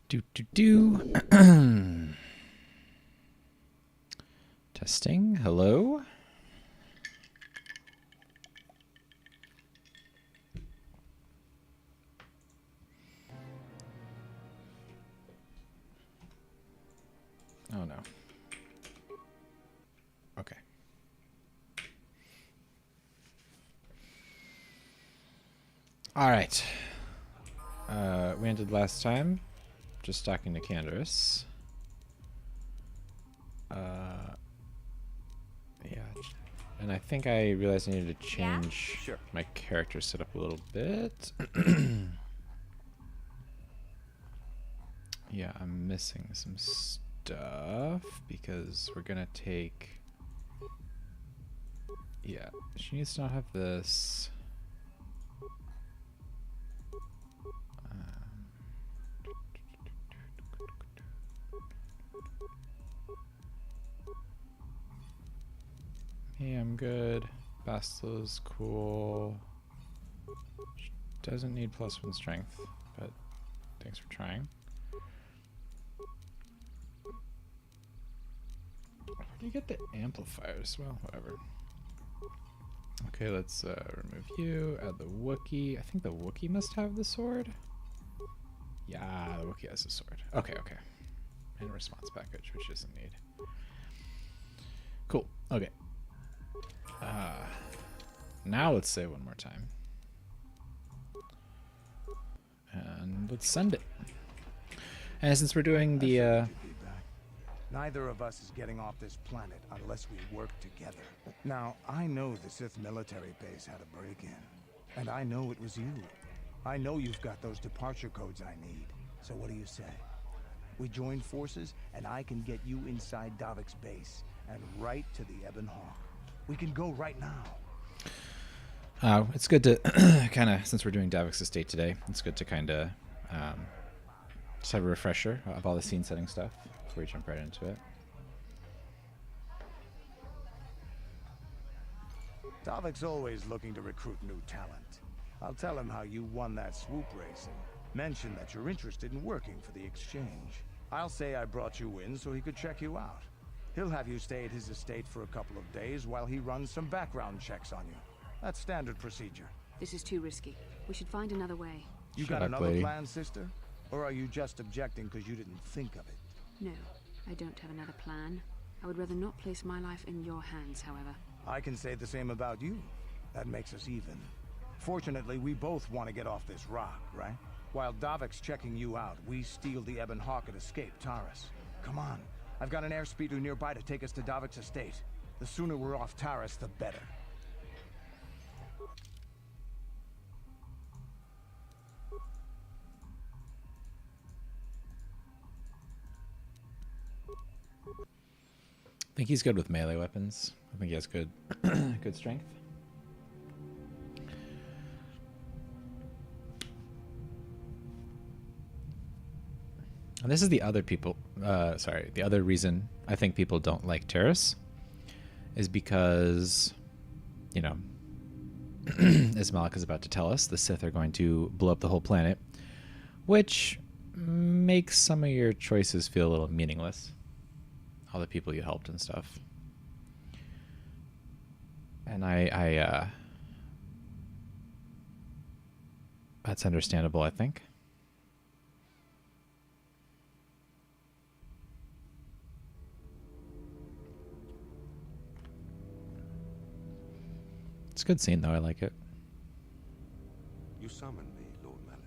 Do do do. Testing. Hello. Oh no. Okay. All right. We ended last time just talking to Candace. Yeah. And I think I realized I needed to change my character setup a little bit. Yeah, I'm missing some stuff because we're gonna take... Yeah, she needs to not have this. Hey, I'm good. Bastila's cool. She doesn't need +1 strength, but thanks for trying. Where do you get the amplifiers? Well, whatever. Okay, let's remove you. Add the Wookiee. I think the Wookiee must have the sword. Yeah, the Wookiee has the sword. Okay, okay. And response package, which doesn't need. Cool. Okay. Now let's say one more time. And let's send it. And since we're doing the... Neither of us is getting off this planet unless we work together. Now, I know the Sith military base had a break-in. And I know it was you. I know you've got those departure codes I need. So what do you say? We join forces, and I can get you inside Davik's base, and right to the Ebon Hawk. We can go right now. It's good to kind of, since we're doing Davik's estate today, it's good to kind of just have a refresher of all the scene setting stuff before we jump right into it. Davik's always looking to recruit new talent. I'll tell him how you won that swoop race and mention that you're interested in working for the exchange. I'll say I brought you in so he could check you out. He'll have you stay at his estate for a couple of days while he runs some background checks on you. That's standard procedure. This is too risky. We should find another way. You got another plan, sister? Or are you just objecting because you didn't think of it? No, I don't have another plan. I would rather not place my life in your hands, however. I can say the same about you. That makes us even. Fortunately, we both want to get off this rock, right? While Davik's checking you out, we steal the Ebon Hawk and escape Taris. Come on. I've got an airspeeder nearby to take us to Davik's estate. The sooner we're off Taris, the better. I think he's good with melee weapons. I think he has good good strength. And this is the other people, the other reason I think people don't like Taris is because, you know, as Malik is about to tell us, the Sith are going to blow up the whole planet, which makes some of your choices feel a little meaningless. All the people you helped and stuff. And that's understandable, I think. It's a good scene, though. I like it. You summoned me, Lord Malik.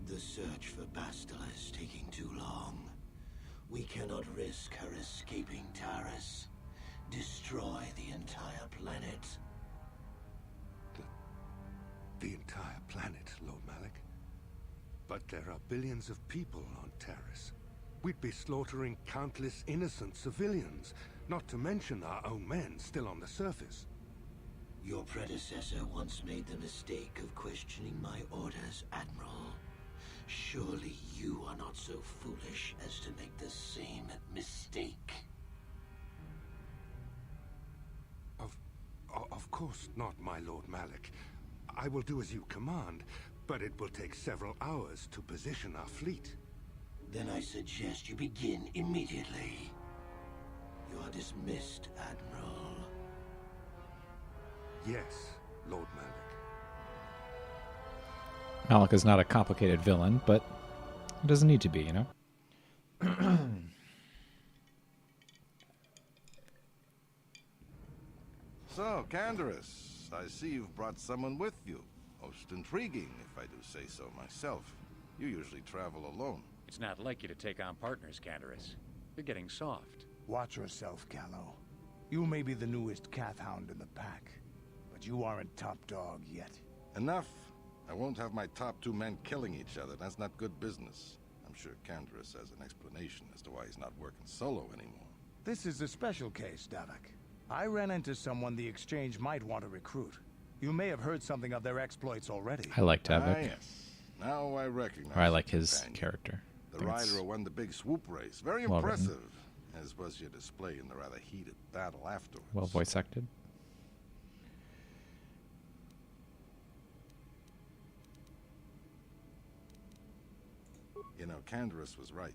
The search for Bastila is taking too long. We cannot risk her escaping Taris. Destroy the entire planet. The entire planet, Lord Malik? But there are billions of people on Taris. We'd be slaughtering countless innocent civilians, not to mention our own men still on the surface. Your predecessor once made the mistake of questioning my orders, Admiral. Surely you are not so foolish as to make the same mistake. Of course not, my Lord Malik. I will do as you command, but it will take several hours to position our fleet. Then I suggest you begin immediately. You are dismissed, Admiral. Yes, Lord Malik. Malik is not a complicated villain, but it doesn't need to be, you know? So, Canderous, I see you've brought someone with you. Most intriguing, if I do say so myself. You usually travel alone. It's not like you to take on partners, Canderous. You're getting soft. Watch yourself, Callow. You may be the newest Cath Hound in the pack, but you aren't top dog yet. Enough. I won't have my top 2 men killing each other. That's not good business. I'm sure Canderous has an explanation as to why he's not working solo anymore. This is a special case, Davik. I ran into someone the Exchange might want to recruit. You may have heard something of their exploits already. I like Ah, Davik. yes. Now I recognize Or I like your his companion. character. The I think rider it's who won the big swoop race. Very well written. impressive. As was your display in the rather heated battle afterwards. well voice acted. You know, Canderous was right.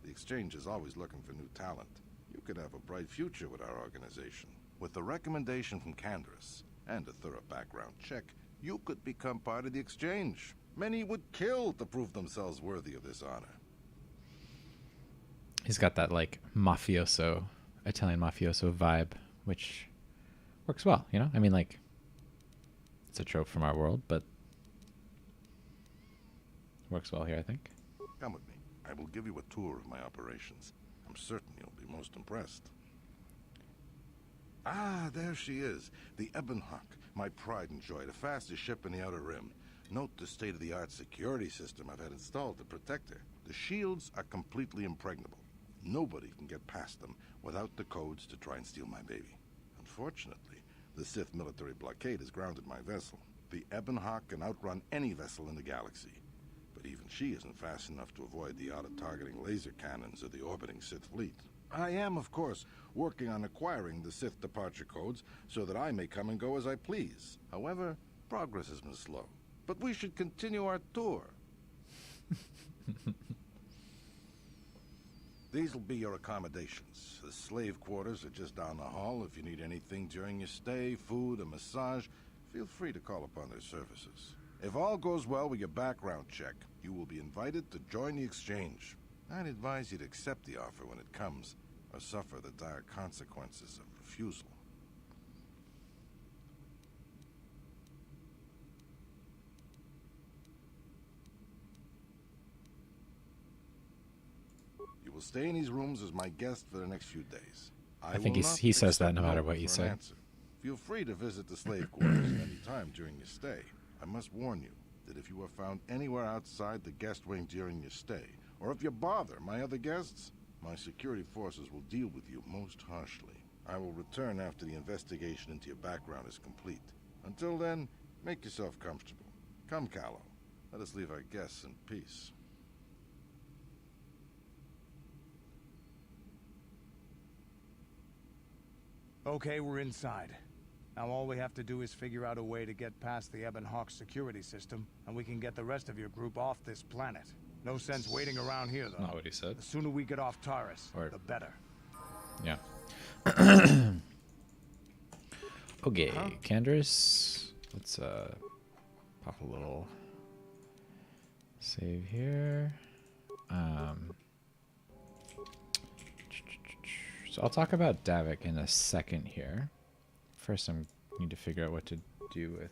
The Exchange is always looking for new talent. You could have a bright future with our organization. With the recommendation from Canderous and a thorough background check, you could become part of the Exchange. Many would kill to prove themselves worthy of this honor. He's got that like mafioso, Italian mafioso vibe, which works well, you know? I mean, like, it's a trope from our world, but works well here, I think. Come with me. I will give you a tour of my operations. I'm certain you'll be most impressed. Ah, there she is. The Ebonhawk, my pride and joy, the fastest ship in the Outer Rim. Note the state-of-the-art security system I've had installed to protect her. The shields are completely impregnable. Nobody can get past them without the codes to try and steal my baby. Unfortunately, the Sith military blockade has grounded my vessel. The Ebonhawk can outrun any vessel in the galaxy. But even she isn't fast enough to avoid the auto-targeting laser cannons of the orbiting Sith fleet. I am, of course, working on acquiring the Sith departure codes so that I may come and go as I please. However, progress has been slow. But we should continue our tour. These will be your accommodations. The slave quarters are just down the hall. If you need anything during your stay, food, a massage, feel free to call upon their services. If all goes well with your background check, you will be invited to join the Exchange. I'd advise you to accept the offer when it comes, or suffer the dire consequences of refusal. You will stay in these rooms as my guest for the next few days. I think will he not says that accept no matter no what you for an say. answer. Feel free to visit the slave quarters at any time during your stay. I must warn you that if you are found anywhere outside the guest wing during your stay, or if you bother my other guests, my security forces will deal with you most harshly. I will return after the investigation into your background is complete. Until then, make yourself comfortable. Come, Callow. Let us leave our guests in peace. Okay, we're inside. Now all we have to do is figure out a way to get past the Ebonhawk security system, and we can get the rest of your group off this planet. No sense waiting around here, though. Not what he said. The sooner we get off Taurus, Or- the better. Yeah. Okay, Canderous. Let's pop a little save here. So I'll talk about Davik in a second here. First, I need to figure out what to do with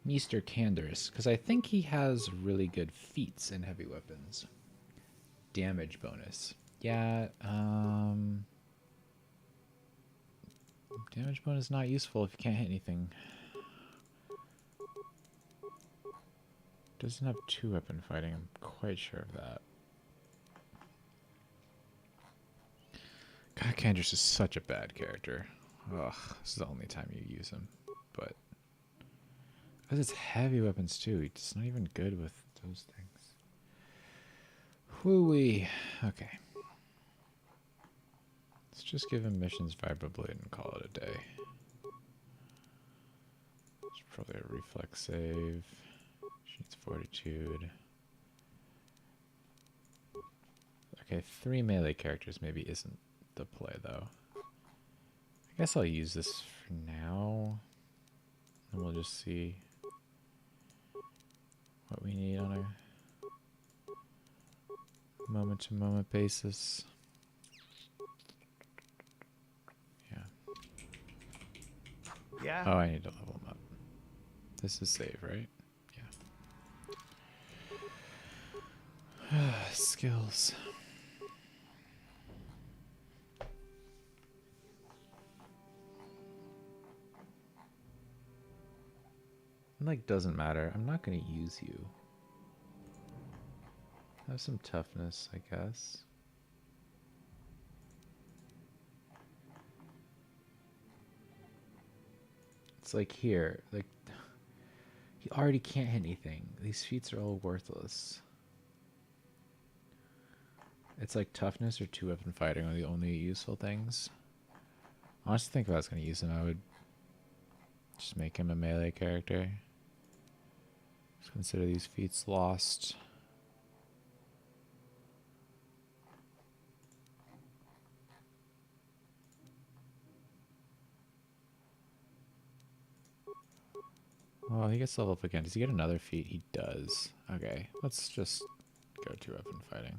Mr. Canderous, because I think he has really good feats in heavy weapons. Damage bonus. Yeah, damage bonus not useful if you can't hit anything. Doesn't have 2-weapon fighting, I'm quite sure of that. God, Canderous is such a bad character. Ugh, this is the only time you use him. But because it's heavy weapons too, it's not even good with those things. Whoo-wee. Okay. Let's just give him missions Vibroblade and call it a day. It's probably a reflex save. She needs fortitude. Okay, 3 melee characters maybe isn't the play, though. I guess I'll use this for now. And we'll just see what we need on a moment-to-moment basis. Yeah. Yeah? Oh, I need to level them up. This is save, right? Yeah. Skills. Like, doesn't matter. I'm not going to use you. Have some toughness, I guess. It's like here, like, he already can't hit anything. These feats are all worthless. It's like toughness or 2-weapon fighting are the only useful things. I honestly think if I was going to use him, I would just make him a melee character. Just consider these feats lost. Well, he gets level up again. Does he get another feat? He does. Okay, let's just go 2-weapon fighting.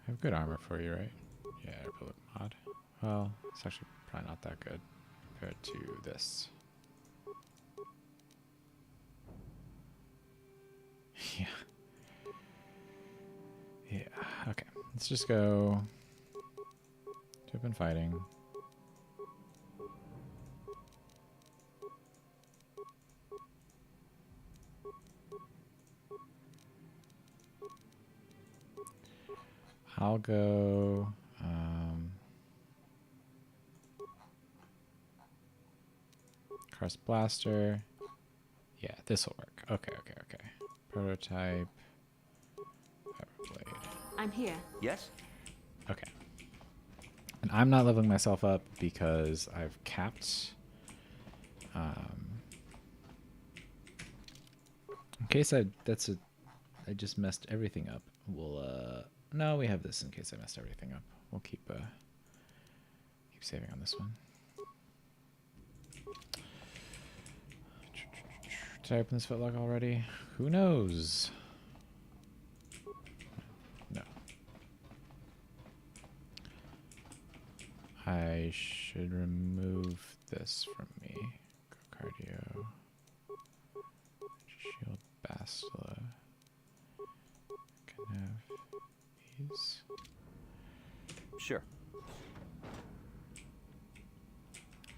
I have good armor for you, right? Yeah, Republic mod. Well, it's actually probably not that good compared to this. Yeah. Yeah, okay. Let's just go 2-weapon fighting. I'll go Cross Blaster. Yeah, this will work. Okay. Prototype. Blade. I'm here. Yes? Okay. And I'm not leveling myself up because I've capped. In case I just messed everything up. We'll no, we have this in case I messed everything up. We'll keep saving on this one. Did I open this footlock already? Who knows? No. I should remove this from me. Go cardio. Shield Bastila. Can have these. Sure.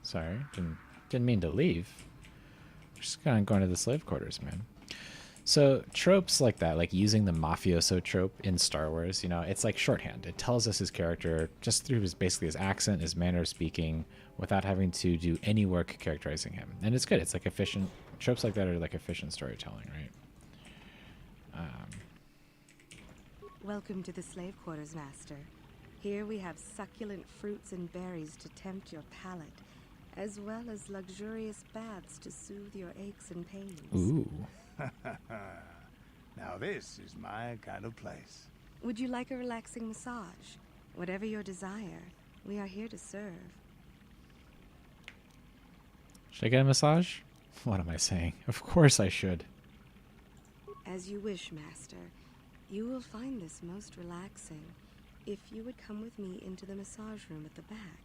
Sorry, didn't mean to leave. We're just kind of going to the slave quarters, man. So tropes like that, like using the mafioso trope in Star Wars, you know, it's like shorthand. It tells us his character just through basically his accent, his manner of speaking, without having to do any work characterizing him. And it's good. It's like efficient. Tropes like that are like efficient storytelling, right? Welcome to the slave quarters, Master. Here we have succulent fruits and berries to tempt your palate, as well as luxurious baths to soothe your aches and pains. Ooh. Now this is my kind of place. Would you like a relaxing massage? Whatever your desire, we are here to serve. Should I get a massage? What am I saying? Of course I should. As you wish, Master. You will find this most relaxing if you would come with me into the massage room at the back.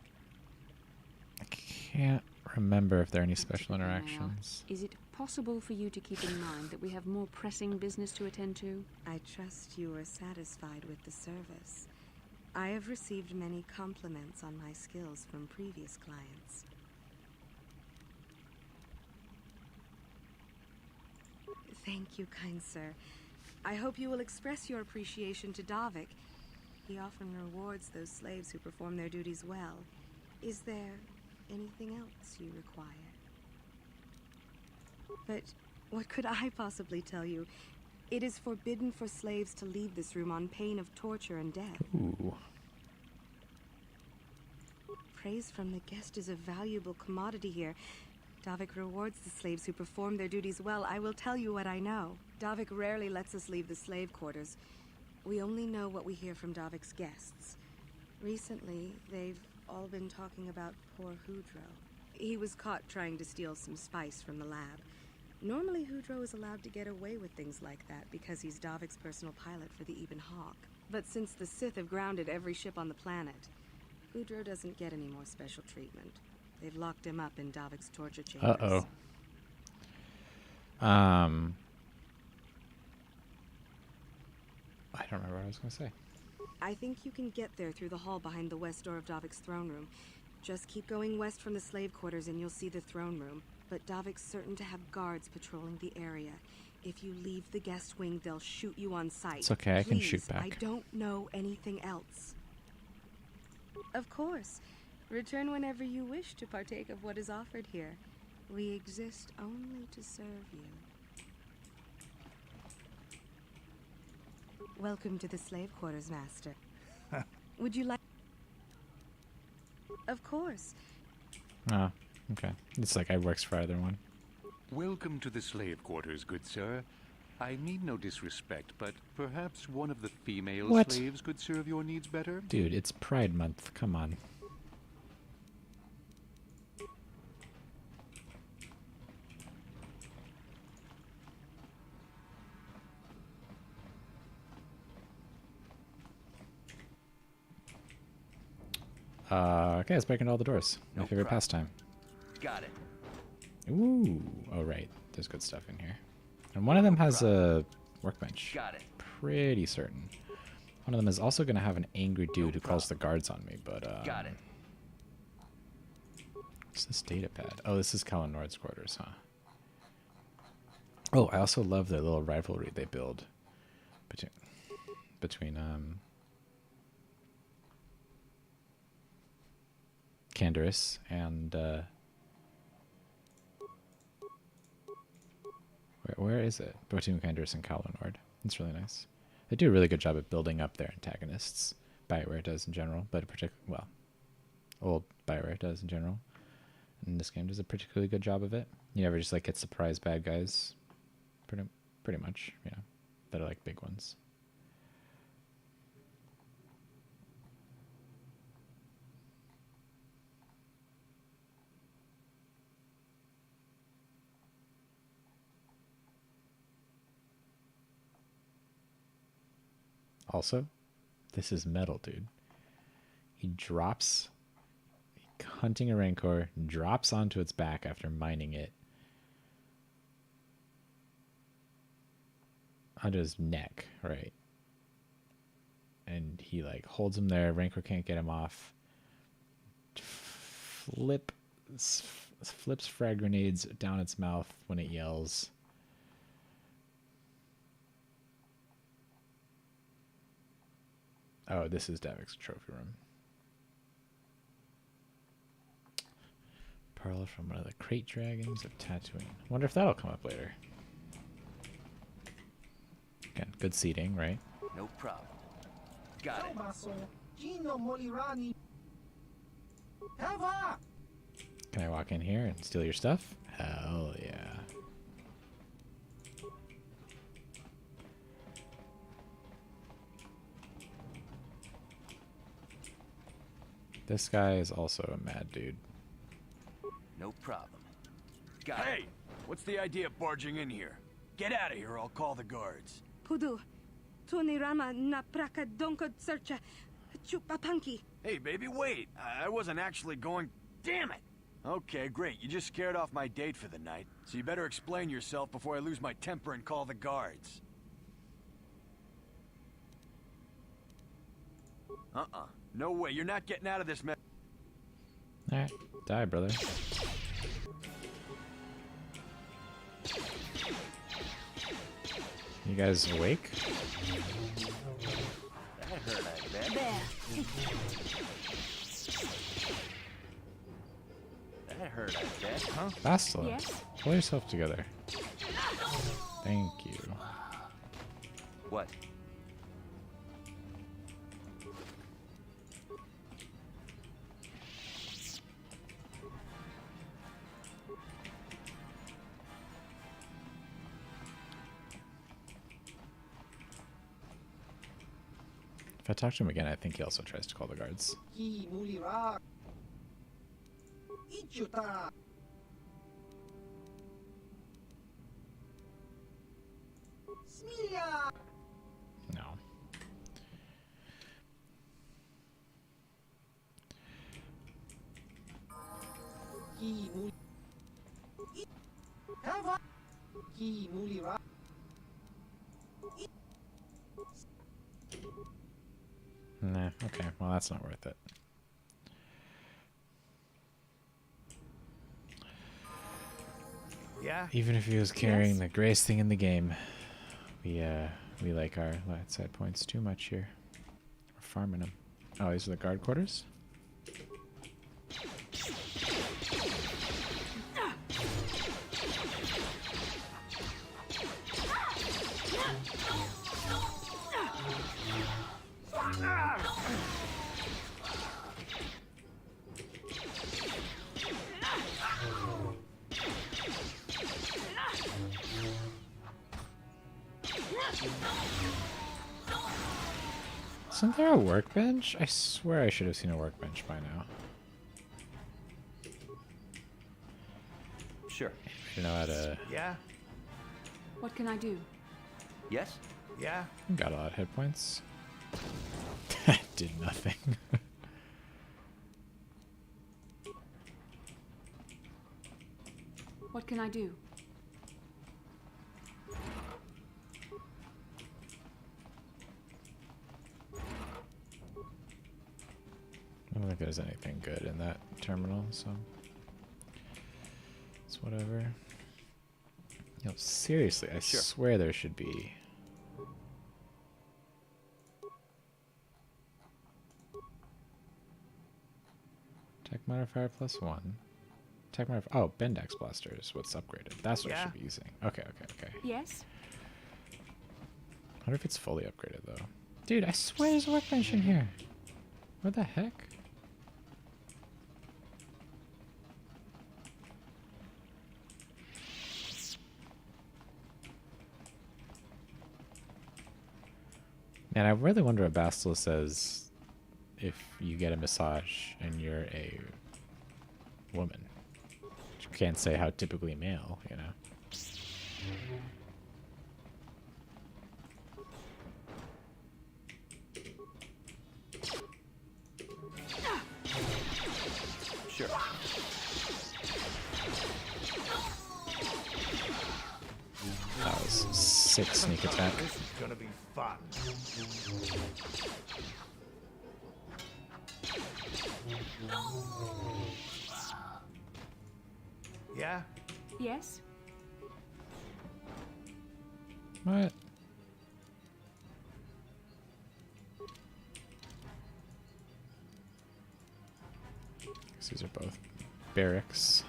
I can't remember if there are any special Checking the mail. interactions. Is it possible for you to keep in mind that we have more pressing business to attend to? I trust you are satisfied with the service. I have received many compliments on my skills from previous clients. Thank you, kind sir. I hope you will express your appreciation to Davik. He often rewards those slaves who perform their duties well. Is there anything else you require? But what could I possibly tell you? It is forbidden for slaves to leave this room on pain of torture and death. Ooh. praise from the guest is a valuable commodity here. Davik rewards the slaves who perform their duties well. I will tell you what I know. Davik rarely lets us leave the slave quarters. We only know what we hear from Davik's guests. Recently, they've all been talking about poor Hudro. He was caught trying to steal some spice from the lab. Normally, Hudro is allowed to get away with things like that because he's Davik's personal pilot for the Ebon Hawk. But since the Sith have grounded every ship on the planet, Hudro doesn't get any more special treatment. They've locked him up in Davik's torture chambers. Uh-oh. I don't remember what I was going to say. I think you can get there through the hall behind the west door of Davik's throne room. Just keep going west from the slave quarters and you'll see the throne room. But Davik's certain to have guards patrolling the area. If you leave the guest wing, they'll shoot you on sight. It's okay, I can Please, shoot back. I don't know anything else. Of course. Return whenever you wish to partake of what is offered here. We exist only to serve you. Welcome to the slave quarters, Master. Would you like... Of course. Oh, okay. It's like I works for either one. Welcome to the slave quarters, good sir. I need no disrespect, but perhaps one of the female What? slaves could serve your needs better? Dude, it's Pride Month. Come on. Okay, let's break into all the doors. My No favorite problem. pastime. Got it. Ooh. Oh, right. There's good stuff in here. And one of them has a workbench. Got it. Pretty certain. One of them is also going to have an angry dude who calls the guards on me, but... Got it. What's this data pad? Oh, this is Cullen Nord's quarters, huh? Oh, I also love the little rivalry they build between Canderous and where is it? Between Canderous and Cullen Nord. It's really nice. They do a really good job at building up their antagonists. BioWare does in general, but old BioWare does in general. And this game does a particularly good job of it. You never just like get surprise bad guys. Pretty much, yeah. That are like big ones. Also, this is metal, dude. He drops, hunting a Rancor, drops onto its back after mining it. Onto his neck, right? And he like holds him there. Rancor can't get him off. Flips frag grenades down its mouth when it yells. Oh, this is Davik's trophy room. Pearl from one of the crate dragons of Tatooine. Wonder if that'll come up later. Again, good seating, right? No problem. Got it. Can I walk in here and steal your stuff? Hell yeah. This guy is also a mad dude. No problem. Got it. Hey! What's the idea of barging in here? Get out of here, or I'll call the guards. Pudu, Tunirama na praka donko searcha chupapanki. Hey, baby, wait! I wasn't actually going... Damn it! Okay, great. You just scared off my date for the night. So you better explain yourself before I lose my temper and call the guards. Uh-uh. No way. You're not getting out of this mess. Alright, die, brother. You guys awake? That hurt, I bet. That hurt, I bet. Huh? Bastila, Yes? pull yourself together. Thank you. What? I talk to him again, I think he also tries to call the guards. No. Nah, okay. Well, that's not worth it. Yeah? Even if he was carrying the greatest thing in the game, we like our light side points too much here. We're farming them. Oh, these are the guard quarters? Isn't there a workbench? I swear I should have seen a workbench by now. Sure. You know how to... Yeah? What can I do? Yes? Yeah? Got a lot of hit points. Did nothing. What can I do? I don't think there's anything good in that terminal, so it's whatever. Yo, seriously, I swear there should be. Tech modifier +1. Tech modifier. Oh, Bendex blaster is what's upgraded. That's what I should be using. Okay, okay, okay. Yes? I wonder if it's fully upgraded though. Dude, I swear there's a workbench in here. What the heck? And I really wonder what Bastila says if you get a massage and you're a woman. You can't say how typically male, you know. Sure. That was sick sneak attack. This is gonna be fun. Yeah? Yes? What? These are both barracks.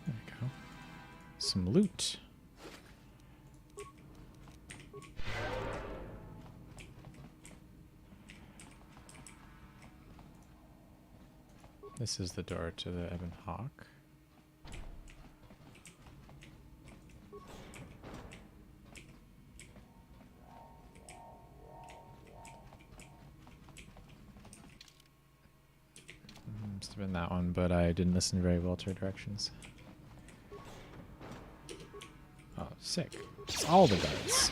There we go. Some loot. This is the door to the Ebon Hawk. Must have been that one, but I didn't listen very well to directions. Oh, sick. It's all the guards.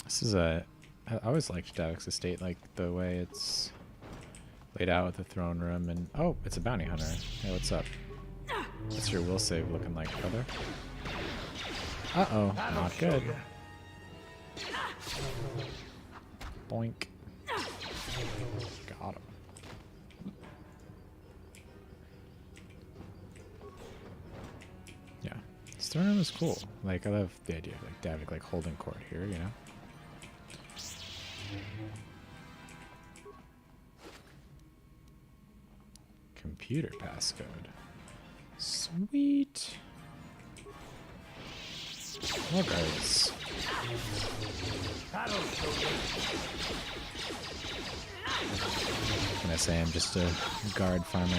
This is a... I always liked Davik's estate, like the way it's laid out with the throne room and... Oh, it's a bounty hunter. Hey, what's up? What's your will save looking like, brother? Uh-oh, not good. Boink. Got him. Yeah, This throne room is cool. Like, I love the idea of like Davik like holding court here, you know? Computer passcode. Sweet. More guards. Can I say I'm just a guard farmer?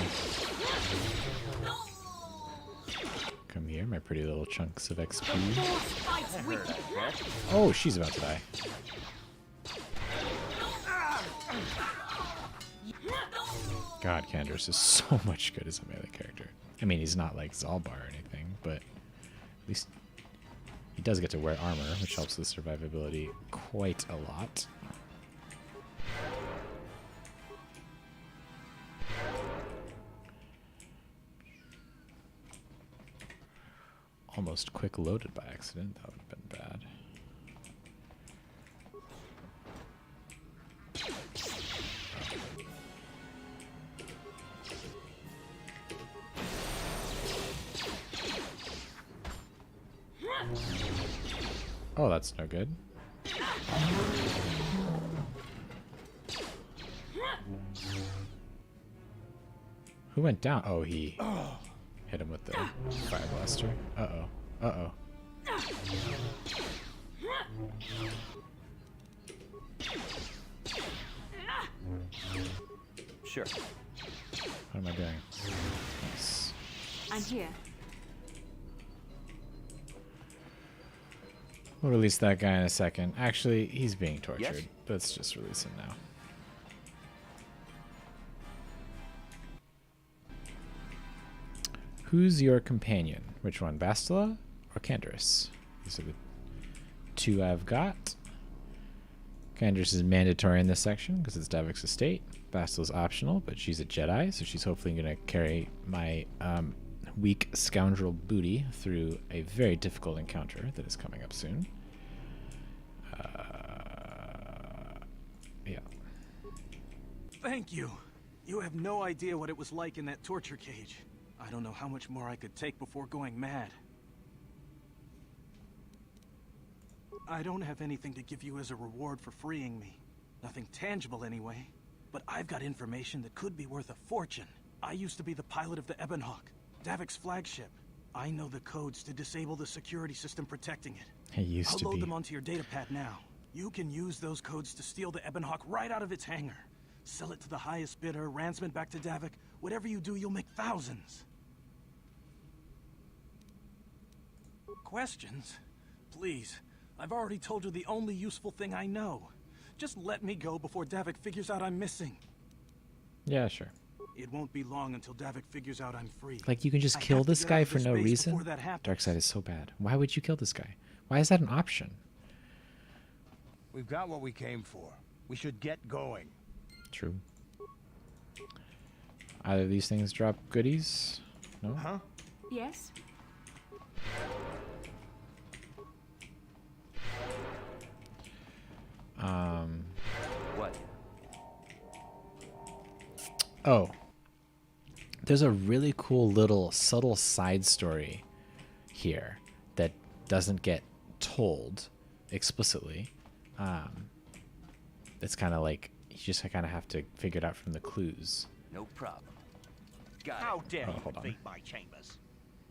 Come here, my pretty little chunks of XP. Oh, she's about to die. God, Candace is so much good as a melee character. I mean, he's not like Zalbar or anything, but at least he does get to wear armor, which helps with survivability quite a lot. Almost quick loaded by accident. That would have been bad. Oh, that's no good. Who went down? Oh, he hit him with the fire blaster. Uh-oh. Uh-oh. Sure. What am I doing? Nice. I'm here. We'll release that guy in a second. Actually, he's being tortured. Yes? Let's just release him now. Who's your companion? Which one, Bastila or Candace? These are the two I've got. Candace is mandatory in this section because it's Davik's estate. Bastila's optional, but she's a Jedi, so she's hopefully going to carry my weak scoundrel booty through a very difficult encounter that is coming up soon. Yeah. Thank you. You have no idea what it was like in that torture cage. I don't know how much more I could take before going mad. I don't have anything to give you as a reward for freeing me. Nothing tangible anyway. But I've got information that could be worth a fortune. I used to be the pilot of the Ebonhawk, Davik's flagship. I know the codes to disable the security system protecting it. I'll load them onto your datapad now. You can use those codes to steal the Ebonhawk right out of its hangar. Sell it to the highest bidder, ransom it back to Davik. Whatever you do, you'll make thousands. Questions? Please. I've already told you the only useful thing I know. Just let me go before Davik figures out I'm missing. Yeah, sure. It won't be long until Davik figures out I'm free. Like, you can just kill this guy for no reason? Darkseid is so bad. Why would you kill this guy? Why is that an option? We've got what we came for. We should get going. True. Either of these things drop goodies? No? Huh? Yes? What? Oh. There's a really cool little subtle side story here that doesn't get told explicitly. It's kind of like you just kind of have to figure it out from the clues. No problem. Got How dare you hold on. invade my chambers?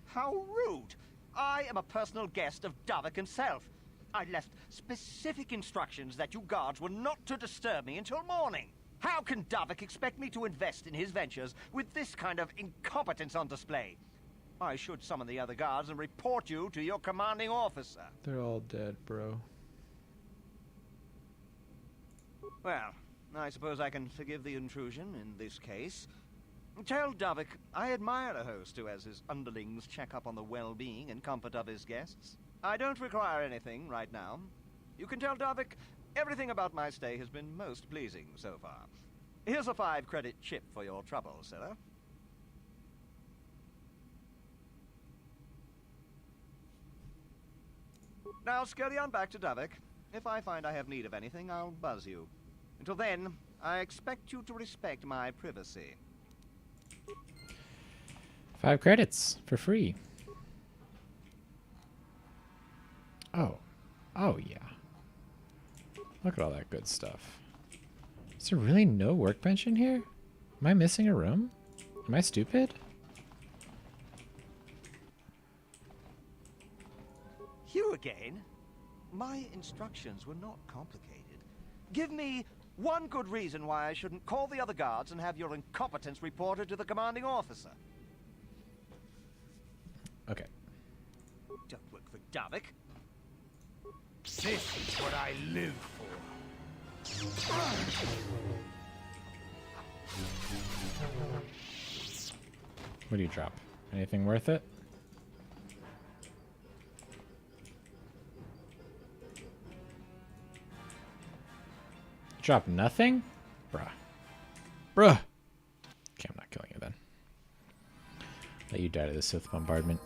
How rude! I am a personal guest of Davik himself. I left specific instructions that you guards were not to disturb me until morning. How can Davik expect me to invest in his ventures with this kind of incompetence on display? I should summon the other guards and report you to your commanding officer. They're all dead, bro. Well, I suppose I can forgive the intrusion in this case. Tell Davik I admire a host who has his underlings check up on the well-being and comfort of his guests. I don't require anything right now. You can tell Davik everything about my stay has been most pleasing so far. Here's a 5-credit chip for your trouble, sir. Now scurry on back to Davik. If I find I have need of anything, I'll buzz you. Until then, I expect you to respect my privacy. 5 credits for free. Oh. Oh, yeah. Look at all that good stuff. Is there really no workbench in here? Am I missing a room? Am I stupid? You again? My instructions were not complicated. Give me one good reason why I shouldn't call the other guards and have your incompetence reported to the commanding officer. Okay. Don't work for Davik. This is what I live for. What do you drop? Anything worth it? Drop nothing? Bruh. Bruh! Okay, I'm not killing you then. Let you die to the Sith bombardment.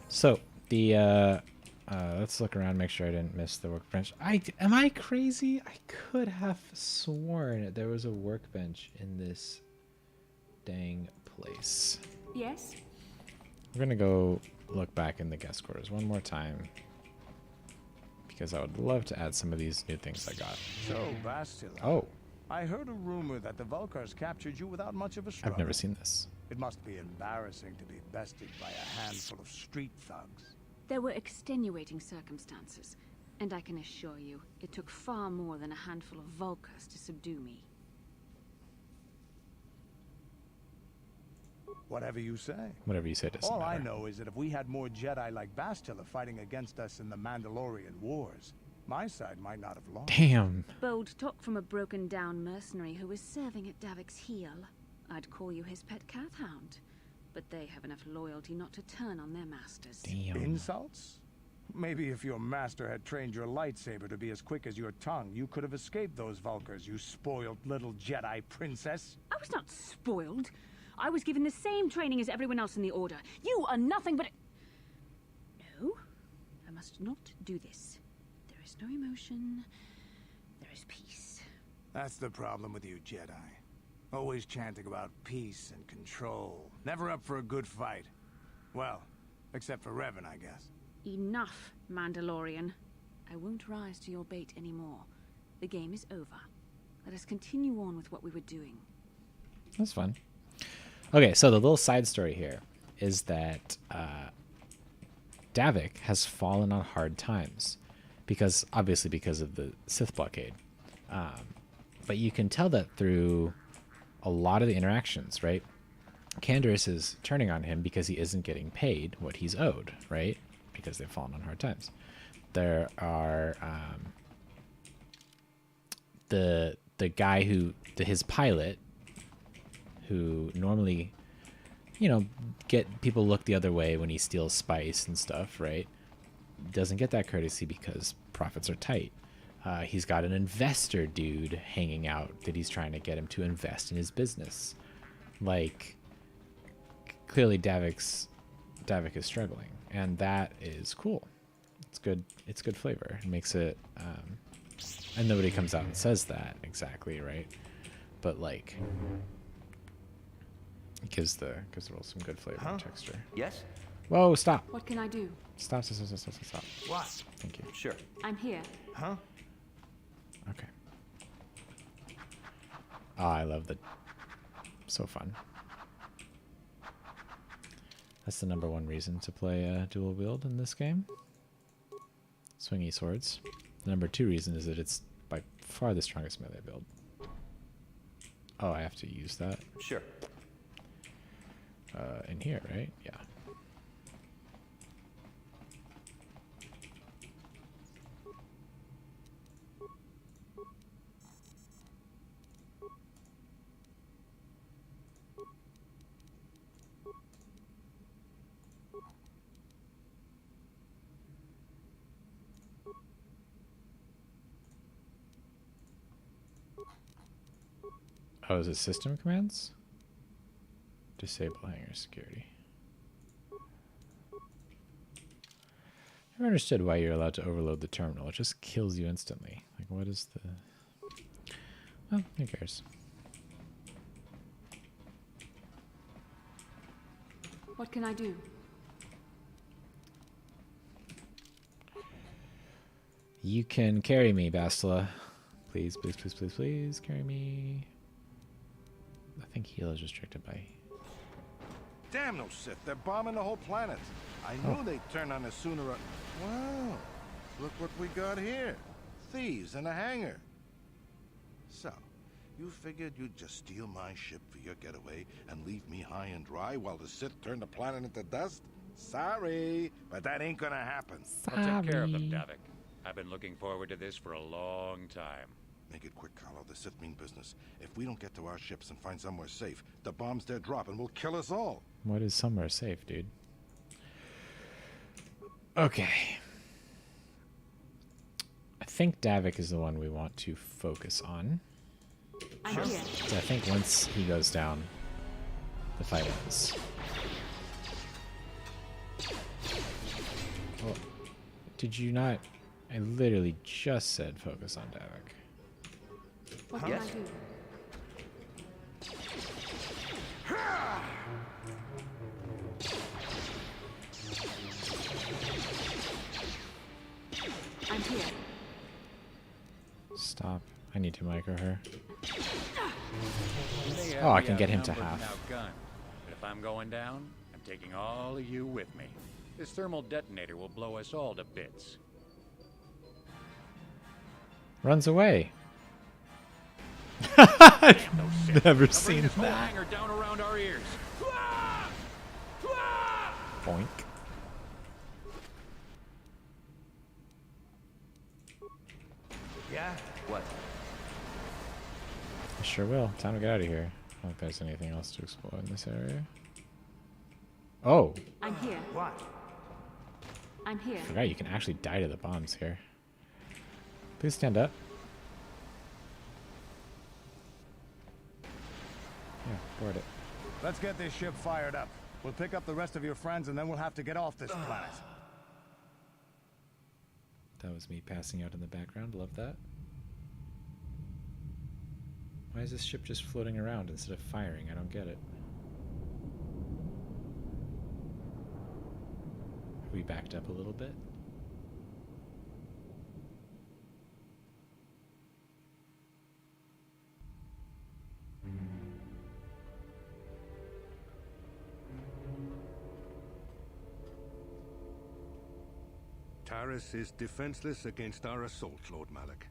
So, the, let's look around, make sure I didn't miss the workbench. Am I crazy? I could have sworn there was a workbench in this dang place. Yes? We're gonna go look back in the guest quarters one more time, because I would love to add some of these new things I got. So, Bastila. Oh. I heard a rumor that the Vulcars captured you without much of a struggle. I've never seen this. It must be embarrassing to be bested by a handful of street thugs. There were extenuating circumstances, and I can assure you, it took far more than a handful of Vulcars to subdue me. Whatever you say. Whatever you say doesn't All I matter. know is that if we had more Jedi like Bastila fighting against us in the Mandalorian Wars, my side might not have lost. Damn. Bold talk from a broken-down mercenary who is serving at Davik's heel. I'd call you his pet cat hound, but they have enough loyalty not to turn on their masters. Damn. Insults? Maybe if your master had trained your lightsaber to be as quick as your tongue, you could have escaped those Vulcars, you spoiled little Jedi princess. I was not spoiled. I was given the same training as everyone else in the Order. You are nothing but... No, I must not do this. There is no emotion. There is peace. That's the problem with you Jedi. Always chanting about peace and control. Never up for a good fight. Well, except for Revan, I guess. Enough, Mandalorian. I won't rise to your bait anymore. The game is over. Let us continue on with what we were doing. That's fun. Okay, so the little side story here is that Davik has fallen on hard times, obviously because of the Sith blockade. But you can tell that through a lot of the interactions, right? Canderous is turning on him because he isn't getting paid what he's owed, right? Because they've fallen on hard times. There are the guy his pilot, who normally, get people look the other way when he steals spice and stuff, right? Doesn't get that courtesy because profits are tight. He's got an investor dude hanging out that he's trying to get him to invest in his business. Like, clearly Davik is struggling, and that is cool. It's good. It's good flavor. It makes it, and nobody comes out and says that exactly, right? But like, it gives the roll some good flavor and texture. Yes? Whoa! Stop. What can I do? Stop. What? Thank you. Sure. I'm here. Huh? Okay. Oh, I love the... So fun. That's the #1 reason to play dual wield in this game. Swingy swords. The #2 reason is that it's by far the strongest melee build. Oh, I have to use that? Sure. In here, right? Yeah. Oh, is it system commands? Disable hanger security. Never understood why you're allowed to overload the terminal. It just kills you instantly. Like, what is the... Well, who cares? What can I do? You can carry me, Bastila. Please, please, please, please, please carry me. I think heal is restricted by... Damn those Sith, they're bombing the whole planet. I knew they'd turn on us sooner or... Wow, look what we got here. Thieves in a hangar. So, you figured you'd just steal my ship for your getaway and leave me high and dry while the Sith turn the planet into dust? Sorry, but that ain't gonna happen. I'll take care of them, Davik. I've been looking forward to this for a long time. Make it quick, Carlo. The Sith mean business. If we don't get to our ships and find somewhere safe, the bombs they're dropping will kill us all. What is somewhere safe, dude? Okay. I think Davik is the one we want to focus on. I'm here. So I think once he goes down, the fight ends. Well, did you not? I literally just said focus on Davik. What can I do? I'm here. Stop. I need to micro her. They Oh, I have can me get him to outnumbered and half. outgunned. But if I'm going down, I'm taking all of you with me. This thermal detonator will blow us all to bits. Runs away. No shit. Never Now bring seen this whole that. hangar down around our ears. Boink. Yeah? What? I sure will. Time to get out of here. I don't think there's anything else to explore in this area. Oh, I'm here. What? I'm here. I forgot you can actually die to the bombs here. Please stand up. Yeah, board it. Let's get this ship fired up. We'll pick up the rest of your friends and then we'll have to get off this planet. That was me passing out in the background. Love that. Why is this ship just floating around instead of firing? I don't get it. Have we backed up a little bit? Taris is defenseless against our assault, Lord Malik.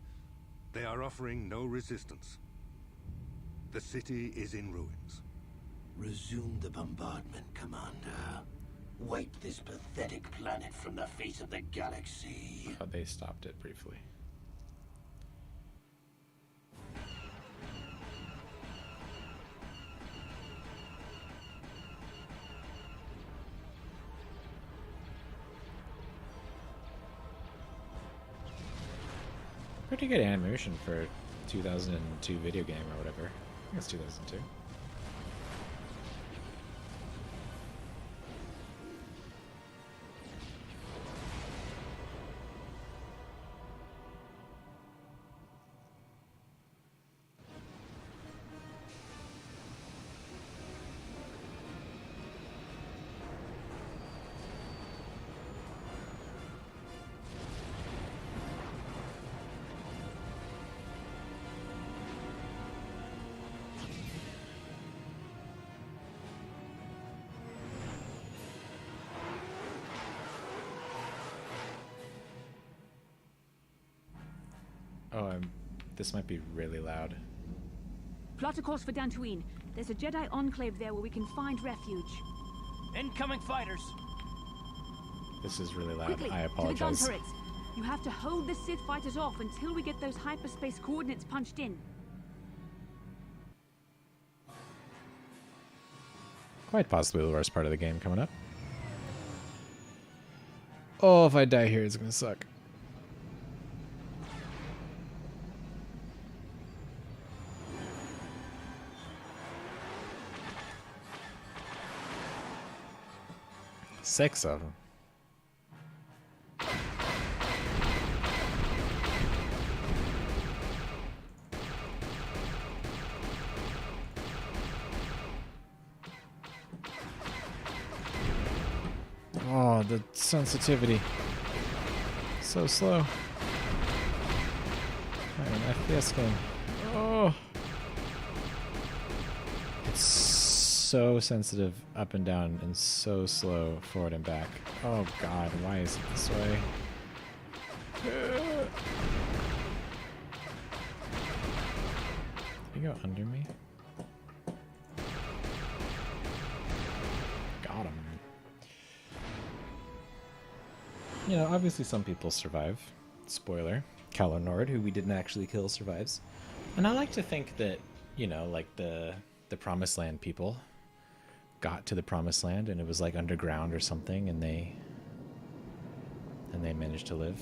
They are offering no resistance. The city is in ruins. Resume the bombardment, Commander. Wipe this pathetic planet from the face of the galaxy. Oh, they stopped it briefly. Pretty good animation for a 2002 video game or whatever. I think it's 2002. Oh, this might be really loud. Plot a course for Dantooine. There's a Jedi enclave there where we can find refuge. Incoming fighters. This is really loud. Quickly, I to the gun apologize. turrets. You have to hold the Sith fighters off until we get those hyperspace coordinates punched in. Quite possibly the worst part of the game coming up. Oh, if I die here, it's gonna suck. Six of them. Oh, the sensitivity. So slow. An FPS game. Oh. It's so sensitive up and down and so slow forward and back. Oh god, why is it this way? Can you go under me? Got him. You know, obviously some people survive. Spoiler. Kalar Nord, who we didn't actually kill, survives. And I like to think that, you know, like the Promised Land people got to the Promised Land and it was like underground or something, and they managed to live.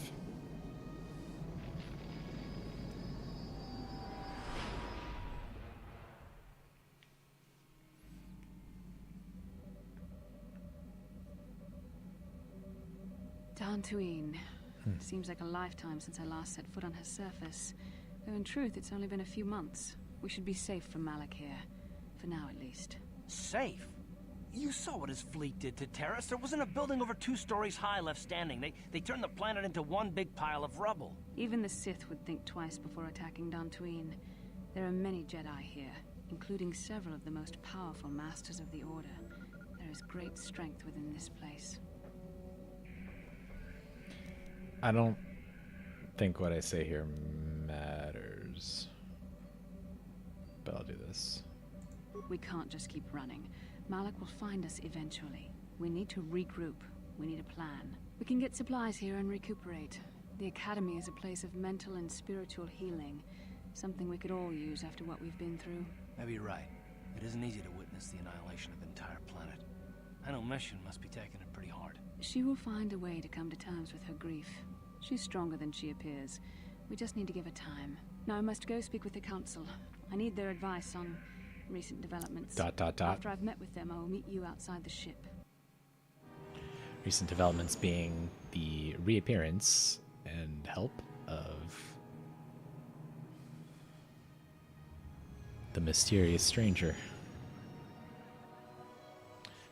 Dantooine. Seems like a lifetime since I last set foot on her surface. Though in truth, it's only been a few months. We should be safe from Malik here. For now, at least. Safe? You saw what his fleet did to Terrace. There wasn't a building over 2 stories high left standing. They turned the planet into one big pile of rubble. Even the Sith would think twice before attacking Dantooine. There are many Jedi here, including several of the most powerful Masters of the Order. There is great strength within this place. I don't think what I say here matters. But I'll do this. We can't just keep running. Malik will find us eventually. We need to regroup. We need a plan. We can get supplies here and recuperate. The Academy is a place of mental and spiritual healing. Something we could all use after what we've been through. Maybe you're right. It isn't easy to witness the annihilation of an entire planet. I know Mission must be taking it pretty hard. She will find a way to come to terms with her grief. She's stronger than she appears. We just need to give her time. Now I must go speak with the Council. I need their advice on recent developments. ... After I've met with them, I will meet you outside the ship. Recent developments being the reappearance and help of the mysterious stranger.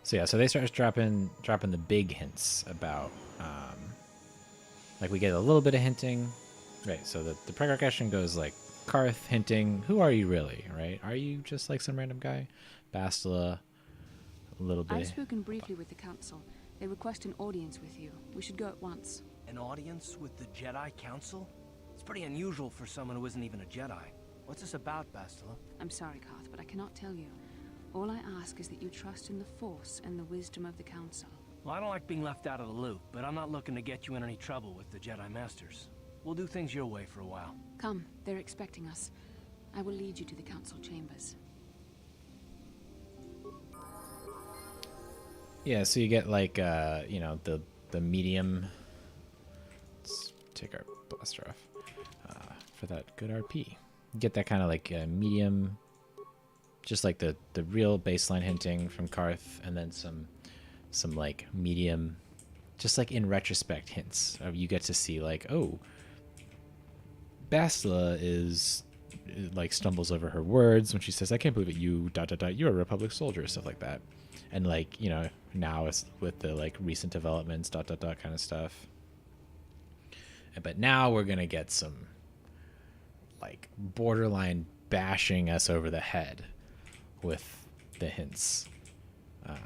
So yeah, so they start dropping the big hints about, like we get a little bit of hinting, right? So the progression goes like Karth hinting, who are you really, right? Are you just like some random guy? Bastila, a little bit. I've spoken briefly with the Council. They request an audience with you. We should go at once. An audience with the Jedi Council? It's pretty unusual for someone who isn't even a Jedi. What's this about, Bastila? I'm sorry, Karth, but I cannot tell you. All I ask is that you trust in the Force and the wisdom of the Council. Well, I don't like being left out of the loop, but I'm not looking to get you in any trouble with the Jedi Masters. We'll do things your way for a while. Come, they're expecting us. I will lead you to the Council chambers. Yeah, so you get like, you know, the medium. Let's take our blaster off for that good RP. You get that kind of like medium, just like the real baseline hinting from Karth, and then some like medium, just like in retrospect hints. You get to see like, oh, Bastila is like stumbles over her words when she says, "I can't believe it, you ... You're a Republic soldier," stuff like that. And like, you know, now it's with the like recent developments ... kind of stuff. But now we're gonna get some like borderline bashing us over the head with the hints. But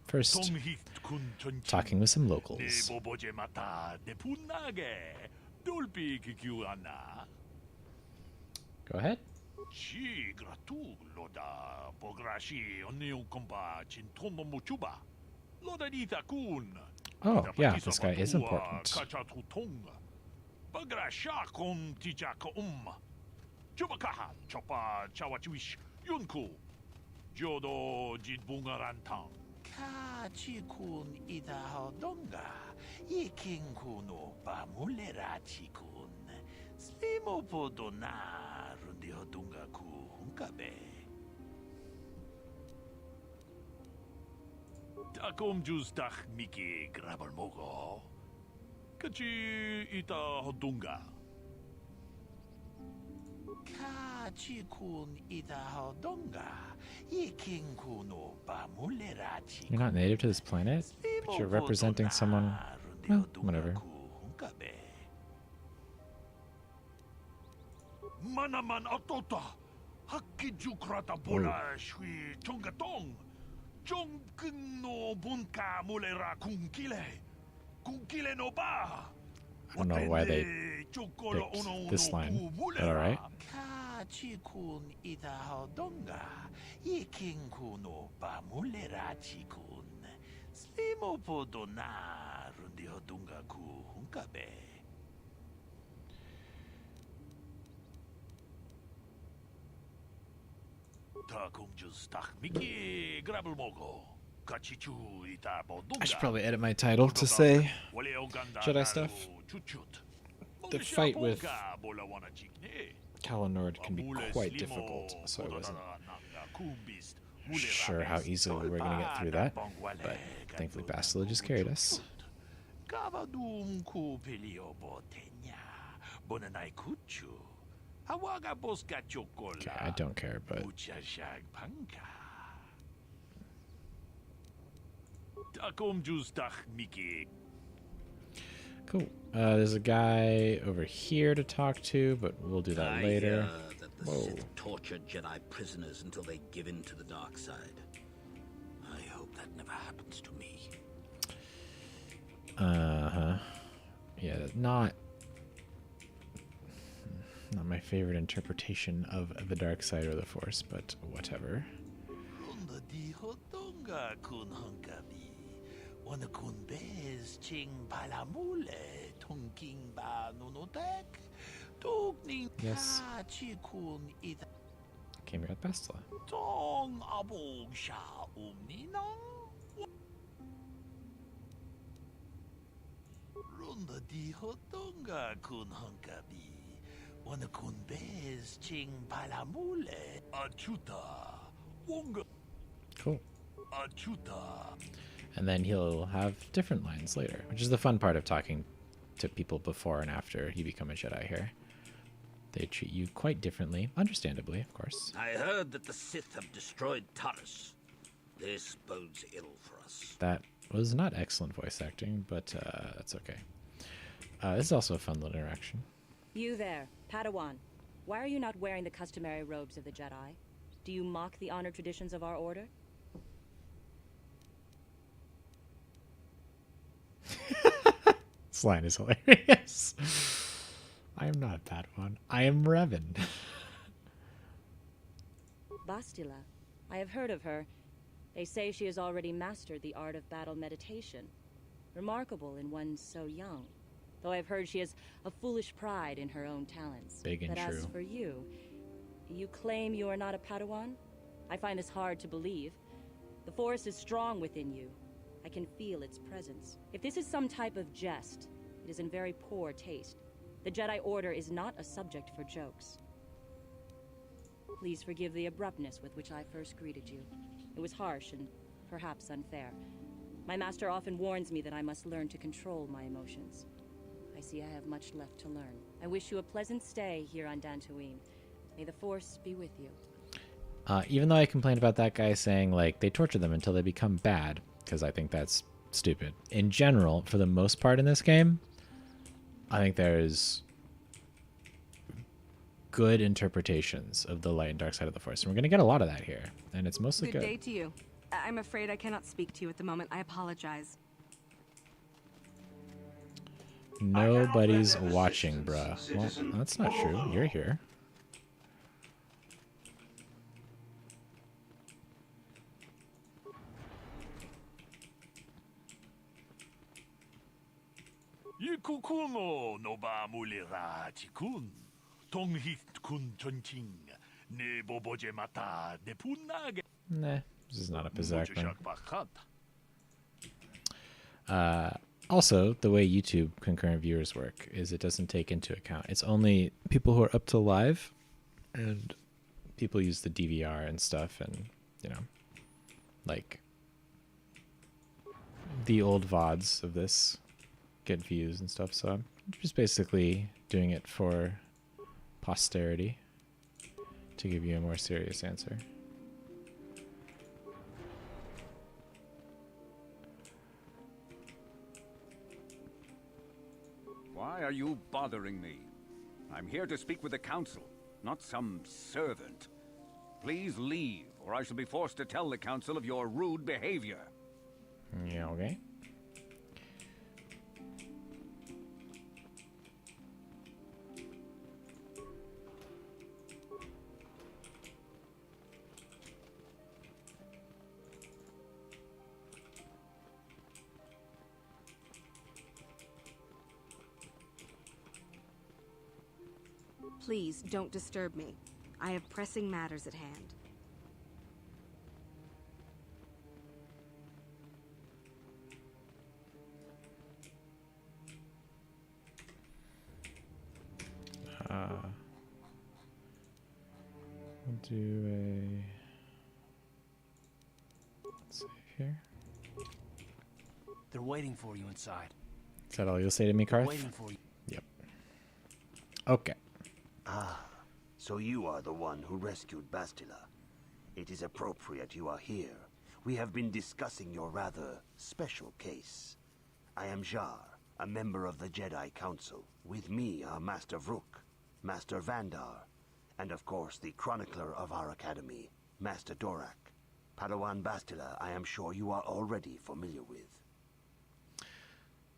first, talking with some locals. Go ahead. Oh, yeah, this guy is important. Takom justach miki grabal mogo. Kachi ita hodunga. You're not native to this planet, but you're representing someone. Well, whatever. Manaman atota. Hakijukrata bola shui tongatong. Jongkun no bunka mulera kunkile. Kunkile no ba. I don't know why they picked this line, but alright. Chikun ita donga. Yiking kuno ba mulera chikun. Slimo podona rundi hodunga ku hunkabe. I should probably edit my title to say Jedi stuff. The fight with Kalanord can be quite difficult, so I wasn't sure how easily we were going to get through that, but thankfully Bastila just carried us. Okay, I don't care, but... Cool. There's a guy over here to talk to, but we'll do that later. That the Sith tortured Jedi prisoners until they give in to the dark side. I hope that never happens to me. Uh-huh. Yeah, not my favorite interpretation of the dark side or the Force, but whatever. Yes. Came here at Bastila. Cool. And then he'll have different lines later, which is the fun part of talking to people before and after you become a Jedi here. They treat you quite differently, understandably, of course. I heard that the Sith have destroyed Taurus. This bodes ill for us. That was not excellent voice acting, but that's okay. This is also a fun little interaction. You there, Padawan. Why are you not wearing the customary robes of the Jedi? Do you mock the honor traditions of our order? This line is hilarious. I am not a Padawan. I am Revan. Bastila. I have heard of her. They say she has already mastered the art of battle meditation. Remarkable in one so young. Though I've heard she has a foolish pride in her own talents. Big and but true. As for you, you claim you are not a Padawan? I find this hard to believe. The Force is strong within you. I can feel its presence. If this is some type of jest, it is in very poor taste. The Jedi Order is not a subject for jokes. Please forgive the abruptness with which I first greeted you. It was harsh and perhaps unfair. My master often warns me that I must learn to control my emotions. I see I have much left to learn. I wish you a pleasant stay here on Dantooine. May the Force be with you. Even though I complained about that guy saying, like, they torture them until they become bad, because I think that's stupid. In general, for the most part in this game, I think there's good interpretations of the light and dark side of the Force. And we're going to get a lot of that here. And it's mostly good. Good day to you. I'm afraid I cannot speak to you at the moment. I apologize. Nobody's watching, bruh. Well, that's not true. You're here. Yikukuno no ba mulira chikun. Tonghit kun chonching. Ne boboje mata de punage. Nah, this is not a Pizarkman. Also, the way YouTube concurrent viewers work is it doesn't take into account. It's only people who are up to live, and people use the DVR and stuff, and, you know, like, the old VODs of this get views and stuff, so I'm just basically doing it for posterity. to give you a more serious answer. Why are you bothering me? I'm here to speak with the council, not some servant. Please leave, or I shall be forced to tell the council of your rude behavior. Yeah, okay. Please, don't disturb me. I have pressing matters at hand. We'll do a... Let's save here. They're waiting for you inside. Is that all you'll say to me, Karth? Waiting for you. Yep. Okay. Ah, so you are the one who rescued Bastila. It is appropriate you are here. We have been discussing your rather special case. I am Jar, a member of the Jedi Council. With me are Master Vrook, Master Vandar, and of course the chronicler of our academy, Master Dorak. Padawan Bastila, I am sure you are already familiar with.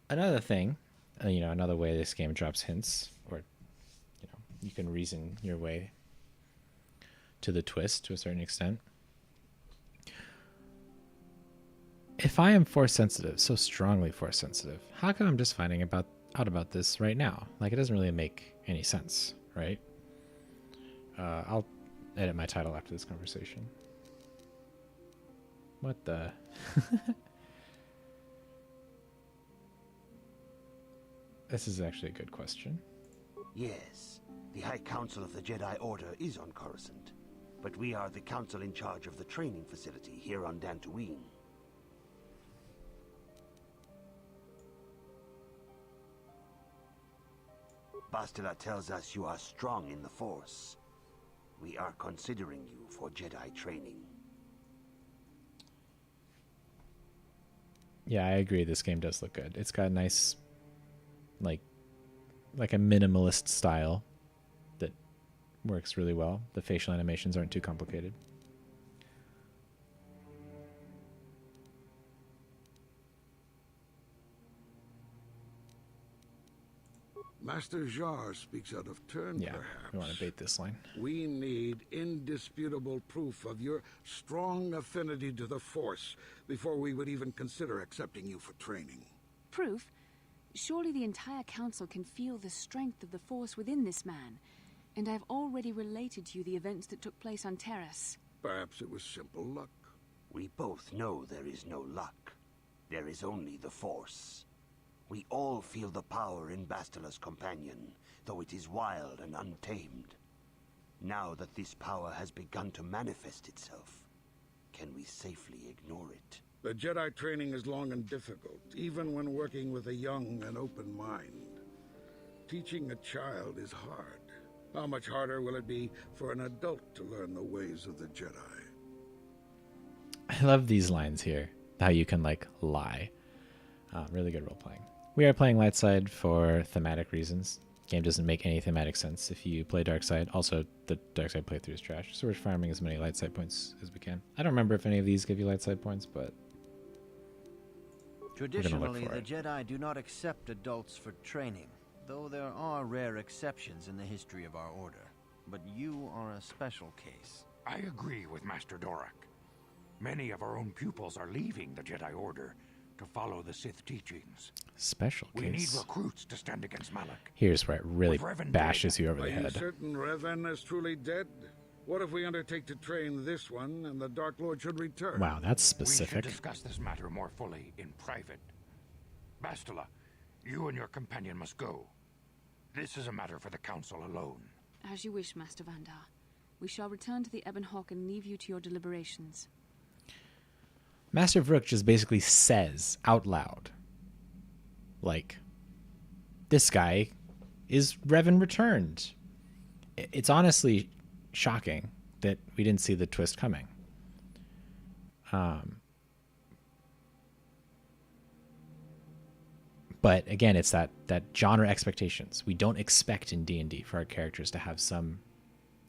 Another thing, another way this game drops hints, or, you can reason your way to the twist to a certain extent. If I am force sensitive, so strongly force sensitive, how come I'm just finding out about this right now? Like, it doesn't really make any sense, right? I'll edit my title after this conversation. What the? This is actually a good question. Yes, the High Council of the Jedi Order is on Coruscant, but we are the council in charge of the training facility here on Dantooine. Bastila tells us you are strong in the Force. We are considering you for Jedi training. Yeah, I agree. This game does look good. It's got a nice, like a minimalist style that works really well. The facial animations aren't too complicated. Master Jar speaks out of turn, Yeah, perhaps. we want to bait this line. We need indisputable proof of your strong affinity to the Force before we would even consider accepting you for training. Proof? Surely the entire council can feel the strength of the Force within this man. And I've already related to you the events that took place on Terrace. Perhaps it was simple luck. We both know there is no luck. There is only the Force. We all feel the power in Bastila's companion, though it is wild and untamed. Now that this power has begun to manifest itself, can we safely ignore it? The Jedi training is long and difficult, even when working with a young and open mind. Teaching a child is hard. How much harder will it be for an adult to learn the ways of the Jedi? I love these lines here. How you can, lie. Really good role-playing. We are playing light side for thematic reasons. Game doesn't make any thematic sense if you play dark side. Also, the dark side playthrough is trash, so we're farming as many light side points as we can. I don't remember if any of these give you light side points, but traditionally, the Jedi do not accept adults for training, though there are rare exceptions in the history of our order. But you are a special case. I agree with Master Dorak. Many of our own pupils are leaving the Jedi Order to follow the Sith teachings. Special case. We need recruits to stand against Malak. Here's where it really bashes you over the Are you head. certain Revan is truly dead? What if we undertake to train this one and the Dark Lord should return? Wow, that's specific. We should discuss this matter more fully in private. Bastila, you and your companion must go. This is a matter for the Council alone. As you wish, Master Vandar. We shall return to the Ebon Hawk and leave you to your deliberations. Master Vrook just basically says out loud, this guy is Revan returned. It's honestly shocking that we didn't see the twist coming. But again, it's that genre expectations. We don't expect in D&D for our characters to have some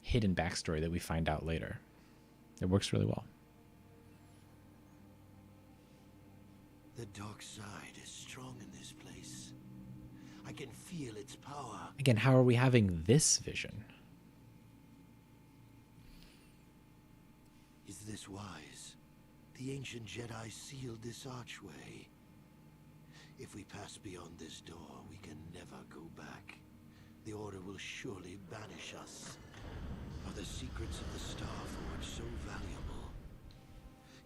hidden backstory that we find out later. It works really well. The dark side is strong in this place. I can feel its power. Again, how are we having this vision? Is this wise? The ancient Jedi sealed this archway. If we pass beyond this door, we can never go back. The Order will surely banish us. Are the secrets of the Starforge so valuable?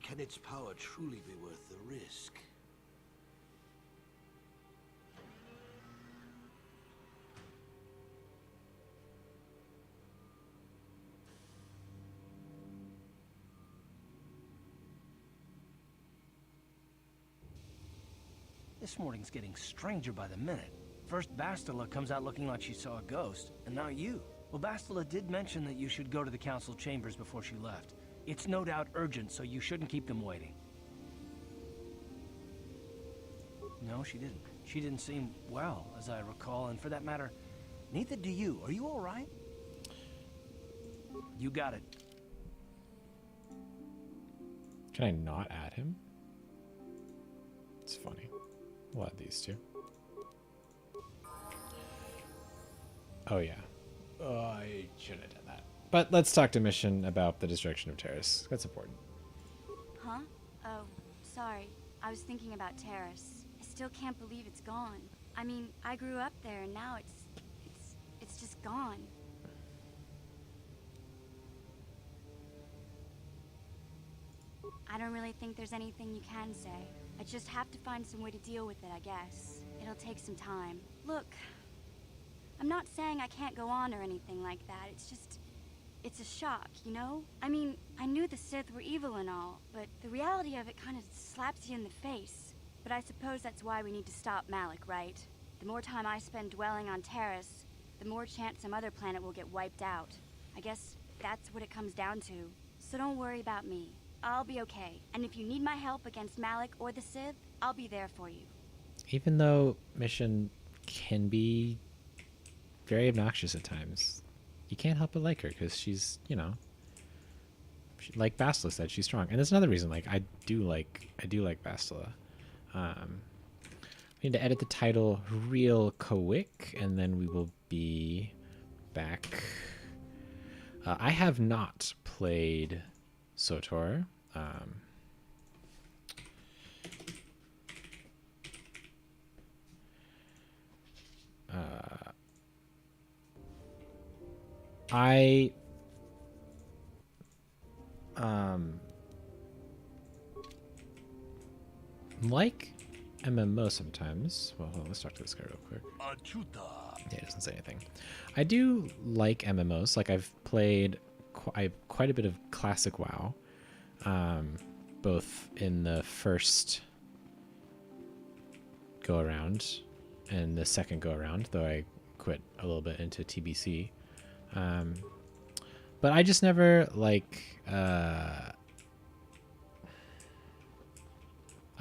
Can its power truly be worth the risk? This morning's getting stranger by the minute. First Bastila comes out looking like she saw a ghost, and now you. Well, Bastila did mention that you should go to the council chambers before she left. It's no doubt urgent, so you shouldn't keep them waiting. No, she didn't. She didn't seem well, as I recall, and for that matter, neither do you. Are you all right? You got it. Can I not add him? It's funny. We'll add these two. Oh yeah. Oh, I should have done that. But let's talk to Mission about the destruction of Terrace. That's important. Huh? Oh, sorry. I was thinking about Terrace. I still can't believe it's gone. I mean, I grew up there and now it's just gone. I don't really think there's anything you can say. I just have to find some way to deal with it, I guess. It'll take some time. Look, I'm not saying I can't go on or anything like that. It's just, it's a shock, you know? I mean, I knew the Sith were evil and all, but the reality of it kind of slaps you in the face. But I suppose that's why we need to stop Malik, right? The more time I spend dwelling on Terrace, the more chance some other planet will get wiped out. I guess that's what it comes down to. So don't worry about me. I'll be okay. And if you need my help against Malik or the Sith, I'll be there for you. Even though Mission can be very obnoxious at times, you can't help but like her because she's, you know, like Bastila said, she's strong. And there's another reason, like I do like Bastila. We need to edit the title real quick, and then we will be back. I have not played KOTOR. I like MMO sometimes. Well, hold on, let's talk to this guy real quick. Yeah, he doesn't say anything. I do like MMOs. Like I've played quite a bit of classic WoW, both in the first go around and the second go around, though I quit a little bit into TBC. But I just never like I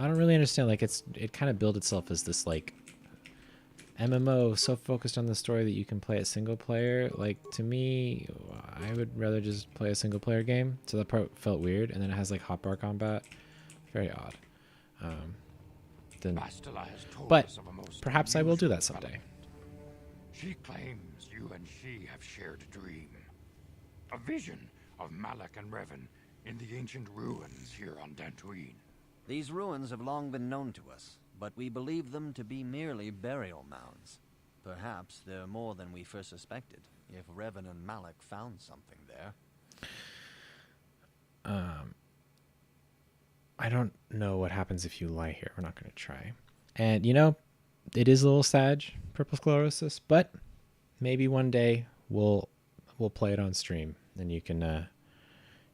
don't really understand, like it kind of built itself as this like MMO so focused on the story that you can play it single player. Like to me, I would rather just play a single player game. So that part felt weird, and then it has like hotbar combat. Very odd. But perhaps I will do that someday. She claims you and she have shared a dream. A vision of Malik and Revan in the ancient ruins here on Dantooine. These ruins have long been known to us, but we believe them to be merely burial mounds. Perhaps they're more than we first suspected, if Revan and Malik found something there. I don't know what happens if you lie here. We're not going to try. And, you know, it is a little sad, purple sclerosis, but maybe one day we'll play it on stream, and you can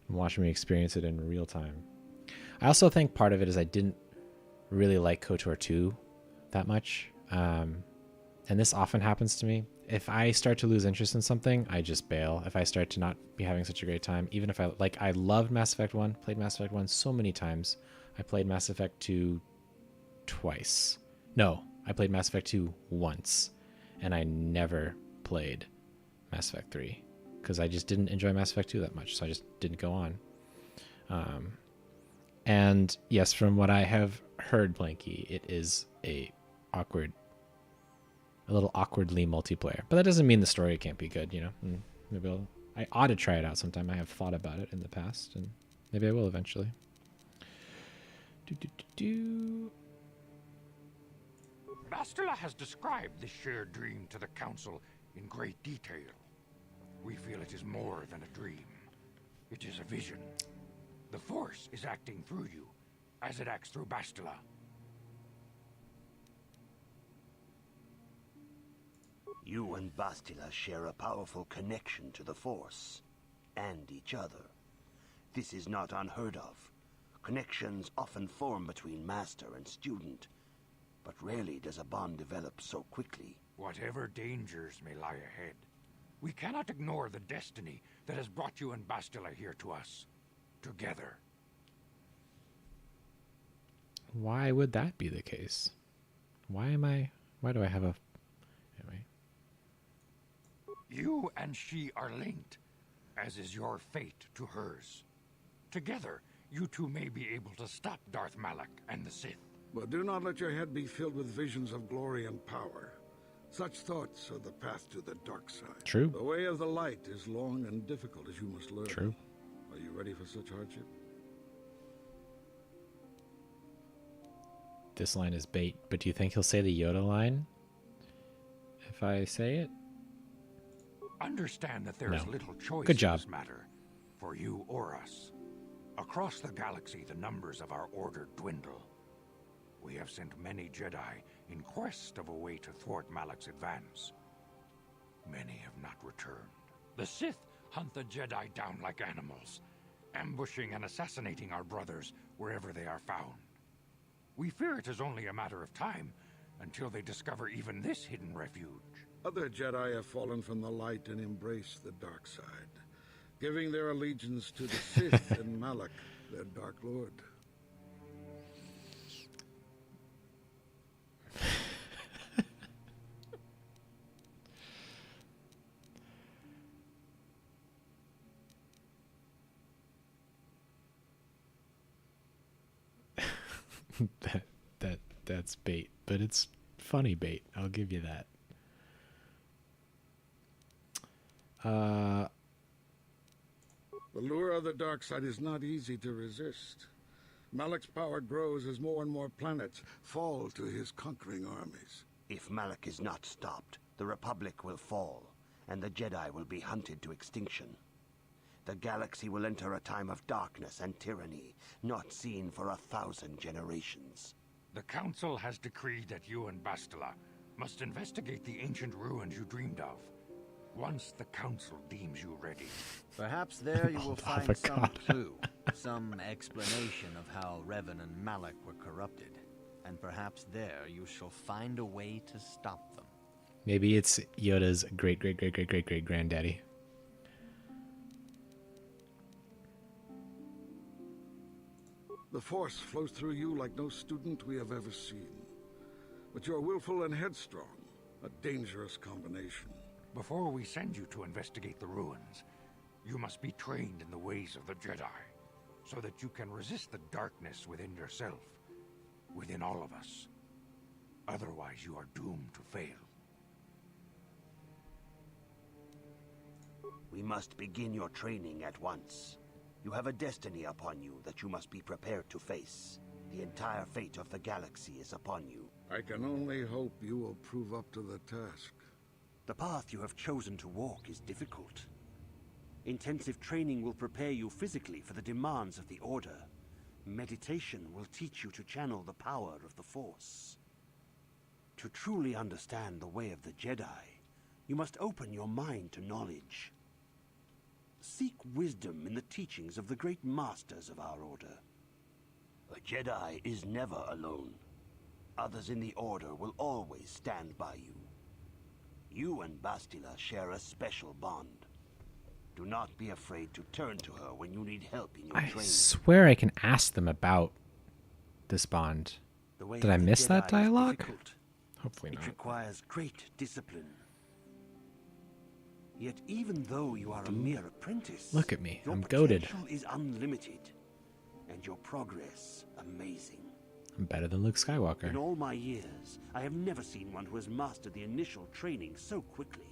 watch me experience it in real time. I also think part of it is I didn't really like KOTOR 2 that much. and this often happens to me. If I start to lose interest in something, I just bail. If I start to not be having such a great time, even if I loved Mass Effect 1, played Mass Effect 1 so many times. I played Mass Effect 2 twice. No, I played Mass Effect 2 once, and I never played Mass Effect 3 because I just didn't enjoy Mass Effect 2 that much, so I just didn't go on. And yes, from what I have heard, Blanky, it is a little awkwardly multiplayer, but that doesn't mean the story can't be good, you know. Maybe I ought to try it out sometime. I have thought about it in the past, and maybe I will eventually. Bastila has described this shared dream to the Council in great detail. We feel it is more than a dream. It is a vision. The Force is acting through you, as it acts through Bastila. You and Bastila share a powerful connection to the Force, and each other. This is not unheard of. Connections often form between master and student, but rarely does a bond develop so quickly. Whatever dangers may lie ahead, we cannot ignore the destiny that has brought you and Bastila here to us, together. Why would that be the case? Why do I have a... Anyway. You and she are linked, as is your fate to hers. Together, you two may be able to stop Darth Malak and the Sith. But do not let your head be filled with visions of glory and power. Such thoughts are the path to the dark side. True. The way of the light is long and difficult, as you must learn. True. Are you ready for such hardship? This line is bait, but do you think he'll say the Yoda line if I say it? Understand that there is little choice Good job. in this matter, for you or us. Across the galaxy, the numbers of our order dwindle. We have sent many Jedi in quest of a way to thwart Malak's advance. Many have not returned. The Sith hunt the Jedi down like animals, ambushing and assassinating our brothers wherever they are found. We fear it is only a matter of time until they discover even this hidden refuge. Other Jedi have fallen from the light and embraced the dark side, giving their allegiance to the Sith and Malak, their Dark Lord. That's bait, but it's funny bait. I'll give you that. The lure of the dark side is not easy to resist. Malak's power grows as more and more planets fall to his conquering armies. If Malak is not stopped, the Republic will fall, and the Jedi will be hunted to extinction. The galaxy will enter a time of darkness and tyranny, not seen for 1,000 generations. The Council has decreed that you and Bastila must investigate the ancient ruins you dreamed of. Once the Council deems you ready. Perhaps there you will find some clue, some explanation of how Revan and Malak were corrupted. And perhaps there you shall find a way to stop them. Maybe it's Yoda's great-great-great-great-great-great-granddaddy. The Force flows through you like no student we have ever seen. But you are willful and headstrong, a dangerous combination. Before we send you to investigate the ruins, you must be trained in the ways of the Jedi, so that you can resist the darkness within yourself, within all of us. Otherwise, you are doomed to fail. We must begin your training at once. You have a destiny upon you that you must be prepared to face. The entire fate of the galaxy is upon you. I can only hope you will prove up to the task. The path you have chosen to walk is difficult. Intensive training will prepare you physically for the demands of the Order. Meditation will teach you to channel the power of the Force. To truly understand the way of the Jedi, you must open your mind to knowledge. Seek wisdom in the teachings of the great masters of our Order. A Jedi is never alone. Others in the Order will always stand by you. You and Bastila share a special bond. Do not be afraid to turn to her when you need help in your I training. swear I can ask them about this bond. Did I miss that dialogue? Hopefully not. It requires great discipline. Yet even though you are a mere apprentice, Look at me. your I'm goated. potential is unlimited, and your progress amazing. I'm better than Luke Skywalker. In all my years, I have never seen one who has mastered the initial training so quickly.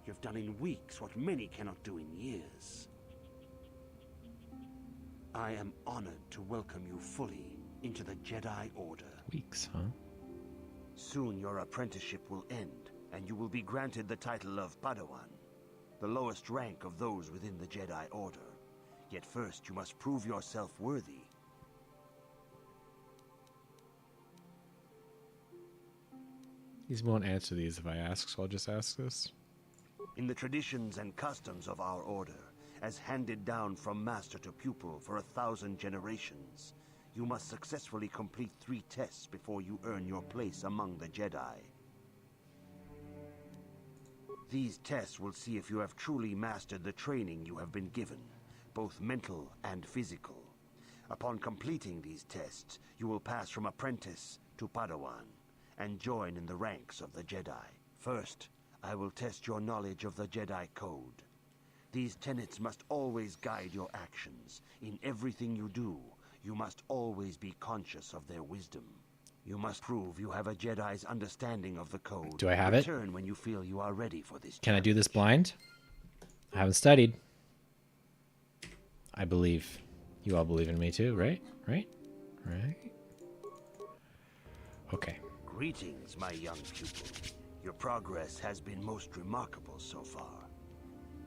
You've done in weeks what many cannot do in years. I am honored to welcome you fully into the Jedi Order. Weeks, huh? Soon your apprenticeship will end, and you will be granted the title of Padawan, the lowest rank of those within the Jedi Order. Yet first you must prove yourself worthy. He won't answer these if I ask, so I'll just ask this. In the traditions and customs of our order, as handed down from master to pupil for 1,000 generations, you must successfully complete 3 tests before you earn your place among the Jedi. These tests will see if you have truly mastered the training you have been given, both mental and physical. Upon completing these tests, you will pass from apprentice to Padawan, and join in the ranks of the Jedi. First, I will test your knowledge of the Jedi Code. These tenets must always guide your actions. In everything you do, you must always be conscious of their wisdom. You must prove you have a Jedi's understanding of the code. Do I have it? Return when you feel you are ready for this. Can I do this blind? I haven't studied. I believe. You all believe in me too, right? Right? Right? Okay. Greetings, my young pupil. Your progress has been most remarkable so far.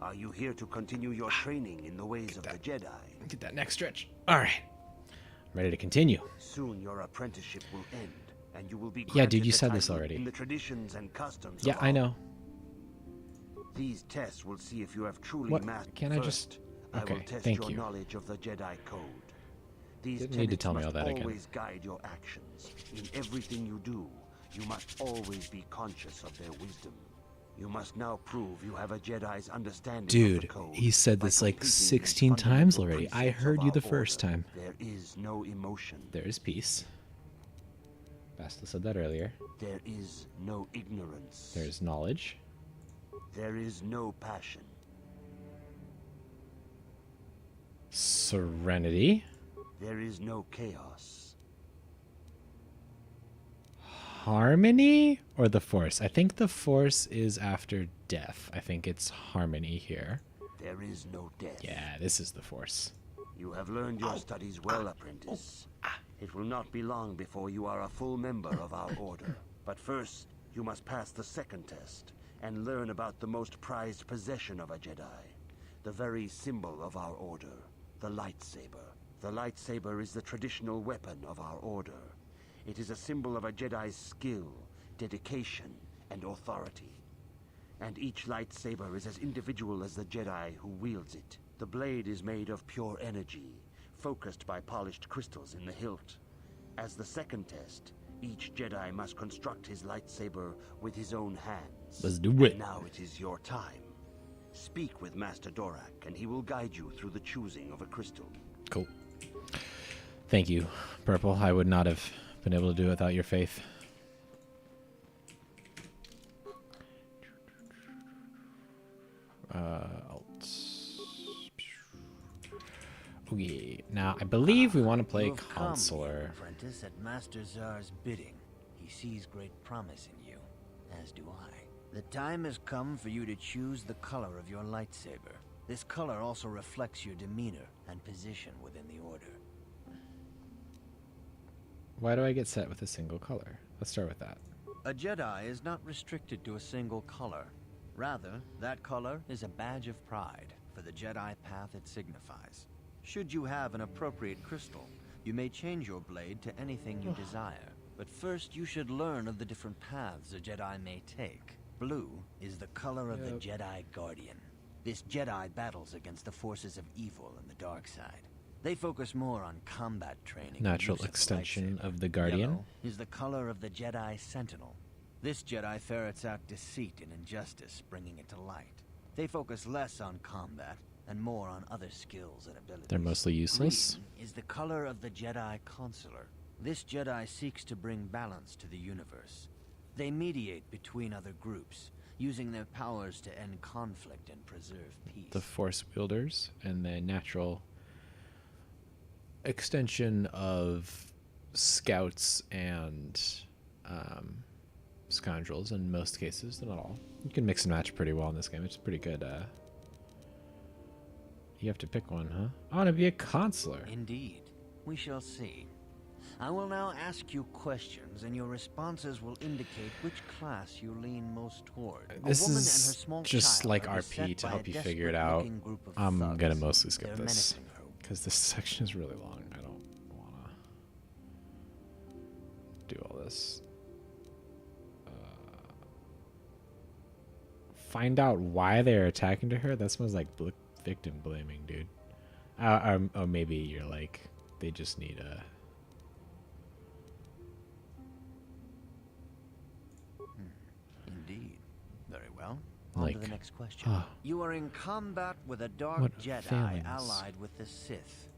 Are you here to continue your training in the ways of the Jedi? Get that next stretch. All right. I'm ready to continue. Soon your apprenticeship will end, and you will be Yeah, dude, you granted said the this title already. in the traditions and customs Yeah, of I our- know. These tests will see if you have truly What? mastered. Can I First, just... I Okay, will test thank your you. knowledge of the Jedi Code. These Didn't need to tenets tell me must all that again. always guide your actions. In everything you do, you must always be conscious of their wisdom. You must now prove you have a Jedi's understanding of the Dude, code. he said by this like completing these 16 times fundamental already. I precepts heard of you our the first order. time. There is no emotion. There is peace. Bastila said that earlier. There is no ignorance. There is knowledge. There is no passion. Serenity. There is no chaos. Harmony or the Force? I think the Force is after death. I think it's harmony here. There is no death. Yeah, this is the Force. You have learned your studies well, apprentice. It will not be long before you are a full member of our order. But first, you must pass the second test and learn about the most prized possession of a Jedi, the very symbol of our order, the lightsaber. The lightsaber is the traditional weapon of our order. It is a symbol of a Jedi's skill, dedication, and authority. And each lightsaber is as individual as the Jedi who wields it. The blade is made of pure energy, focused by polished crystals in the hilt. As the second test, each Jedi must construct his lightsaber with his own hands. Let's do it. And now it is your time. Speak with Master Dorak, and he will guide you through the choosing of a crystal. Cool. Thank you, Purple. I would not have been able to do it without your faith. Alt. Okay, now I believe we want to play You have come, Counselor. apprentice, at Master Zar's bidding. He sees great promise in you, as do I. The time has come for you to choose the color of your lightsaber. This color also reflects your demeanor and position within the Order. Why do I get set with a single color? Let's start with that. A Jedi is not restricted to a single color. Rather, that color is a badge of pride for the Jedi path it signifies. Should you have an appropriate crystal, you may change your blade to anything you desire. But first, you should learn of the different paths a Jedi may take. Blue is the color of the Jedi Guardian. This Jedi battles against the forces of evil and the dark side. They focus more on combat training. and Natural use of extension lightsaber. of the Guardian. Yellow is the color of the Jedi Sentinel. This Jedi ferrets out deceit and injustice, bringing it to light. They focus less on combat and more on other skills and abilities. They're mostly useless. Green is the color of the Jedi Consular. This Jedi seeks to bring balance to the universe. They mediate between other groups, using their powers to end conflict and preserve peace. The Force wielders and the natural extension of scouts and scoundrels in most cases, not all. You can mix and match pretty well in this game. It's pretty good. You have to pick one, huh? I want to be a consular. Indeed. We shall see. I will now ask you questions, and your responses will indicate which class you lean most toward. This is just like RP to help you figure it out. I'm gonna mostly skip this because this section is really long. I don't wanna do all this. Find out why they're attacking to her? That smells like victim blaming, dude. Or maybe you're like, they just need a... Indeed. Very well. Like, on to the next question. You are in combat with a dark Jedi failings. allied with the Sith.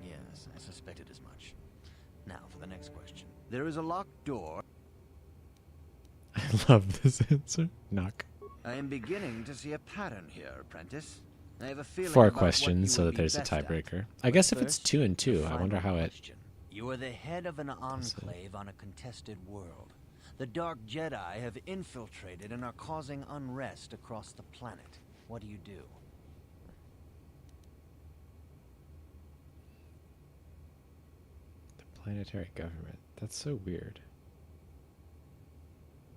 Yes, I suspected as much. Now for the next question. There is a locked door. I love this answer. Knock. I am beginning to see a pattern here, apprentice. I have a feeling 4 about questions what so you that will there's be a best at. tiebreaker. I But guess if it's first, 2 and 2, the I wonder final how it... question. You are the head of an enclave on a contested world. The Dark Jedi have infiltrated and are causing unrest across the planet. What do you do? The planetary government. That's so weird.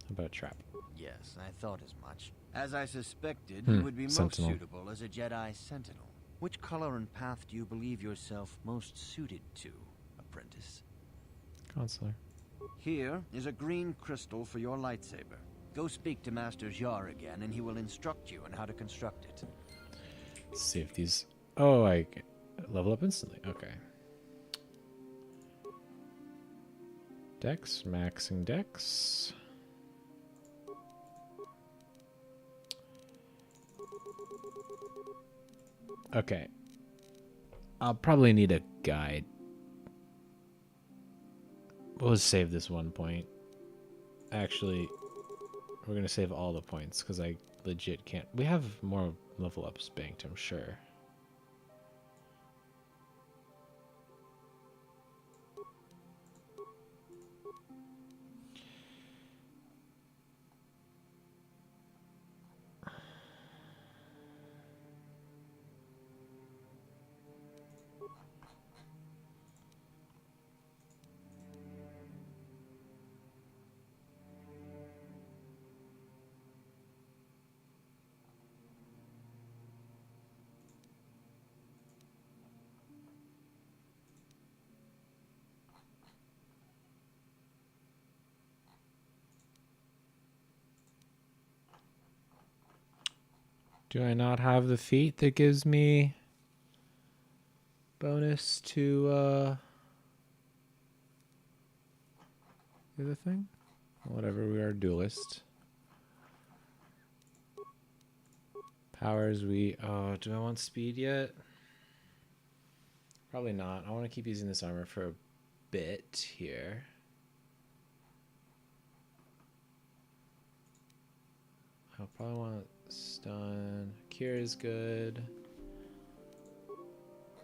How about a trap? Yes, I thought as much. As I suspected, Hmm, you would be Sentinel. most suitable as a Jedi Sentinel. Which color and path do you believe yourself most suited to, apprentice? Consular. Here is a green crystal for your lightsaber. Go speak to Master Jar again, and he will instruct you on how to construct it. Let's see if these... Oh, I level up instantly. Okay. Dex, maxing Dex. Okay. I'll probably need a guide. We'll just save this 1 point. Actually, we're going to save all the points because I legit can't. We have more level ups banked, I'm sure. Do I not have the feat that gives me bonus to the other thing? Whatever, we are duelist. Powers, we... Oh, do I want speed yet? Probably not. I want to keep using this armor for a bit here. I'll probably want stun. Cure is good.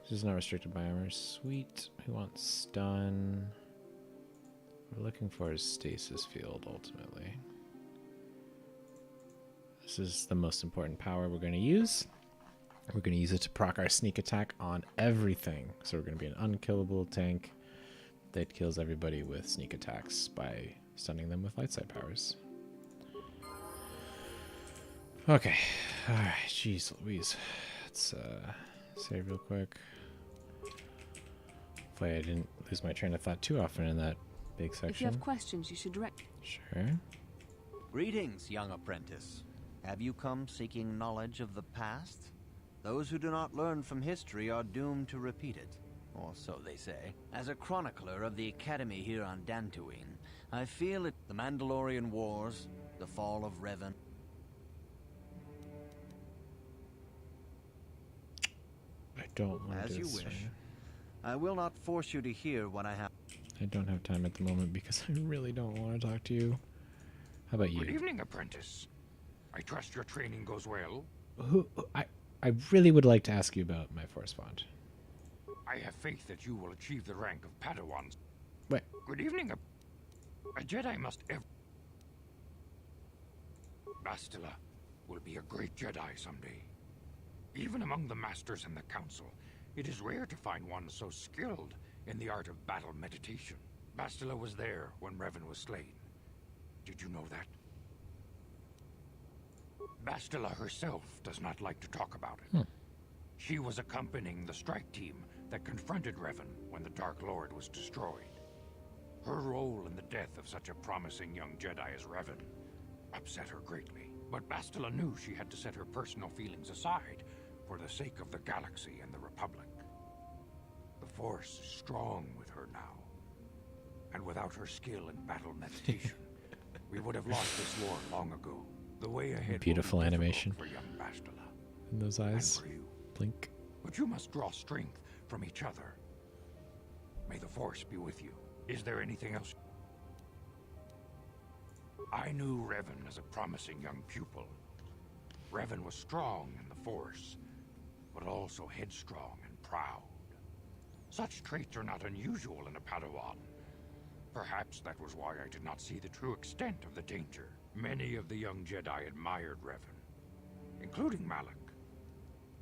This is not restricted by armor. Sweet. We want stun. What we're looking for is stasis field, ultimately. This is the most important power we're going to use. We're going to use it to proc our sneak attack on everything. So we're going to be an unkillable tank that kills everybody with sneak attacks by stunning them with light side powers. Okay. Alright, jeez Louise. Let's save real quick. Hopefully I didn't lose my train of thought too often in that big section. If you have questions, you should direct... Sure. Greetings, young apprentice. Have you come seeking knowledge of the past? Those who do not learn from history are doomed to repeat it. or so they say. As a chronicler of the Academy here on Dantooine, I feel it the Mandalorian Wars, the fall of Revan. I don't want to As do you this wish. right now. I will not force you to hear what I have. I don't have time at the moment because I really don't want to talk to you. How about you? Good evening, apprentice. I trust your training goes well. I really would like to ask you about my force bond. I have faith that you will achieve the rank of Padawan. Wait. Good evening, a Jedi must ever... Bastila will be a great Jedi someday. Even among the Masters and the Council, it is rare to find one so skilled in the art of battle meditation. Bastila was there when Revan was slain. Did you know that? Bastila herself does not like to talk about it. She was accompanying the strike team that confronted Revan when the Dark Lord was destroyed. Her role in the death of such a promising young Jedi as Revan upset her greatly. But Bastila knew she had to set her personal feelings aside for the sake of the galaxy and the Republic. The Force is strong with her now. And without her skill in battle meditation, we would have lost this war long ago. The way ahead Beautiful will be animation. difficult for young Bastila. In those eyes. And for you. Blink. But you must draw strength from each other. May the Force be with you. Is there anything else? I knew Revan as a promising young pupil. Revan was strong in the Force, but also headstrong and proud. Such traits are not unusual in a Padawan. Perhaps that was why I did not see the true extent of the danger. Many of the young Jedi admired Revan, including Malak.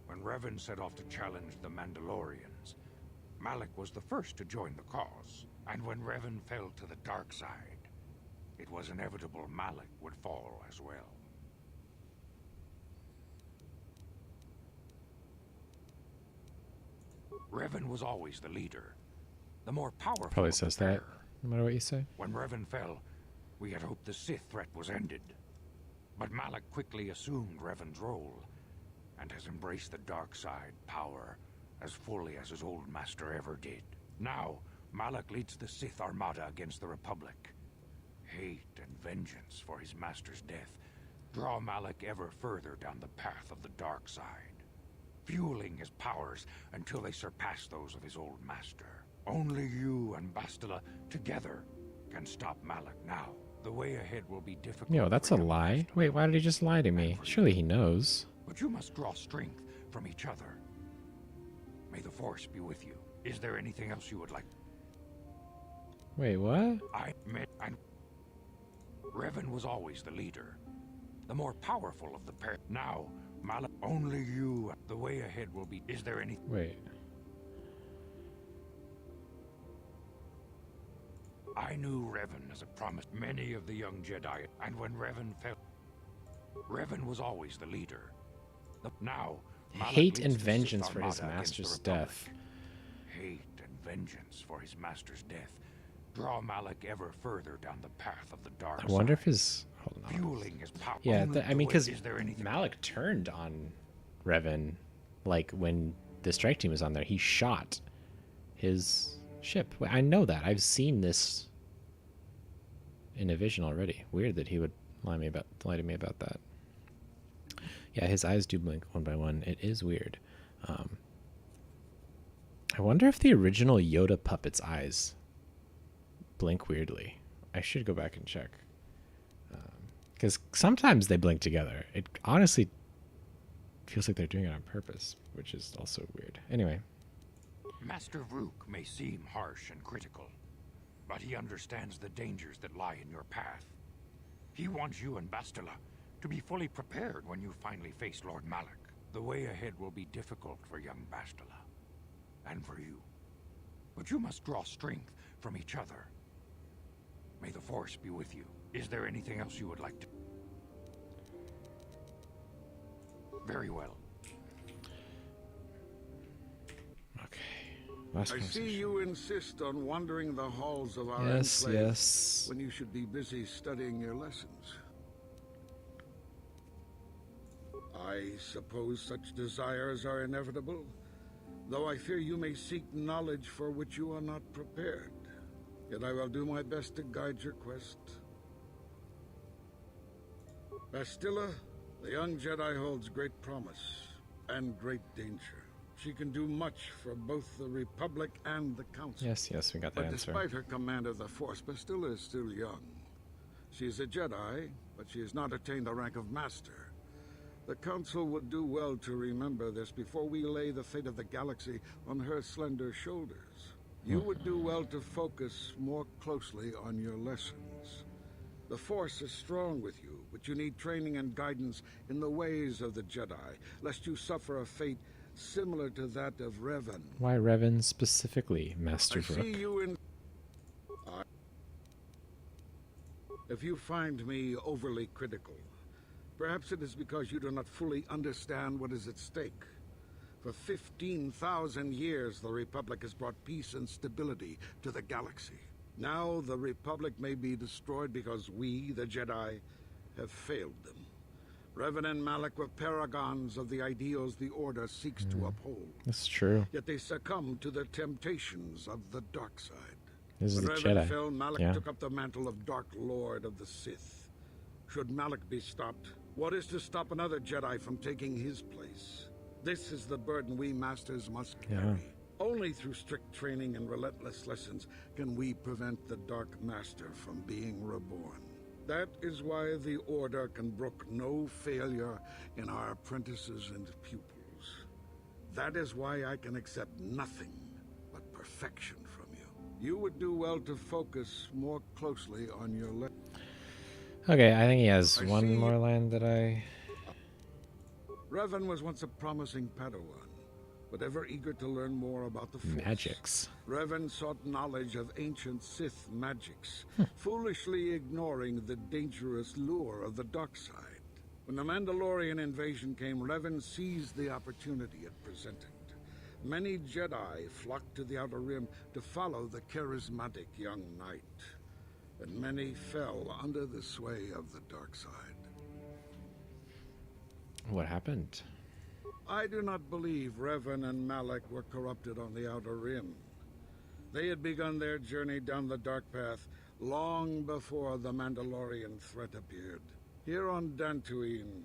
When Revan set off to challenge the Mandalorians, Malak was the first to join the cause. And when Revan fell to the dark side, it was inevitable Malak would fall as well. Revan was always the leader, the more powerful. Probably says that, no matter what you say. When Revan fell, we had hoped the Sith threat was ended. But Malak quickly assumed Revan's role, and has embraced the dark side power as fully as his old master ever did. Now, Malak leads the Sith Armada against the Republic. Hate and vengeance for his master's death draw Malak ever further down the path of the dark side, fueling his powers until they surpass those of his old master. Only you and Bastila together can stop Malak now. The way ahead will be difficult. Yo, that's a lie. Wait, why did he just lie to me? Surely he knows. But you must draw strength from each other. May the Force be with you. Is there anything else you would like? Wait, what? Revan was always the leader, the more powerful of the pair. Now, Malak, only you. The way ahead will be. Is there any? Wait. I knew Revan as a promise. Many of the young Jedi, and when Revan fell, Revan was always the leader. Now, Malak Hate leads and the Sith vengeance for his Armada against the master's Republic. death. Hate and vengeance for his master's death draw Malak ever further down the path of the dark I wonder side, if his... Hold on. fueling his power. Yeah, Only I mean, the way- because is there anything? Malak turned on Revan, like, when the strike team was on there. He shot his ship. Wait, I know that. I've seen this in a vision already. Weird that he would lie to me about that. Yeah, his eyes do blink one by one. It is weird. I wonder if the original Yoda puppet's eyes blink weirdly. I should go back and check. Because sometimes they blink together. It honestly feels like they're doing it on purpose, which is also weird. Anyway. Master Rook may seem harsh and critical, but he understands the dangers that lie in your path. He wants you and Bastila to be fully prepared when you finally face Lord Malak. The way ahead will be difficult for young Bastila, and for you. But you must draw strength from each other. May the Force be with you. Is there anything else you would like to? Very well. Last I see conversation. you insist on wandering the halls of our Yes, enclave yes. when you should be busy studying your lessons. I suppose such desires are inevitable. though I fear you may seek knowledge for which you are not prepared. Yet I will do my best to guide your quest. Bastila, the young Jedi holds great promise and great danger. She can do much for both the Republic and the Council. Yes, we got that But answer. despite her command of the Force, Bastila is still young. She is a Jedi, but she has not attained the rank of Master. The Council would do well to remember this before we lay the fate of the galaxy on her slender shoulders. You would do well to focus more closely on your lessons. The Force is strong with you, but you need training and guidance in the ways of the Jedi, lest you suffer a fate similar to that of Revan. Why Revan specifically, Master I Vrook? see you in... If you find me overly critical, perhaps it is because you do not fully understand what is at stake. For 15,000 years, the Republic has brought peace and stability to the galaxy. Now, the Republic may be destroyed because we, the Jedi, have failed them. Revan and Malak were paragons of the ideals the Order seeks to uphold. That's true. Yet they succumbed to the temptations of the dark side. This is When the Revan Jedi. fell, Malak Yeah. took up the mantle of Dark Lord of the Sith. Should Malak be stopped, what is to stop another Jedi from taking his place? This is the burden we Masters must carry. Yeah. Only through strict training and relentless lessons can we prevent the Dark Master from being reborn. That is why the Order can brook no failure in our apprentices and pupils. That is why I can accept nothing but perfection from you. You would do well to focus more closely on your Okay, I think he has I one see. more line that I... Revan was once a promising Padawan, but ever eager to learn more about the Force. Magics. Revan sought knowledge of ancient Sith magics, foolishly ignoring the dangerous lure of the dark side. When the Mandalorian invasion came, Revan seized the opportunity it presented. Many Jedi flocked to the Outer Rim to follow the charismatic young knight, and many fell under the sway of the dark side. What happened? I do not believe Revan and Malak were corrupted on the Outer Rim. They had begun their journey down the dark path long before the Mandalorian threat appeared. Here on Dantooine,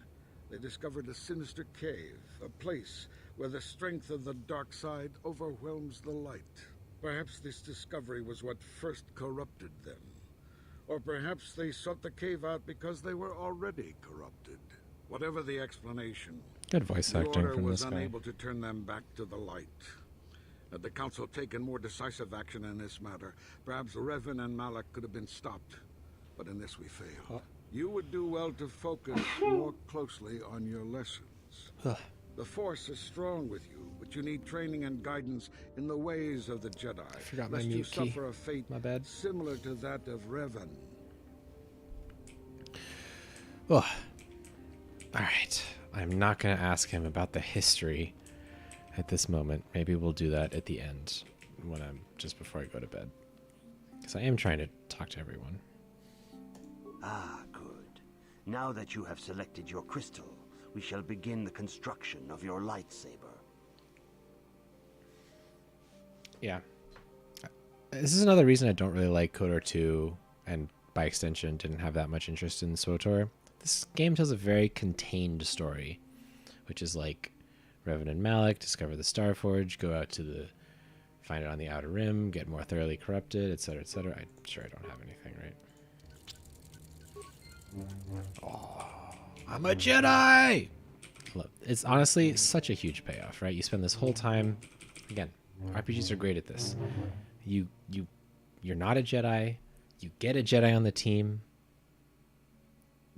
they discovered a sinister cave, a place where the strength of the dark side overwhelms the light. Perhaps this discovery was what first corrupted them. Or perhaps they sought the cave out because they were already corrupted. Whatever the explanation, Good voice the acting Order from was this guy. unable to turn them back to the light. Had the Council taken more decisive action in this matter, perhaps Revan and Malak could have been stopped. But in this we failed. You would do well to focus more closely on your lessons. The Force is strong with you, but you need training and guidance in the ways of the Jedi. I forgot my lest you mute key. suffer a fate My bad. similar to that of Revan. Oh. Alright. I'm not going to ask him about the history at this moment. Maybe we'll do that at the end, when I'm just before I go to bed. Because I am trying to talk to everyone. Ah, good. Now that you have selected your crystal, we shall begin the construction of your lightsaber. Yeah. This is another reason I don't really like KOTOR 2, and by extension didn't have that much interest in SWTOR. This game tells a very contained story, which is like Revan and Malak discover the Starforge, go out to the... find it on the Outer Rim, get more thoroughly corrupted, etc., etc. I'm sure I don't have anything, right? Oh, I'm a Jedi! Look, it's honestly such a huge payoff, right? You spend this whole time... Again, RPGs are great at this. You're not a Jedi. You get a Jedi on the team.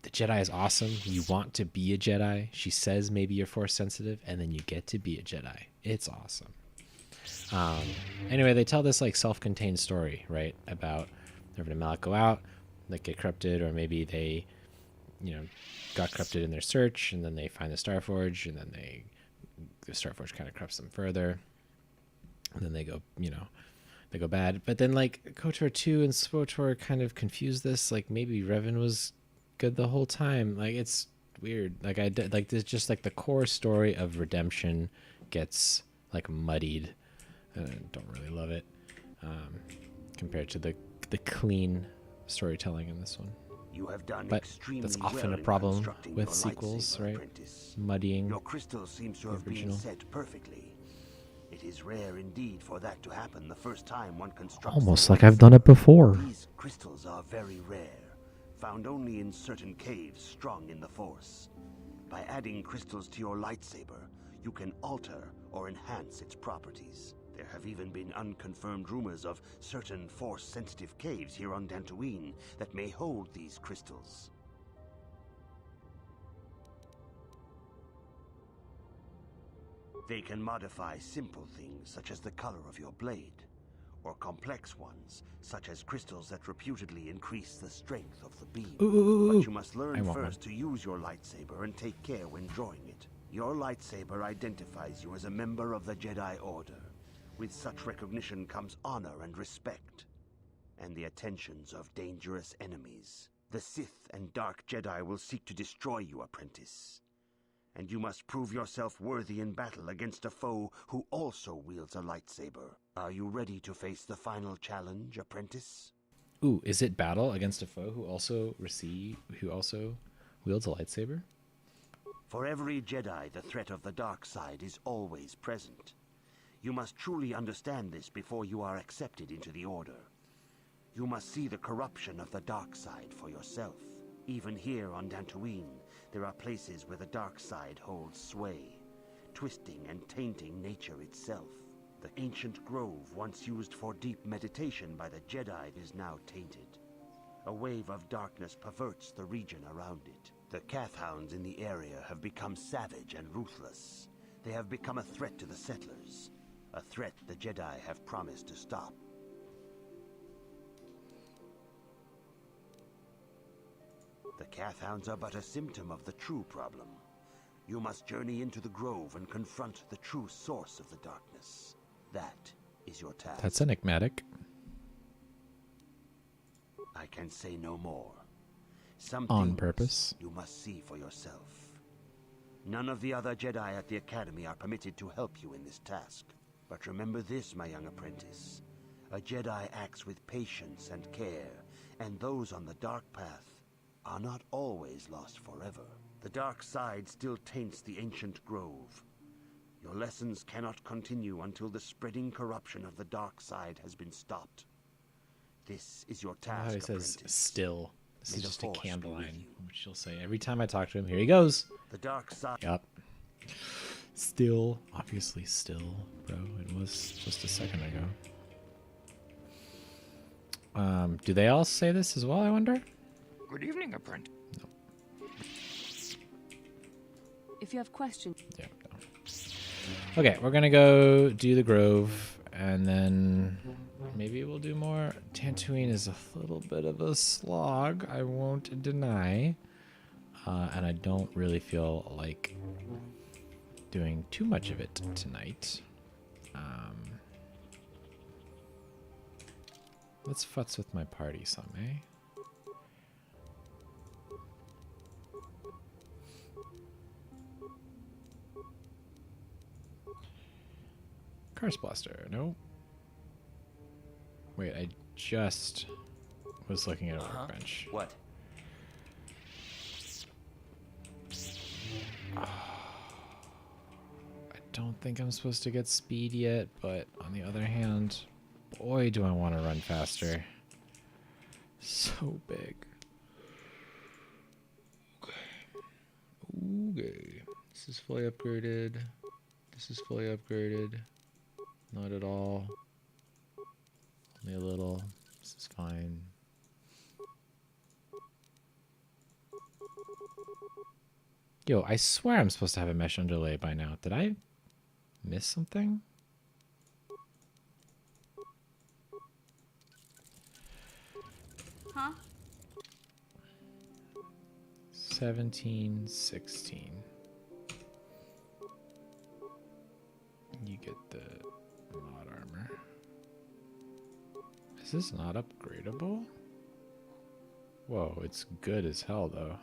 The Jedi is awesome. You want to be a Jedi. She says maybe you're Force sensitive, and then you get to be a Jedi. It's awesome. Anyway, they tell this like self-contained story, right? About Revan and Malak go out, they get corrupted, or maybe they, got corrupted in their search, and then they find the Starforge, and then the Starforge kind of corrupts them further, and then they go, they go bad. But then like KOTOR 2 and SWTOR kind of confuse this. Like maybe Revan was good the whole time. Like it's weird. Like there's just like the core story of redemption gets like muddied. I don't really love it compared to the clean storytelling in this one. You have done But extremely that's often well a in problem constructing with your sequels, lightsaber, right? apprentice. Muddying Your crystal seems to the have been original. set perfectly. It is rare indeed for that to happen the first time one constructs Almost a like I've done it before. These crystals are very rare, found only in certain caves strung in the Force. By adding crystals to your lightsaber, you can alter or enhance its properties. There have even been unconfirmed rumors of certain Force-sensitive caves here on Dantooine that may hold these crystals. They can modify simple things such as the color of your blade, or complex ones such as crystals that reputedly increase the strength of the beam. But you must learn first to use your lightsaber and take care when drawing it. Your lightsaber identifies you as a member of the Jedi Order. With such recognition comes honor and respect, and the attentions of dangerous enemies. The Sith and Dark Jedi will seek to destroy you, apprentice. And you must prove yourself worthy in battle against a foe who also wields a lightsaber. Are you ready to face the final challenge, apprentice? Ooh, is it battle against a foe who also wields a lightsaber? For every Jedi, the threat of the dark side is always present. You must truly understand this before you are accepted into the Order. You must see the corruption of the dark side for yourself. Even here on Dantooine, there are places where the dark side holds sway, twisting and tainting nature itself. The ancient grove once used for deep meditation by the Jedi is now tainted. A wave of darkness perverts the region around it. The Kathhounds in the area have become savage and ruthless. They have become a threat to the settlers, a threat the Jedi have promised to stop. The Kathhounds are but a symptom of the true problem. You must journey into the grove and confront the true source of the darkness. That is your task. That's enigmatic. I can say no more. Some On things purpose. you must see for yourself. None of the other Jedi at the Academy are permitted to help you in this task. But remember this, my young apprentice. A Jedi acts with patience and care, and those on the dark path are not always lost forever. The dark side still taints the ancient grove. Your lessons cannot continue until the spreading corruption of the dark side has been stopped. This is your task, He says apprentice. still. This May is the just a Force be candle with line, you. which she'll say every time I talk to him. Here he goes. The dark side. Yup. Still, obviously still, bro. It was just a second ago. Do they all say this as well, I wonder? Good evening, apprentice. If you have questions. Yeah, no. Okay, we're gonna go do the grove, and then maybe we'll do more. Dantooine is a little bit of a slog, I won't deny. And I don't really feel like doing too much of it tonight. Let's futz with my party some, eh? Curse Blaster, no. Wait, I just was looking at a workbench. What? I don't think I'm supposed to get speed yet, but on the other hand, boy, do I want to run faster. So big. Okay. This is fully upgraded. This is fully upgraded. Not at all. Only a little. This is fine. Yo, I swear I'm supposed to have a mesh underlay by now. Did I miss something? Huh? 17, 16. You get the mod armor. Is this not upgradable? Whoa, it's good as hell though.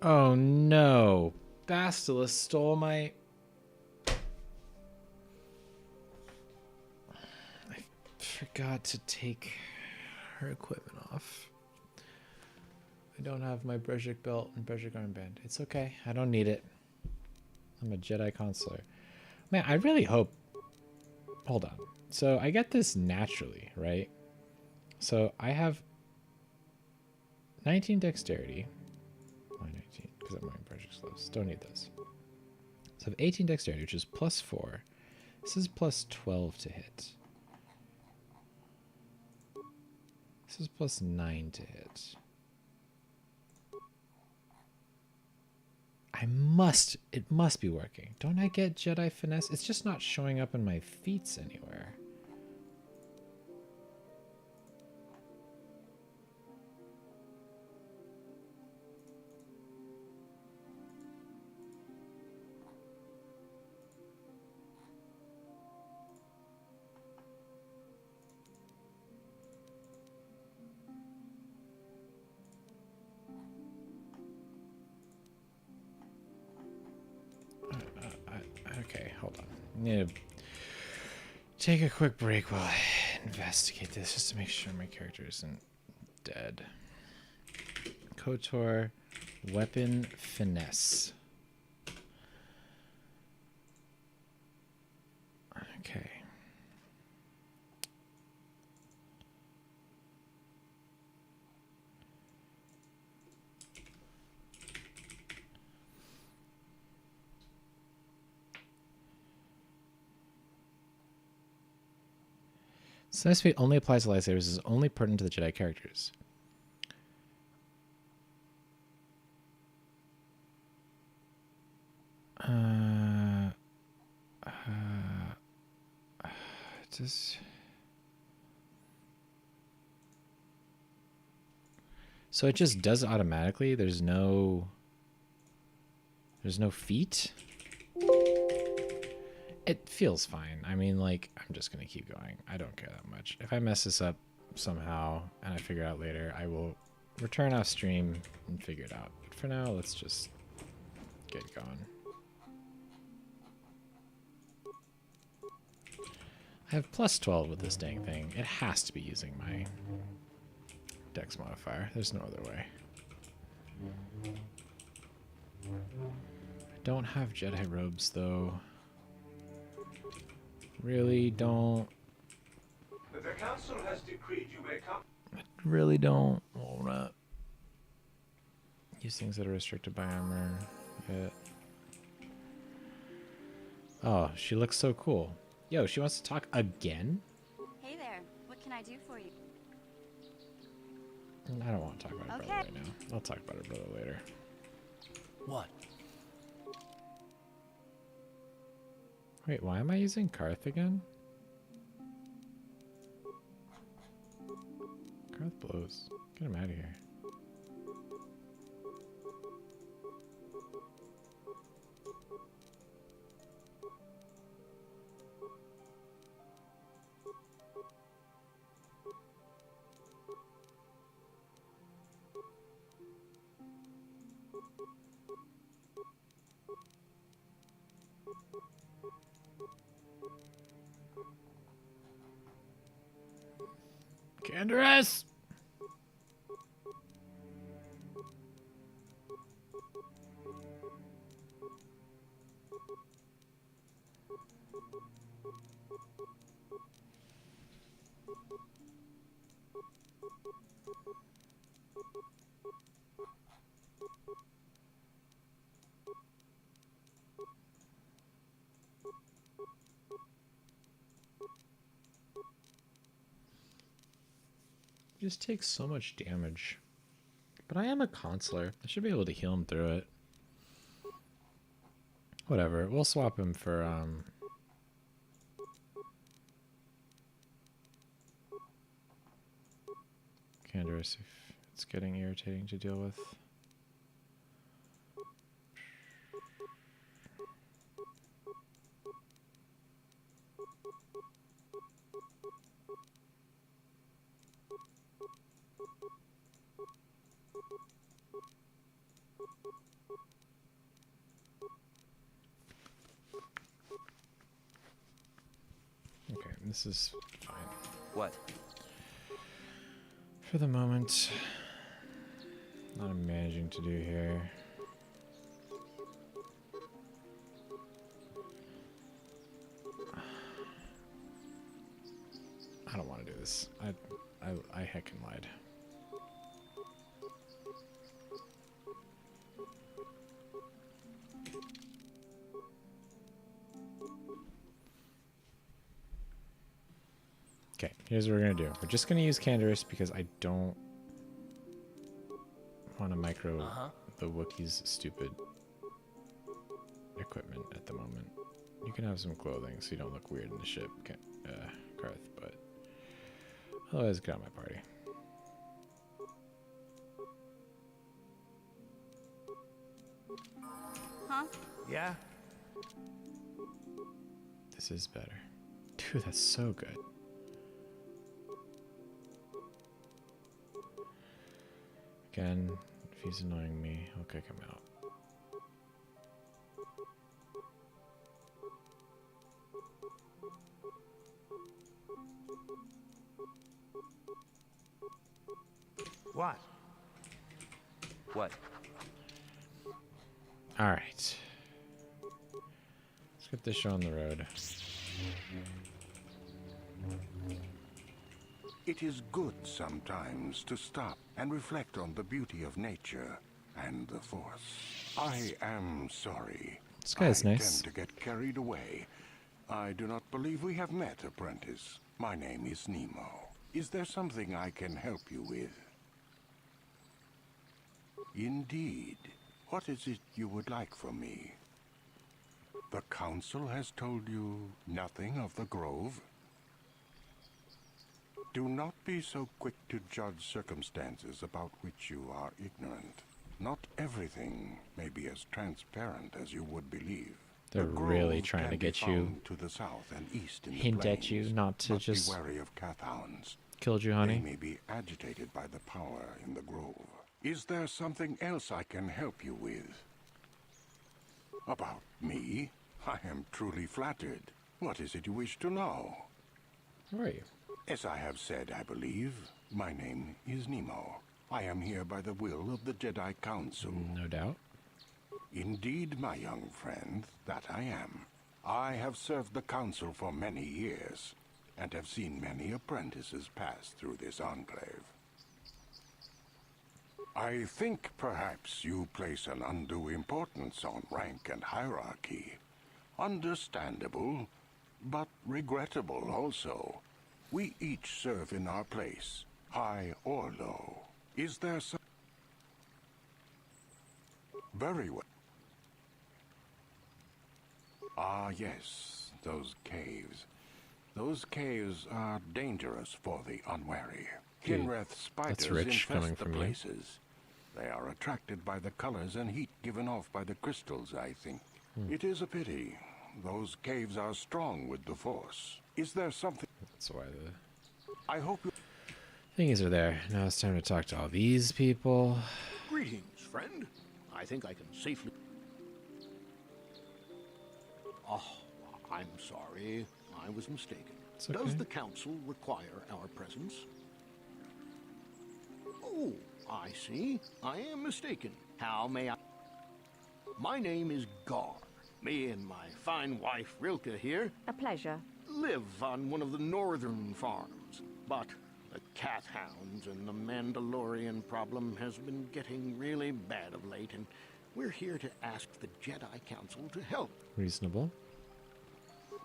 Oh no. Bastila stole my... I forgot to take her equipment off. I don't have my Brejik belt and Brejik armband. It's okay. I don't need it. I'm a Jedi consular. Man, I really hope... Hold on. So I get this naturally, right? So I have 19 dexterity. Why 19? Because I'm wearing Brejik gloves. Don't need those. So I have 18 dexterity, which is plus 4. This is plus 12 to hit. This is plus 9 to hit. It must be working. Don't I get Jedi finesse? It's just not showing up in my feats anywhere. Okay, hold on. I need to take a quick break while I investigate this just to make sure my character isn't dead. KOTOR, weapon finesse. Okay. Since fate only applies to lightsabers, is only pertinent to the Jedi characters. Just... So it just does it automatically. There's no feat. It feels fine. I mean, like, I'm just gonna keep going. I don't care that much. If I mess this up somehow and I figure it out later, I will return off stream and figure it out. But for now, let's just get going. I have plus 12 with this dang thing. It has to be using my dex modifier. There's no other way. I don't have Jedi robes, though. Really don't. The council has decreed you may come. I really don't want to use things that are restricted by armor yet. Oh, she looks so cool. Yo, she wants to talk again? Hey there. What can I do for you? I don't want to talk about her brother right now. I'll talk about her brother later. What? Wait, why am I using Karth again? Karth blows. Get him out of here. Canderous! He just takes so much damage. But I am a consular. I should be able to heal him through it. Whatever. We'll swap him for, Canderous if it's getting irritating to deal with. This is fine. What? For the moment. Not I'm managing to do here. I don't want to do this. I heckin' lied. Okay, here's what we're gonna do. We're just gonna use Canderous because I don't want to micro the Wookiee's stupid equipment at the moment. You can have some clothing so you don't look weird in the ship, Karth, but otherwise get on my party. Huh? Yeah? This is better. Dude, that's so good. Again, if he's annoying me, I'll kick him out. What? What? All right. Let's get this show on the road. It is good sometimes to stop and reflect on the beauty of nature and the Force. I am sorry. This guy's nice. I tend to get carried away. I do not believe we have met, apprentice. My name is Nemo. Is there something I can help you with? Indeed. What is it you would like from me? The Council has told you nothing of the Grove? Do not be so quick to judge circumstances about which you are ignorant. Not everything may be as transparent as you would believe. They're The really Grove trying can to be get you, found to the south and east in the hint at plains, you not to but just be wary of Cathounds. killed you, honey. They may be agitated by the power in the Grove. Is there something else I can help you with? About me? I am truly flattered. What is it you wish to know? Who are you? As I have said, I believe, my name is Nemo. I am here by the will of the Jedi Council. No doubt. Indeed, my young friend, that I am. I have served the Council for many years, and have seen many apprentices pass through this enclave. I think perhaps you place an undue importance on rank and hierarchy. Understandable, but regrettable also. We each serve in our place, high or low. Is there some... Very well. Ah, yes, those caves. Those caves are dangerous for the unwary. Dude, Kinreth spiders that's rich coming infest the from you. places. They are attracted by the colors and heat given off by the crystals, I think. It is a pity. Those caves are strong with the Force. Is there something... That's why the I hope you... thingies are there. Now it's time to talk to all these people. Greetings, friend. I think I can safely... Oh, I'm sorry. I was mistaken. It's okay. Does the Council require our presence? Oh, I see. I am mistaken. How may I... My name is Gar. Me and my fine wife, Rilke, here... A pleasure. ...live on one of the northern farms. But the cat hounds and the Mandalorian problem has been getting really bad of late, and we're here to ask the Jedi Council to help. Reasonable.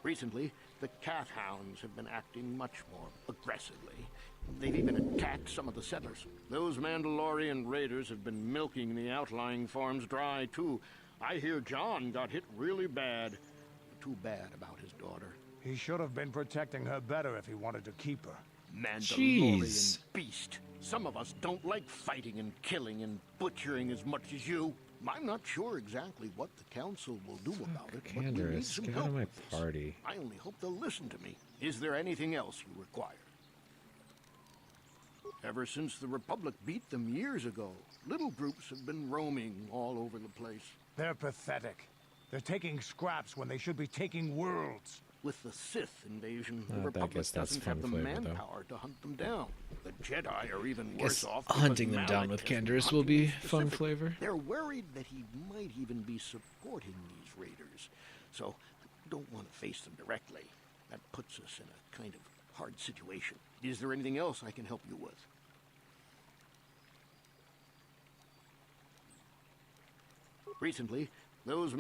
Recently, the cat hounds have been acting much more aggressively. They've even attacked some of the settlers. Those Mandalorian raiders have been milking the outlying farms dry, too. I hear John got hit really bad. Too bad about his daughter. He should have been protecting her better if he wanted to keep her. Mandalorian Jeez. beast. Some of us don't like fighting and killing and butchering as much as you. I'm not sure exactly what the Council will do about it, but we need Canderous, some get help out of my with this. party. I only hope they'll listen to me. Is there anything else you require? Ever since the Republic beat them years ago, little groups have been roaming all over the place. They're pathetic. They're taking scraps when they should be taking worlds. With the Sith invasion, the I Republic guess that's doesn't have the fun flavor, though. manpower to hunt them down. The Jedi are even I worse guess off. hunting them because down Malik with has been Canderous will hunting be them fun specifically. flavor. They're worried that he might even be supporting these raiders, so don't want to face them directly. That puts us in a kind of hard situation. Is there anything else I can help you with? Recently, those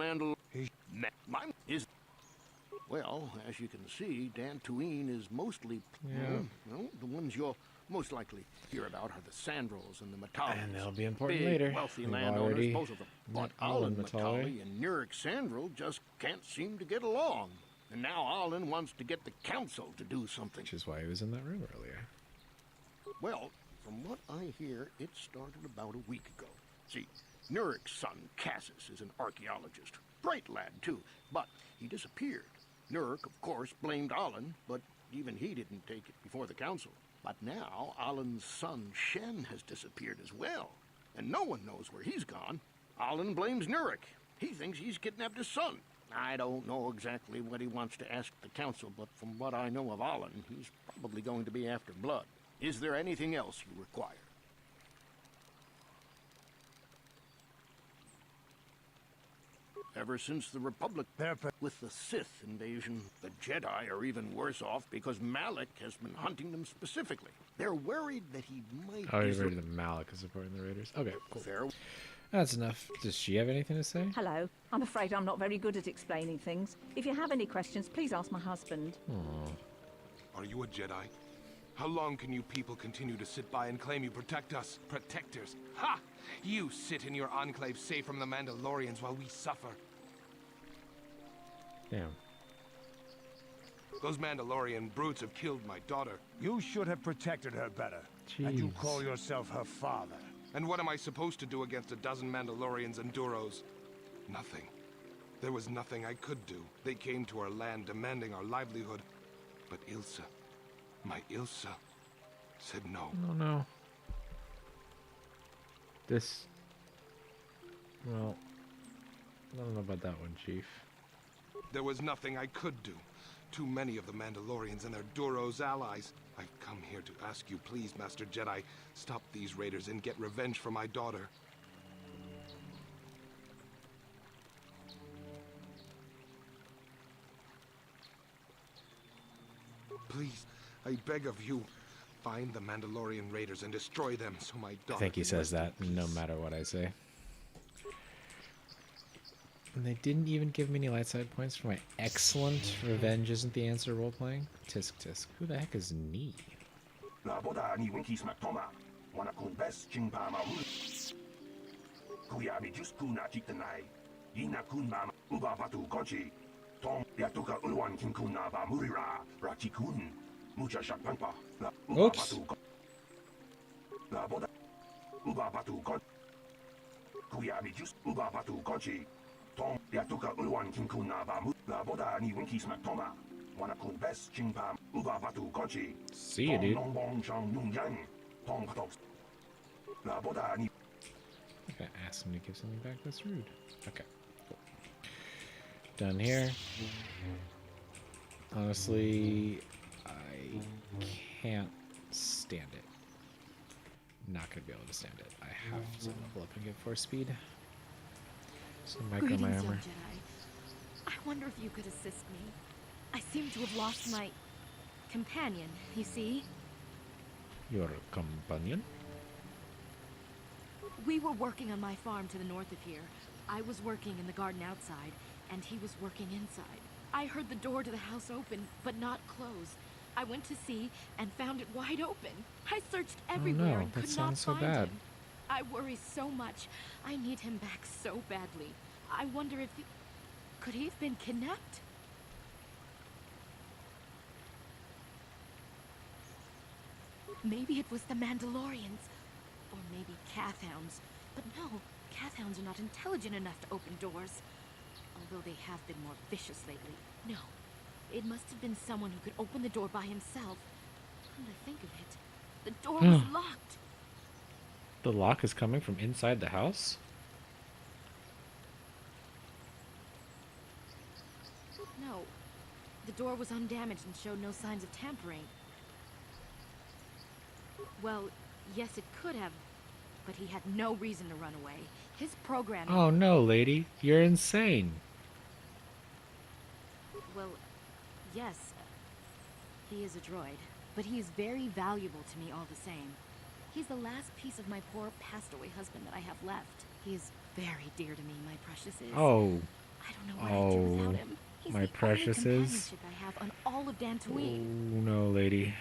well, as you can see, Dantooine is mostly well, the ones you'll most likely hear about are the Sandrels and the Matali. And they'll be important Big, later. wealthy We've landowners, already both of them. But met Alan Matali. Matali and Nurik Sandrel just can't seem to get along. And now Alan wants to get the council to do something. Which is why he was in that room earlier. Well, from what I hear, it started about a week ago. See, Nurik's son, Cassis, is an archaeologist. Bright lad, too, but he disappeared. Nurik, of course, blamed Alan, but even he didn't take it before the council. But now, Alan's son, Shen, has disappeared as well. And no one knows where he's gone. Alan blames Nurik. He thinks he's kidnapped his son. I don't know exactly what he wants to ask the council, but from what I know of Alan, he's probably going to be after blood. Is there anything else you require? Ever since the Republic, with the Sith invasion, the Jedi are even worse off because Malik has been hunting them specifically. They're worried that he might... Oh, you're worried that Malik is supporting the Raiders? Okay, cool. That's enough. Does she have anything to say? Hello. I'm afraid I'm not very good at explaining things. If you have any questions, please ask my husband. Are you a Jedi? How long can you people continue to sit by and claim you protect us? Protectors? Ha! You sit in your enclave safe from the Mandalorians while we suffer. Damn. Those Mandalorian brutes have killed my daughter. You should have protected her better. And you call yourself her father. And what am I supposed to do against a dozen Mandalorians and Duros? Nothing. There was nothing I could do. They came to our land demanding our livelihood. But Ilsa, my Ilsa, said no. Oh no. This... Well, I don't know about that one, Chief. There was nothing I could do. Too many of the Mandalorians and their Duros allies. I've come here to ask you, please, Master Jedi, stop these raiders and get revenge for my daughter. Please, I beg of you, find the Mandalorian raiders and destroy them so my daughter... I think he can says rest that in no peace. matter what I say. And they didn't even give me any light side points for my excellent revenge isn't the answer role-playing. Tisk tisk. Who the heck is Nee? Oops. See you, dude. I gotta ask him to give something back. That's rude. Okay, cool. Done here. Honestly, I can't stand it. Not gonna be able to stand it. I have to level up and get force speed. So micro Greetings, my young armor. Jedi. I wonder if you could assist me. I seem to have lost my companion, you see? Your companion? We were working on my farm to the north of here. I was working in the garden outside, and he was working inside. I heard the door to the house open, but not close. I went to see and found it wide open. I searched everywhere no, and that could not sounds so find bad. him. I worry so much. I need him back so badly. I wonder if he... Could he have been kidnapped? Maybe it was the Mandalorians. Or maybe Cathhounds. But no, Cathhounds are not intelligent enough to open doors. Although they have been more vicious lately. No, it must have been someone who could open the door by himself. Come to think of it, the door was locked. The lock is coming from inside the house? No, the door was undamaged and showed no signs of tampering. Well, yes, it could have, but he had no reason to run away. His programming... Oh no, lady. You're insane. Well, yes, he is a droid, but he is very valuable to me all the same. He's the last piece of my poor passed-away husband that I have left. He is very dear to me, my precious is. Oh. I don't know what I'd do without him. He's my the precious only is. companionship I have on all of Dantooine. Oh no, lady.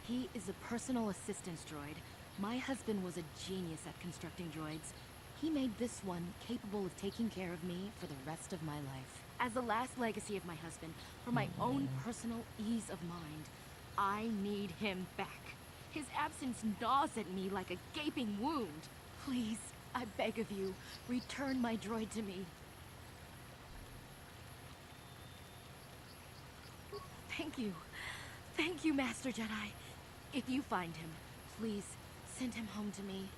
He is a personal assistance droid. My husband was a genius at constructing droids. He made this one capable of taking care of me for the rest of my life. As the last legacy of my husband, for my own personal ease of mind, I need him back. His absence gnaws at me like a gaping wound. Please, I beg of you, return my droid to me. Thank you. Thank you, Master Jedi. If you find him, please send him home to me.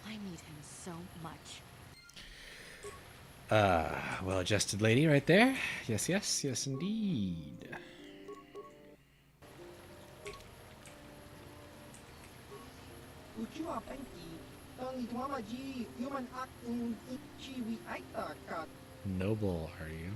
I need him so much. Well-adjusted lady right there. Yes, yes, yes, indeed. Noble, are you?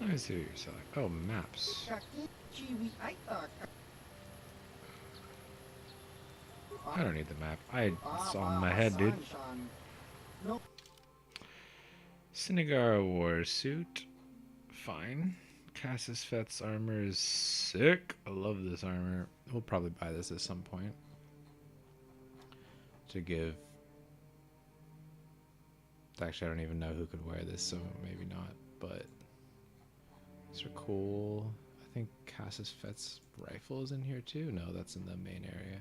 I see what you're saying. Oh, maps. I don't need the map. It's on my head, dude. Sinigara war suit. Fine. Cassis Fett's armor is sick. I love this armor. We'll probably buy this at some point. To give... Actually, I don't even know who could wear this, so maybe not. But these are cool. I think Cassis Fett's rifle is in here too. No, that's in the main area.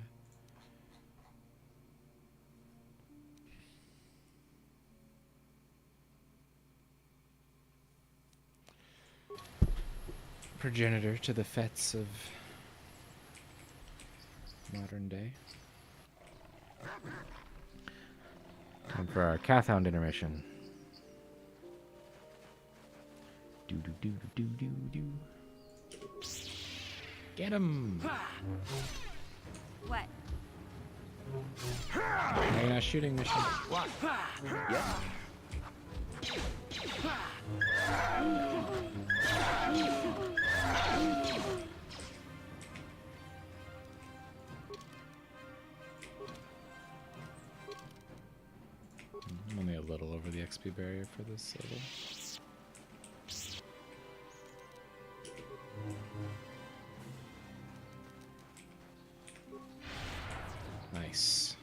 Progenitor to the Fets of modern day. Time for our Cathound intermission. Do do do do do do. Get him! What? Yeah, shooting mission. What? Yeah. I'm only a little over the XP barrier for this level. Nice.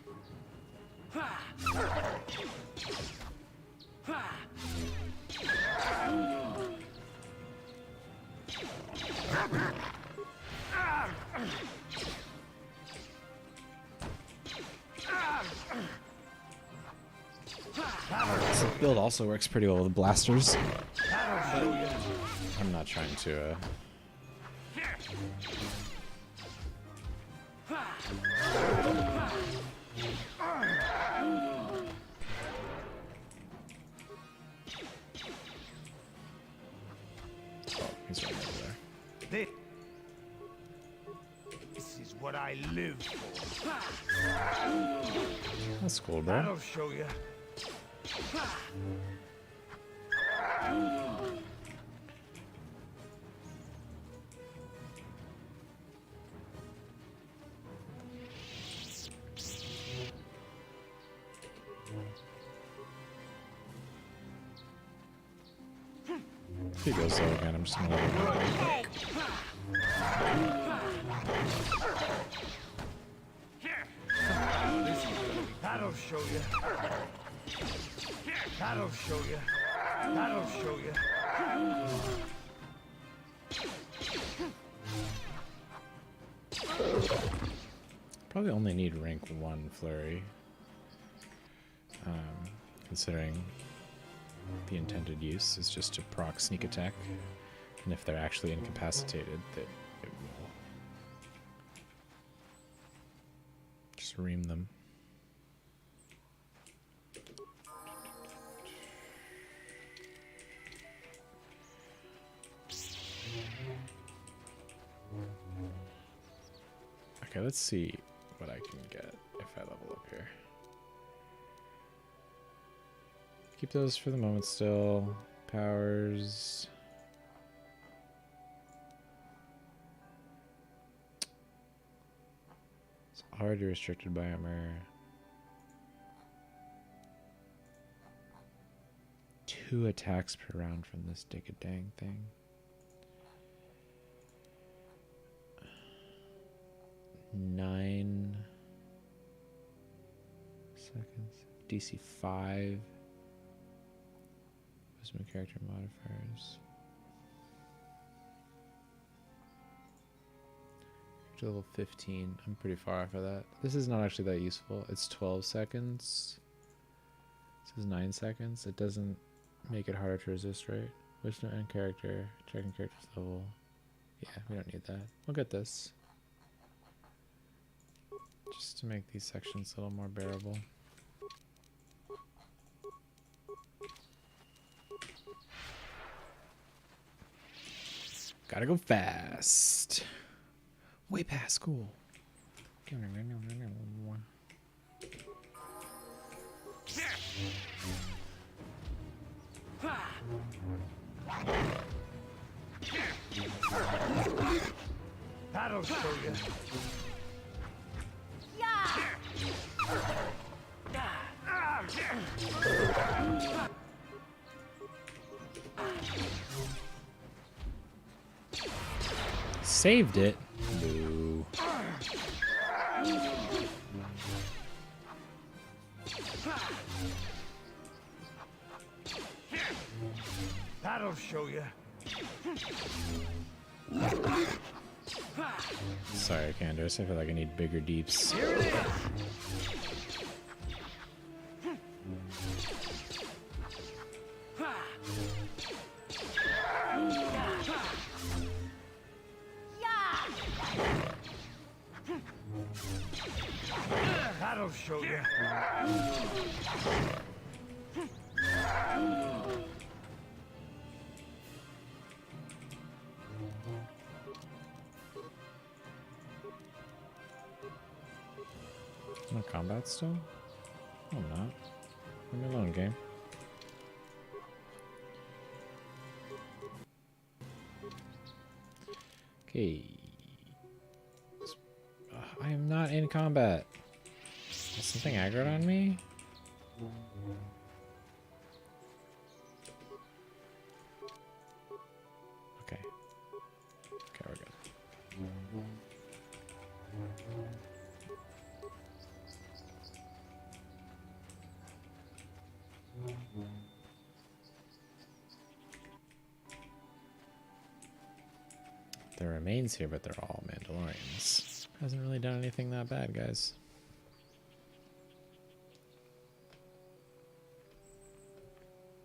This build also works pretty well with blasters. I'm not trying to he's right over there. This is what I live for. That's cool, bro. That'll show you. If he goes low again, I'm just gonna let him go. That'll show you. That'll show you. That'll show you. Probably only need rank 1 flurry. Considering the intended use is just to proc sneak attack, and if they're actually incapacitated, it will just ream them. Okay, let's see what I can get if I level up here. Keep those for the moment still. Powers. It's already restricted by armor. 2 attacks per round from this dig-a-dang thing. Nine seconds. DC 5. Wisdom character modifiers. To level 15. I'm pretty far off of that. This is not actually that useful. It's 12 seconds. This is 9 seconds. It doesn't make it harder to resist, right? Wisdom and character. Checking character's level. Yeah, we don't need that. We'll get this. Just to make these sections a little more bearable. Gotta go fast. Way past school. That'll show you. Saved it. Boo. That'll show you. Sorry, Candace. I feel like I need bigger deeps. Here it is. That'll show you. No combat still? No, I'm not. Leave me alone, game. Okay. I am not in combat. Is something aggroed on me? Okay. Okay, we're good. There are remains here, but they're all Mandalorians. Hasn't really done anything that bad, guys.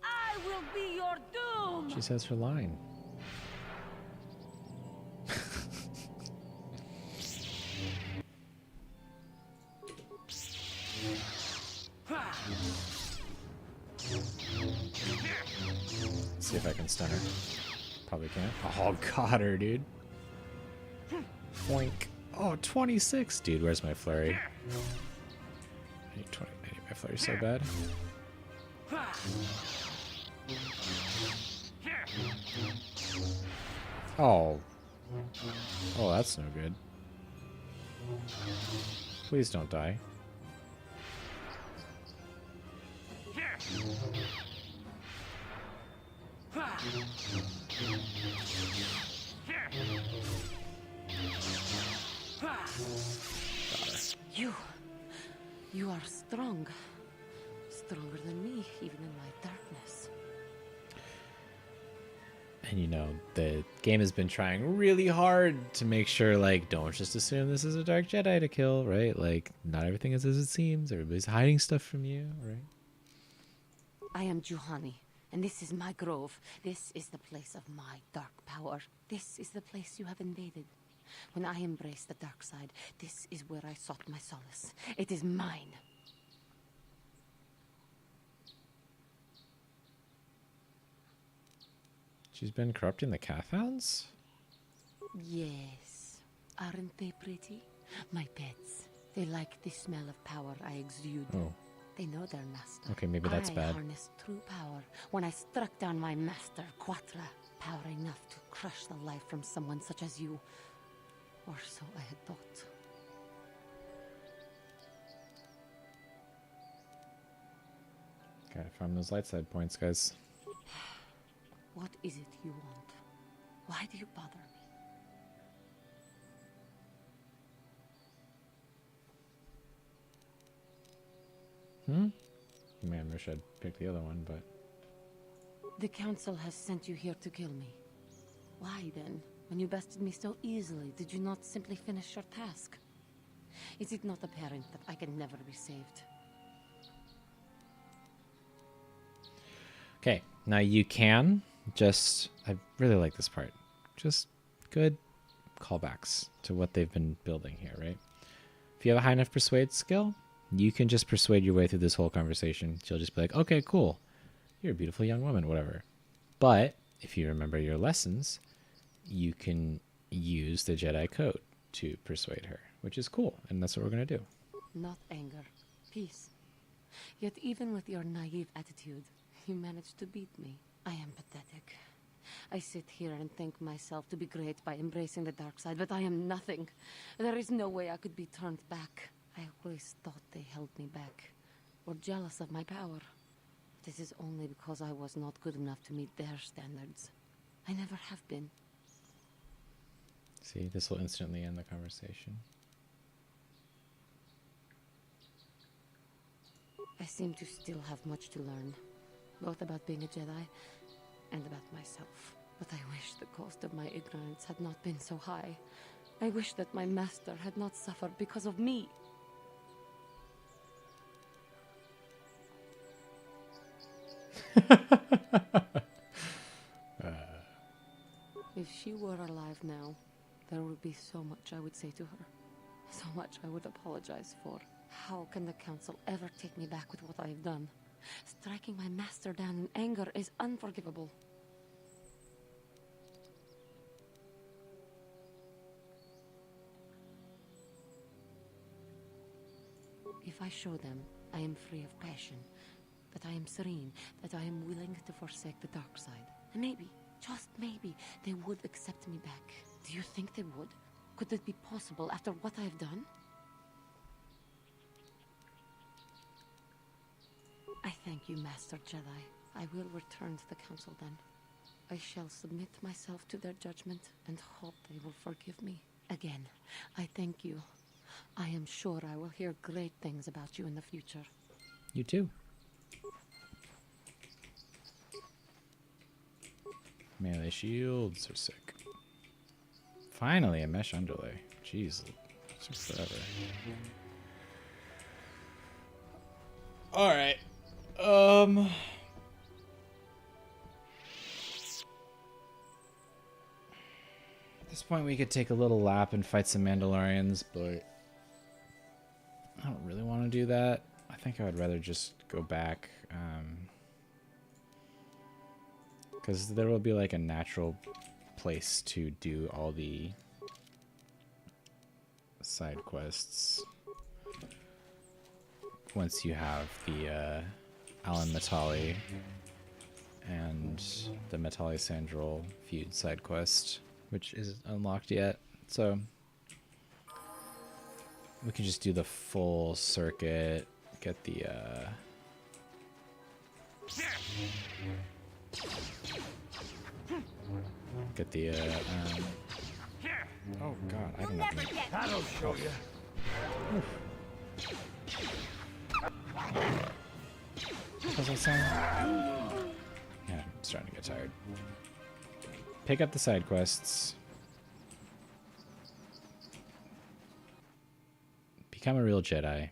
I will be your doom. She says her line. See if I can stun her. Probably can't. Oh, got her, dude. Boink. Oh, 26. Dude, where's my flurry? I need 20. I need my flurry so bad. Oh. Oh, that's no good. Please don't die. You are strong. Stronger than me, even in my darkness. And you know, the game has been trying really hard to make sure, like, don't just assume this is a Dark Jedi to kill, right? Like, not everything is as it seems. Everybody's hiding stuff from you, right? I am Juhani, And this is my grove. This is the place of my dark power. This is the place you have invaded. When I embraced the dark side, this is where I sought my solace. It is mine. She's been corrupting the Cathounds? Yes. Aren't they pretty? My pets. They like the smell of power I exude. Oh. They know their master. Okay, maybe that's I bad. harnessed true power when I struck down my master, Quatra. Power enough to crush the life from someone such as you. Or so I had thought. Gotta farm those light side points, guys. What is it you want? Why do you bother me? Man, I wish I'd picked the other one, but... The council has sent you here to kill me. Why then, when you bested me so easily, did you not simply finish your task? Is it not apparent that I can never be saved? Okay, now you can just... I really like this part. Just good callbacks to what they've been building here, right? If you have a high enough persuade skill, you can just persuade your way through this whole conversation. She'll just be like, okay, cool. You're a beautiful young woman, whatever. But if you remember your lessons, you can use the Jedi code to persuade her, which is cool. And that's what we're going to do. Not anger, peace. Yet even with your naive attitude, you managed to beat me. I am pathetic. I sit here and think myself to be great by embracing the dark side, but I am nothing. There is no way I could be turned back. I always thought they held me back, or jealous of my power. This is only because I was not good enough to meet their standards. I never have been. See, this will instantly end the conversation. I seem to still have much to learn, both about being a Jedi and about myself. But I wish the cost of my ignorance had not been so high. I wish that my master had not suffered because of me. If she were alive now, there would be so much I would say to her. So much I would apologize for. How can the council ever take me back with what I have done? Striking my master down in anger is unforgivable. If I show them I am free of passion, that I am serene, that I am willing to forsake the dark side, maybe, just maybe, they would accept me back. Do you think they would? Could it be possible after what I have done? I thank you, Master Jedi. I will return to the council then. I shall submit myself to their judgment and hope they will forgive me. Again, I thank you. I am sure I will hear great things about you in the future. You too. Melee shields are sick. Finally, a mesh underlay. Jeez, it took forever. Alright. At this point, we could take a little lap and fight some Mandalorians, but I don't really want to do that. I think I would rather just go back. Because there will be like a natural place to do all the side quests once you have the Alan Matali and the Matali Sandrol feud side quest, which isn't unlocked yet. So we can just do the full circuit, get the oh god, I don't know. That'll show you. What was I saying? Yeah, I'm starting to get tired. Pick up the side quests. Become a real Jedi.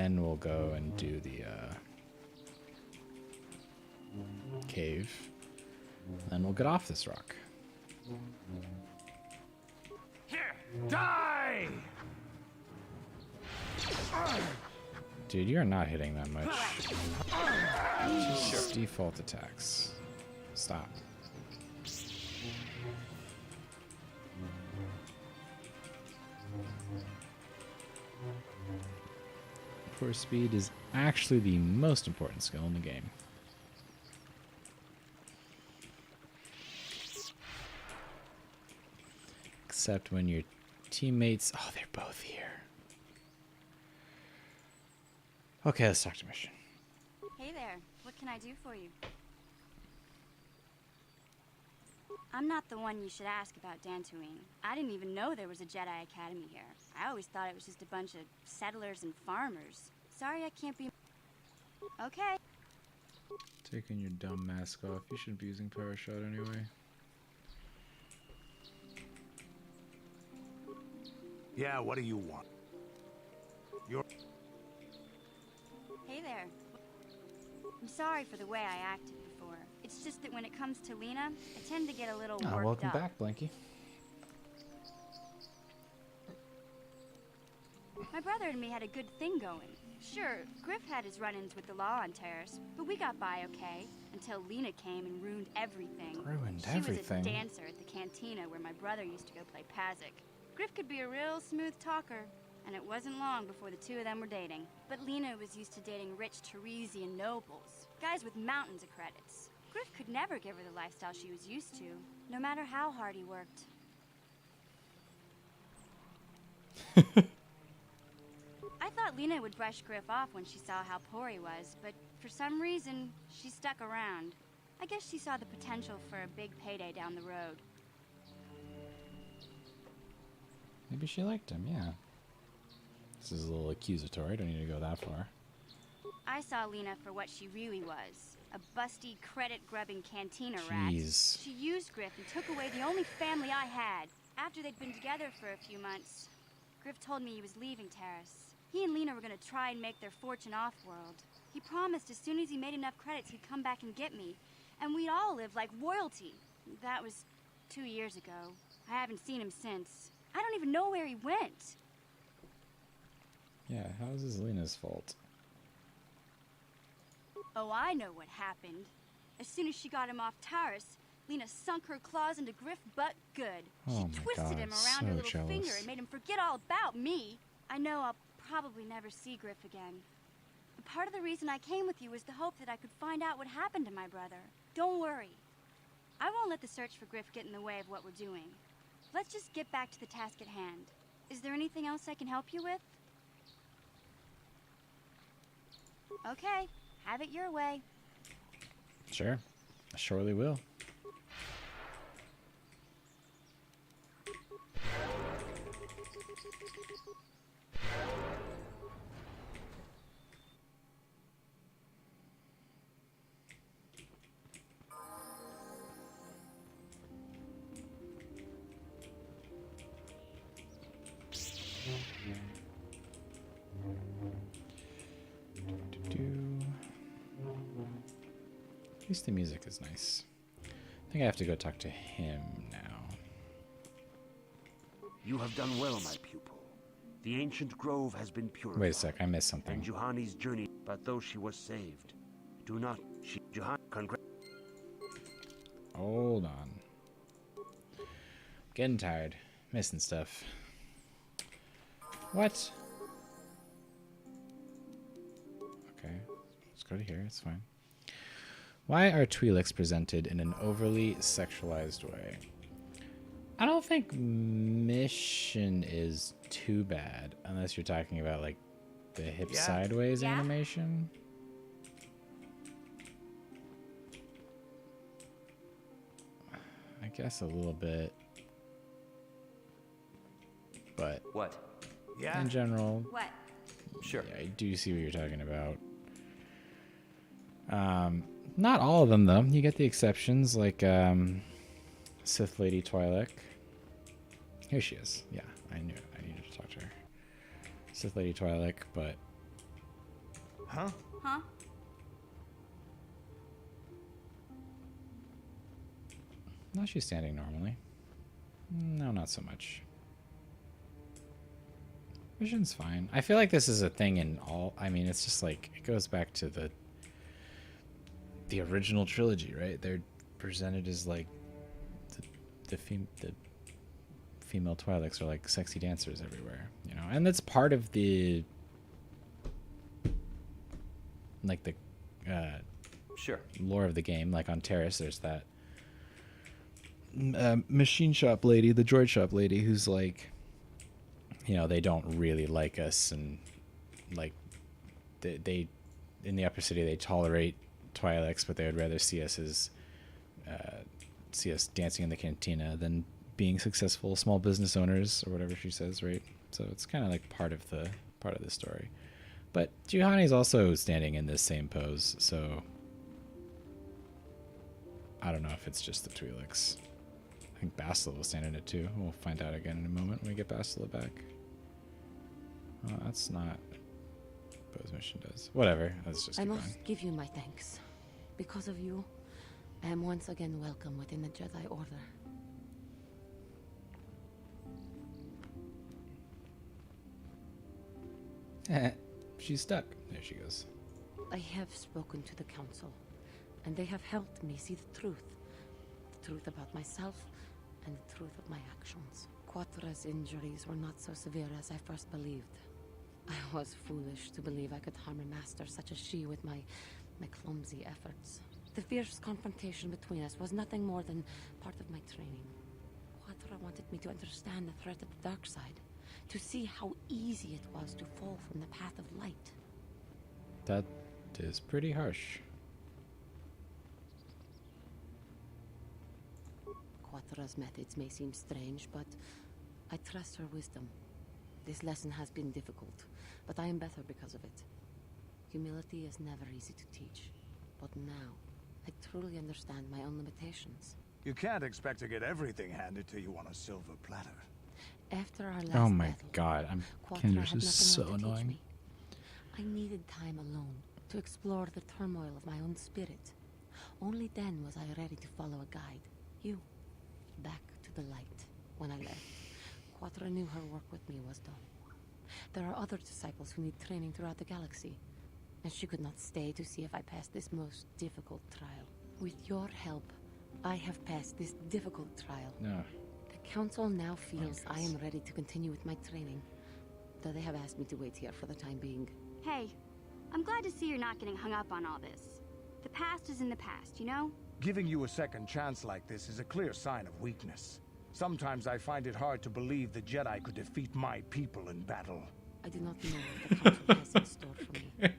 then we'll go and do the cave. Then we'll get off this rock. Here, die! Dude, you're not hitting that much. Just default attacks. Stop. Force speed is actually the most important skill in the game. Except when your teammates... Oh, they're both here. Okay, let's talk to Mission. Hey there, what can I do for you? I'm not the one you should ask about Dantooine. I didn't even know there was a Jedi Academy here. I always thought it was just a bunch of settlers and farmers. Sorry I can't be... Okay. Taking your dumb mask off. You shouldn't be using power shot anyway. Yeah, what do you want? You're... Hey there. I'm sorry for the way I acted before. It's just that when it comes to Lena, I tend to get a little worked Welcome up. back, Blanky. My brother and me had a good thing going. Sure, Griff had his run-ins with the law on Terrace, but we got by okay until Lena came and ruined everything. Ruined She everything? was a dancer at the cantina where my brother used to go play Pazik. Griff could be a real smooth talker, and it wasn't long before the two of them were dating. But Lena was used to dating rich Teresian nobles, guys with mountains of credits. Griff could never give her the lifestyle she was used to, no matter how hard he worked. I thought Lena would brush Griff off when she saw how poor he was, but for some reason, she stuck around. I guess she saw the potential for a big payday down the road. Maybe she liked him, yeah. This is a little accusatory. Don't need to go that far. I saw Lena for what she really was. A busty, credit-grubbing cantina rat. Jeez. She used Griff and took away the only family I had. After they'd been together for a few months, Griff told me he was leaving Terrace. He and Lena were going to try and make their fortune off-world. He promised as soon as he made enough credits he'd come back and get me, and we'd all live like royalty. That was 2 years ago. I haven't seen him since. I don't even know where he went. Yeah, how is this Lena's fault? Oh, I know what happened. As soon as she got him off Terrace, Lena sunk her claws into Griff butt good. Oh She my twisted God, him around so her little jealous. finger and made him forget all about me. I know I'll probably never see Griff again. But part of the reason I came with you was the hope that I could find out what happened to my brother. Don't worry. I won't let the search for Griff get in the way of what we're doing. Let's just get back to the task at hand. Is there anything else I can help you with? Okay, have it your way. Sure. I surely will. At least the music is nice. I think I have to go talk to him now. You have done well, my pupil. The ancient grove has been purified. Wait a sec, I missed something. And Juhani's journey, but though she was saved, do not... Hold on. Getting tired. Missing stuff. What? Okay, let's go to here, it's fine. Why are Twi'leks presented in an overly sexualized way? I don't think Mission is too bad, unless you're talking about like the hip sideways animation. I guess a little bit, but what? Yeah. In general, what? Sure. Yeah, I do see what you're talking about. Not all of them though. You get the exceptions, like Sith Lady Twi'lek. Here she is. Yeah, I knew I needed to talk to her. Sith Lady Twi'lek, but Huh? Huh? No, she's standing normally. No, not so much. Vision's fine. I feel like this is a thing in all. I mean, it's just like it goes back to the original trilogy, right? They're presented as like the female Twi'leks are like sexy dancers everywhere, you know, and that's part of the like the sure lore of the game. Like on Terrace, there's that machine shop lady, the droid shop lady, who's like, you know, they don't really like us, and like they in the upper city they tolerate Twi'leks, but they would rather see us as see us dancing in the cantina than being successful small business owners or whatever she says, right? So it's kind of like part of the story. But Juhani's also standing in this same pose, so I don't know if it's just the Twi'leks. I think Bastila will stand in it too. We'll find out again in a moment when we get Bastila back. Oh, that's not what Poe's mission does. Whatever. Let's just I keep must going. give you my thanks. Because of you, I am once again welcome within the Jedi Order. She's stuck. There she goes. I have spoken to the Council, and they have helped me see the truth. The truth about myself, and the truth of my actions. Quatra's injuries were not so severe as I first believed. I was foolish to believe I could harm a master such as she with my clumsy efforts. The fierce confrontation between us was nothing more than part of my training. Quatra wanted me to understand the threat of the dark side, to see how easy it was to fall from the path of light. That is pretty harsh. Quatra's methods may seem strange, but I trust her wisdom. This lesson has been difficult, but I am better because of it. Humility is never easy to teach, but now I truly understand my own limitations. You can't expect to get everything handed to you on a silver platter. After our last Oh my battle, god, Quatra Candace had is so nothing more to teach annoying. me. I needed time alone to explore the turmoil of my own spirit. Only then was I ready to follow a guide. You. Back to the light. When I left, Quatra knew her work with me was done. There are other disciples who need training throughout the galaxy, and she could not stay to see if I passed this most difficult trial. With your help, I have passed this difficult trial. No. The Council now feels I am ready to continue with my training, though they have asked me to wait here for the time being. Hey, I'm glad to see you're not getting hung up on all this. The past is in the past, you know? Giving you a second chance like this is a clear sign of weakness. Sometimes I find it hard to believe the Jedi could defeat my people in battle. I do not know what the Council has in store for me, but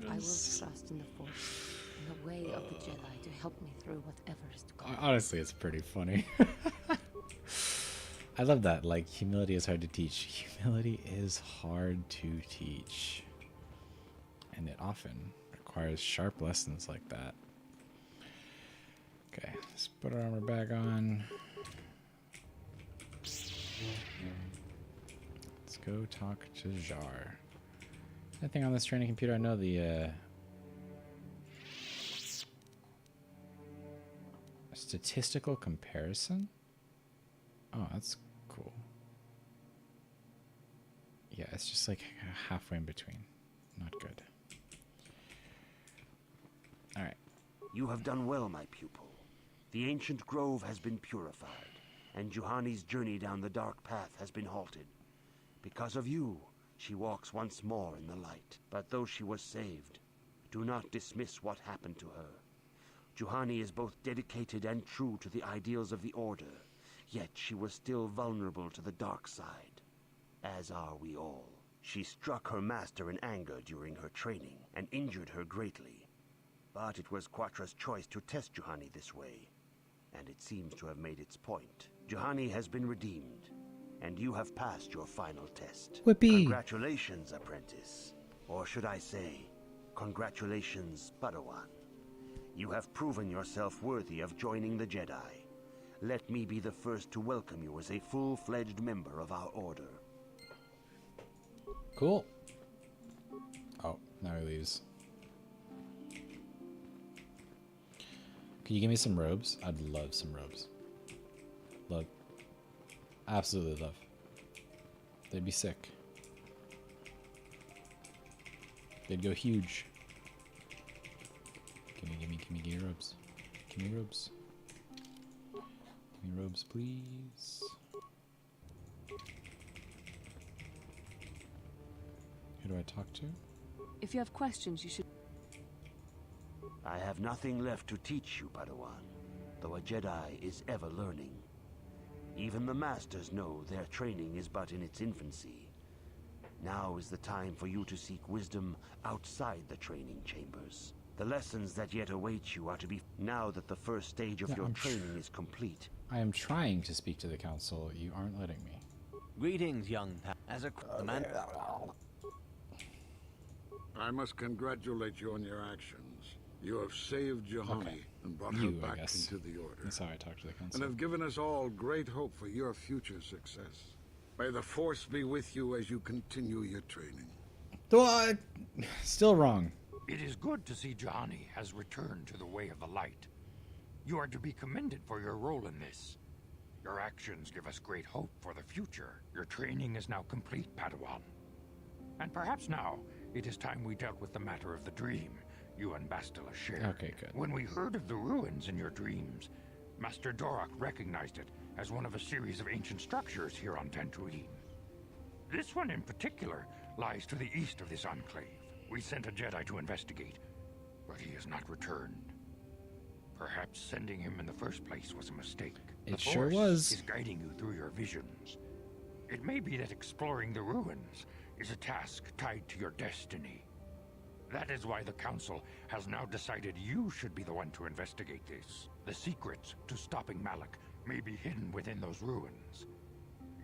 I will trust in the Force, in the way of the Jedi to help me through whatever is to come. Honestly, it's pretty funny. I love that. Like, humility is hard to teach. Humility is hard to teach. And it often requires sharp lessons like that. Okay, let's put our armor back on. Let's go talk to Jar. Anything on this training computer? I know the statistical comparison. Oh, that's cool. Yeah, it's just like halfway in between. Not good. All right. You have done well, my pupil. The ancient grove has been purified, and Juhani's journey down the dark path has been halted. Because of you, she walks once more in the light. But though she was saved, do not dismiss what happened to her. Juhani is both dedicated and true to the ideals of the Order, yet she was still vulnerable to the dark side, as are we all. She struck her master in anger during her training, and injured her greatly. But it was Quatra's choice to test Juhani this way, and it seems to have made its point. Juhani has been redeemed, and you have passed your final test. Whippy! Congratulations, apprentice. Or should I say, congratulations, Padawan. You have proven yourself worthy of joining the Jedi. Let me be the first to welcome you as a full-fledged member of our order. Cool. Oh, now he leaves. Can you give me some robes? I'd love some robes. Love. Absolutely love. They'd be sick. They'd go huge. Give me robes. Give me robes. Give me robes, please. Who do I talk to? If you have questions, you should... I have nothing left to teach you, Padawan, though a Jedi is ever learning. Even the Masters know their training is but in its infancy. Now is the time for you to seek wisdom outside the training chambers. The lessons that yet await you are to be... Now that the first stage of your training is complete. I am trying to speak to the council. You aren't letting me. Greetings, young as a man. I must congratulate you on your actions. You have saved Juhani and brought her back into the Order. That's how I talk to the council. And have given us all great hope for your future success. May the Force be with you as you continue your training. Still wrong. It is good to see Juhani has returned to the way of the light. You are to be commended for your role in this. Your actions give us great hope for the future. Your training is now complete, Padawan. And perhaps now, it is time we dealt with the matter of the dream you and Bastila shared. Okay, good. When we heard of the ruins in your dreams, Master Dorak recognized it as one of a series of ancient structures here on Dantooine. This one in particular lies to the east of this enclave. We sent a Jedi to investigate, but he has not returned. Perhaps sending him in the first place was a mistake. It the sure Force was. is guiding you through your visions. It may be that exploring the ruins is a task tied to your destiny. That is why the Council has now decided you should be the one to investigate this. The secrets to stopping Malak may be hidden within those ruins.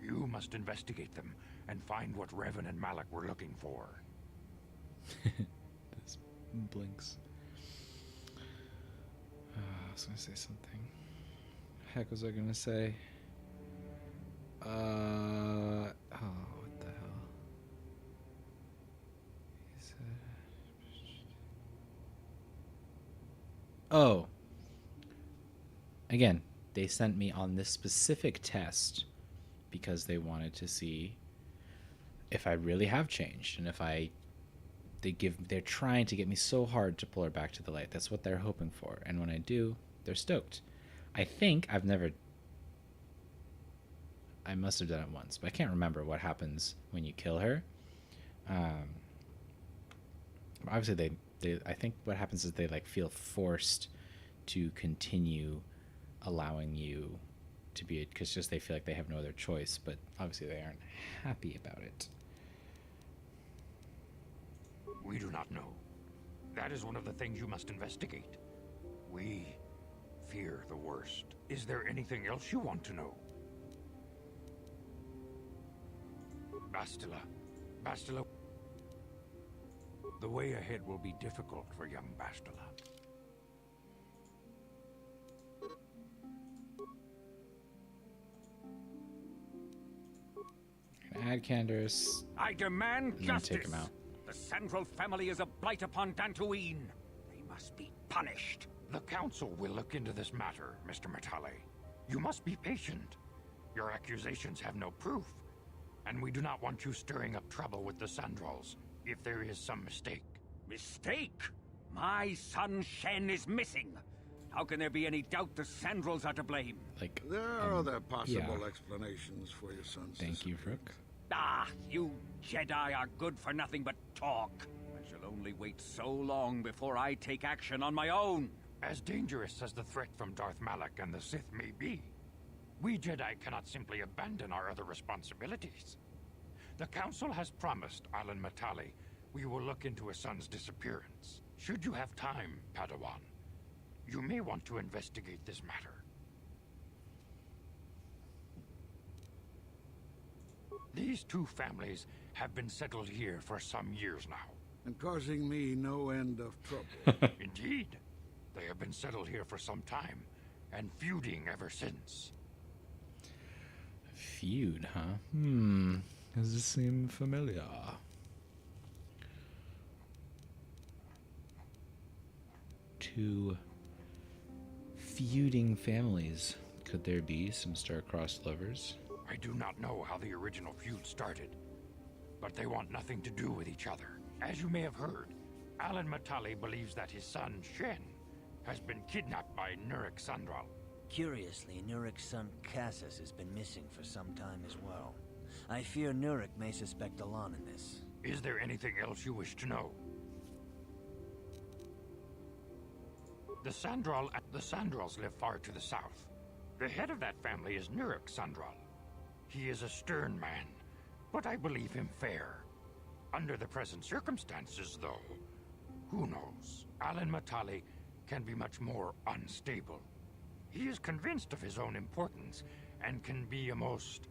You must investigate them and find what Revan and Malak were looking for. This blinks. I was gonna say something. Heck was I gonna say? Oh, what the hell? He said... Oh. Again, they sent me on this specific test because they wanted to see if I really have changed and if they're trying to get me so hard to pull her back to the light. That's what they're hoping for. And when I do, they're stoked. I think I must have done it once, but I can't remember what happens when you kill her. Obviously I think what happens is they feel forced to continue allowing you to be, because just they feel like they have no other choice, but obviously they aren't happy about it. We do not know. That is one of the things you must investigate. We fear the worst. Is there anything else you want to know? Bastila. The way ahead will be difficult for young Bastila. Add Candace. I demand justice. Take him out. The Sandral family is a blight upon Dantooine. They must be punished. The Council will look into this matter, Mr. Matale. You must be patient. Your accusations have no proof, and we do not want you stirring up trouble with the Sandrals if there is some mistake. Mistake? My son Shen is missing. How can there be any doubt the Sandrals are to blame? There are other possible explanations for your son's Thank you, Rook. Ah, you Jedi are good for nothing but talk. I shall only wait so long before I take action on my own. As dangerous as the threat from Darth Malak and the Sith may be, we Jedi cannot simply abandon our other responsibilities. The Council has promised Alan Matale we will look into his son's disappearance. Should you have time, Padawan, you may want to investigate this matter. These two families have been settled here for some years now. And causing me no end of trouble. Indeed. They have been settled here for some time, and feuding ever since. Feud, huh? Does this seem familiar? Two feuding families. Could there be some star-crossed lovers? I do not know how the original feud started, but they want nothing to do with each other. As you may have heard, Alan Matali believes that his son, Shen, has been kidnapped by Nurik Sandral. Curiously, Nurik's son Cassus has been missing for some time as well. I fear Nurik may suspect Alan in this. Is there anything else you wish to know? The Sandrals live far to the south. The head of that family is Nurik Sandral. He is a stern man, but I believe him fair. Under the present circumstances, though, who knows? Alan Matali can be much more unstable. He is convinced of his own importance and can be a most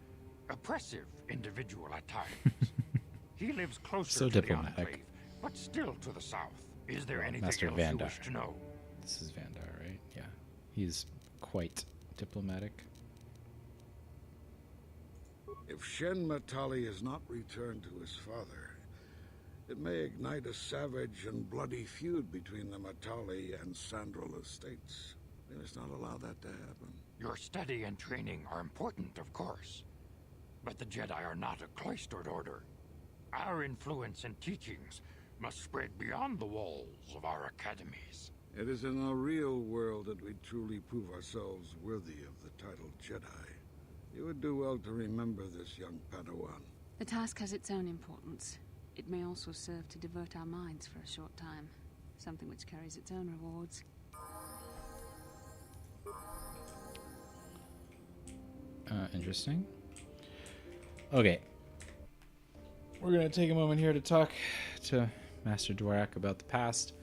oppressive individual at times. He lives closer So to diplomatic. the Enclave, but still to the south. Is there anything Master else you Vandar. wish to know? This is Vandar, right? Yeah. He's quite diplomatic. If Shen Matali is not returned to his father, it may ignite a savage and bloody feud between the Matali and Sandral estates. We must not allow that to happen. Your study and training are important, of course. But the Jedi are not a cloistered order. Our influence and teachings must spread beyond the walls of our academies. It is in the real world that we truly prove ourselves worthy of the title Jedi. You would do well to remember this, young Padawan. The task has its own importance. It may also serve to divert our minds for a short time. Something which carries its own rewards. Interesting. Okay. We're going to take a moment here to talk to Master Dvorak about the past.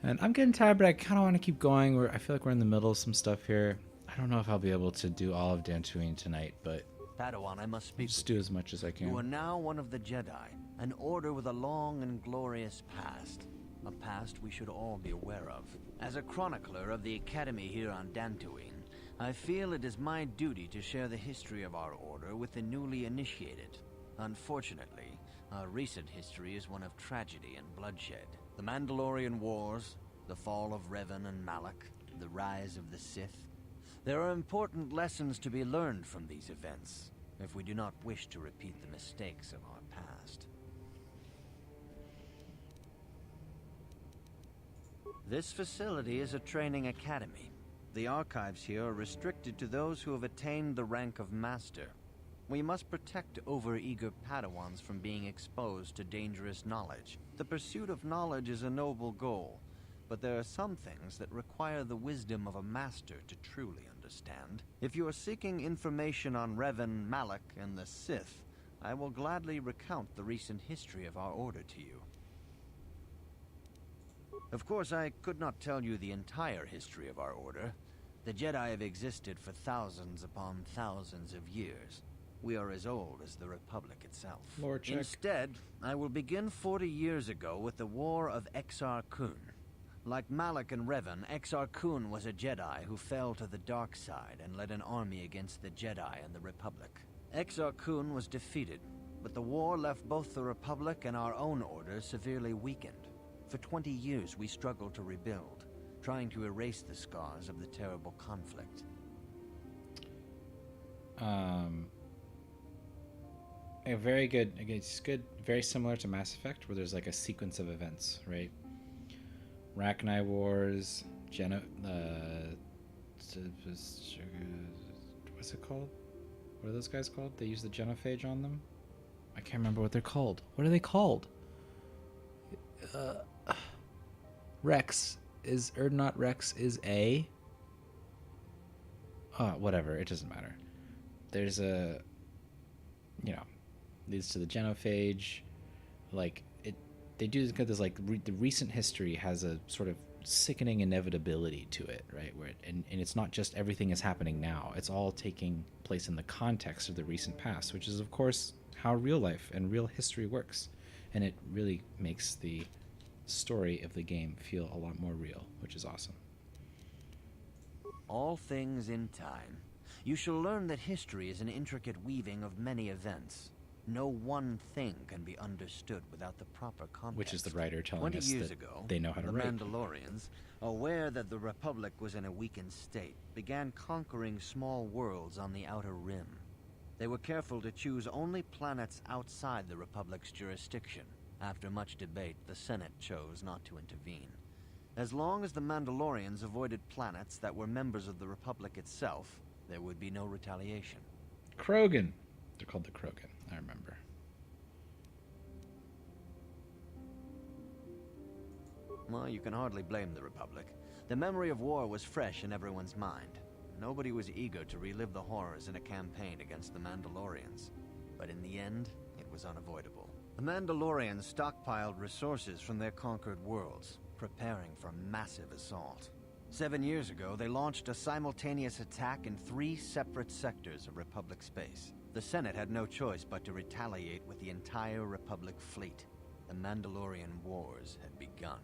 And I'm getting tired, but I kind of want to keep going. I feel like we're in the middle of some stuff here. I don't know if I'll be able to do all of Dantooine tonight, but Padawan, I must speak just with do you. as much as I can. You are now one of the Jedi, an order with a long and glorious past. A past we should all be aware of. As a chronicler of the Academy here on Dantooine, I feel it is my duty to share the history of our order with the newly initiated. Unfortunately, our recent history is one of tragedy and bloodshed. The Mandalorian Wars, the fall of Revan and Malak, the rise of the Sith. There are important lessons to be learned from these events, if we do not wish to repeat the mistakes of our past. This facility is a training academy. The archives here are restricted to those who have attained the rank of Master. We must protect overeager Padawans from being exposed to dangerous knowledge. The pursuit of knowledge is a noble goal, but there are some things that require the wisdom of a Master to truly understand. If you are seeking information on Revan, Malak, and the Sith, I will gladly recount the recent history of our order to you. Of course, I could not tell you the entire history of our order. The Jedi have existed for thousands upon thousands of years. We are as old as the Republic itself. Lord check. Instead, I will begin 40 years ago with the War of Exar Kun. Like Malak and Revan, Exar Kun was a Jedi who fell to the dark side and led an army against the Jedi and the Republic. Exar Kun was defeated, but the war left both the Republic and our own order severely weakened. For 20 years we struggled to rebuild, trying to erase the scars of the terrible conflict. Very good. Again, it's good. Very similar to Mass Effect, where there's like a sequence of events, right? Rachni Wars, what's it called? What are those guys called? They use the genophage on them? I can't remember what they're called. What are they called? Rex is Erdnot Rex is a whatever, it doesn't matter. There's a, leads to the genophage. Like they do get this like the recent history has a sort of sickening inevitability to it, right? Where and it's not just everything is happening now. It's all taking place in the context of the recent past, which is of course how real life and real history works, and it really makes the story of the game feel a lot more real, which is awesome. All things in time. You shall learn that history is an intricate weaving of many events. No one thing can be understood without the proper context. Which is the writer telling 20 us years that ago, they know how to the write. Mandalorians, aware that the Republic was in a weakened state, began conquering small worlds on the Outer Rim. They were careful to choose only planets outside the Republic's jurisdiction. After much debate, the Senate chose not to intervene. As long as the Mandalorians avoided planets that were members of the Republic itself, there would be no retaliation. Krogan. They're called the Krogan, I remember. Well, you can hardly blame the Republic. The memory of war was fresh in everyone's mind. Nobody was eager to relive the horrors in a campaign against the Mandalorians. But in the end, it was unavoidable. The Mandalorians stockpiled resources from their conquered worlds, preparing for a massive assault. 7 years ago, they launched a simultaneous attack in 3 separate sectors of Republic space. The Senate had no choice but to retaliate with the entire Republic fleet. The Mandalorian Wars had begun.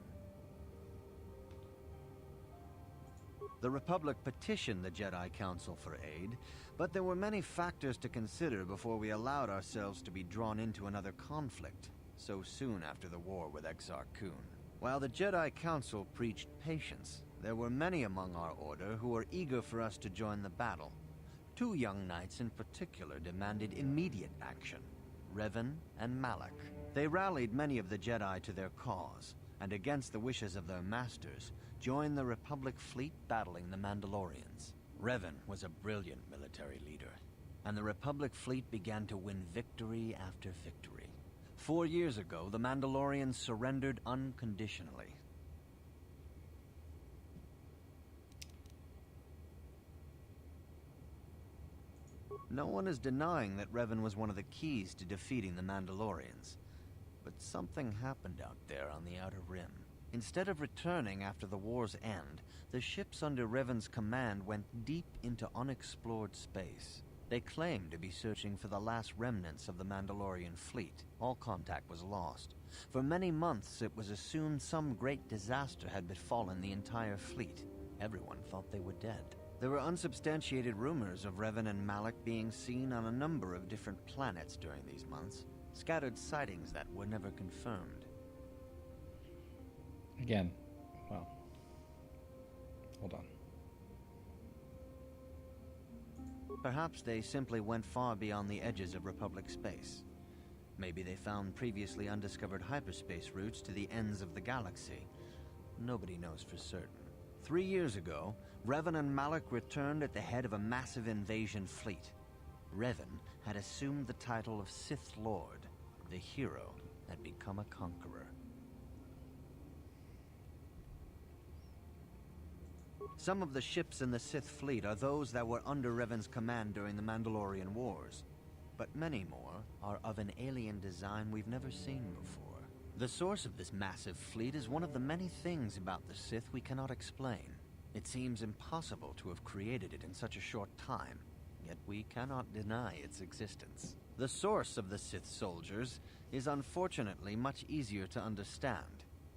The Republic petitioned the Jedi Council for aid, but there were many factors to consider before we allowed ourselves to be drawn into another conflict, so soon after the war with Exar Kun. While the Jedi Council preached patience, there were many among our order who were eager for us to join the battle. 2 young knights in particular demanded immediate action, Revan and Malak. They rallied many of the Jedi to their cause, and against the wishes of their masters, joined the Republic fleet battling the Mandalorians. Revan was a brilliant military leader, and the Republic fleet began to win victory after victory. 4 years ago, the Mandalorians surrendered unconditionally. No one is denying that Revan was one of the keys to defeating the Mandalorians. But something happened out there on the Outer Rim. Instead of returning after the war's end, the ships under Revan's command went deep into unexplored space. They claimed to be searching for the last remnants of the Mandalorian fleet. All contact was lost. For many months, it was assumed some great disaster had befallen the entire fleet. Everyone thought they were dead. There were unsubstantiated rumors of Revan and Malak being seen on a number of different planets during these months. Scattered sightings that were never confirmed. Again, well, hold on. Perhaps they simply went far beyond the edges of Republic space. Maybe they found previously undiscovered hyperspace routes to the ends of the galaxy. Nobody knows for certain. 3 years ago, Revan and Malak returned at the head of a massive invasion fleet. Revan had assumed the title of Sith Lord. The hero had become a conqueror. Some of the ships in the Sith fleet are those that were under Revan's command during the Mandalorian Wars, but many more are of an alien design we've never seen before. The source of this massive fleet is one of the many things about the Sith we cannot explain. It seems impossible to have created it in such a short time, yet we cannot deny its existence. The source of the Sith soldiers is unfortunately much easier to understand.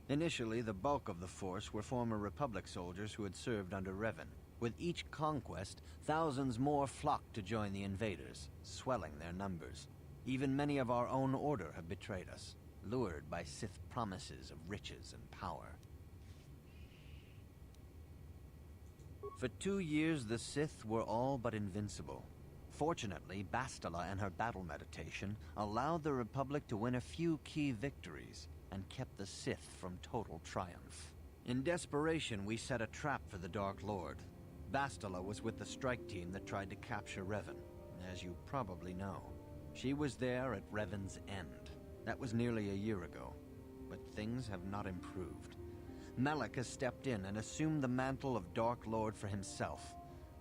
Initially, the bulk of the force were former Republic soldiers who had served under Revan. With each conquest, thousands more flocked to join the invaders, swelling their numbers. Even many of our own order have betrayed us, lured by Sith promises of riches and power. For 2 years, the Sith were all but invincible. Fortunately, Bastila and her battle meditation allowed the Republic to win a few key victories and kept the Sith from total triumph. In desperation, we set a trap for the Dark Lord. Bastila was with the strike team that tried to capture Revan, as you probably know. She was there at Revan's end. That was nearly a year ago, but things have not improved. Malak has stepped in and assumed the mantle of Dark Lord for himself,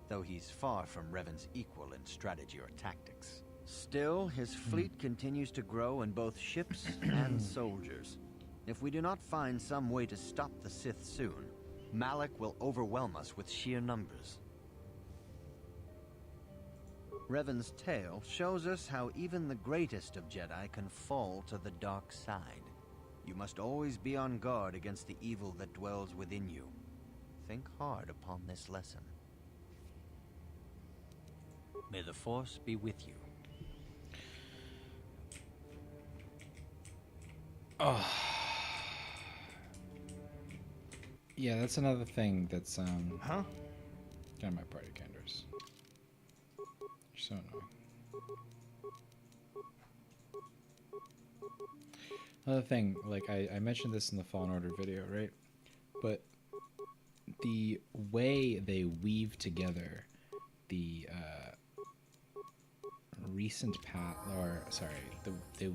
though he's far from Revan's equal in strategy or tactics. Still, his fleet continues to grow in both ships and soldiers. If we do not find some way to stop the Sith soon, Malak will overwhelm us with sheer numbers. Revan's tale shows us how even the greatest of Jedi can fall to the dark side. You must always be on guard against the evil that dwells within you. Think hard upon this lesson. May the Force be with you. Oh. Yeah, that's another thing that's Huh? Got my party candors. You're so annoying. Another thing, like I mentioned this in the Fallen Order video, right? But the way they weave together the recent path, or sorry, they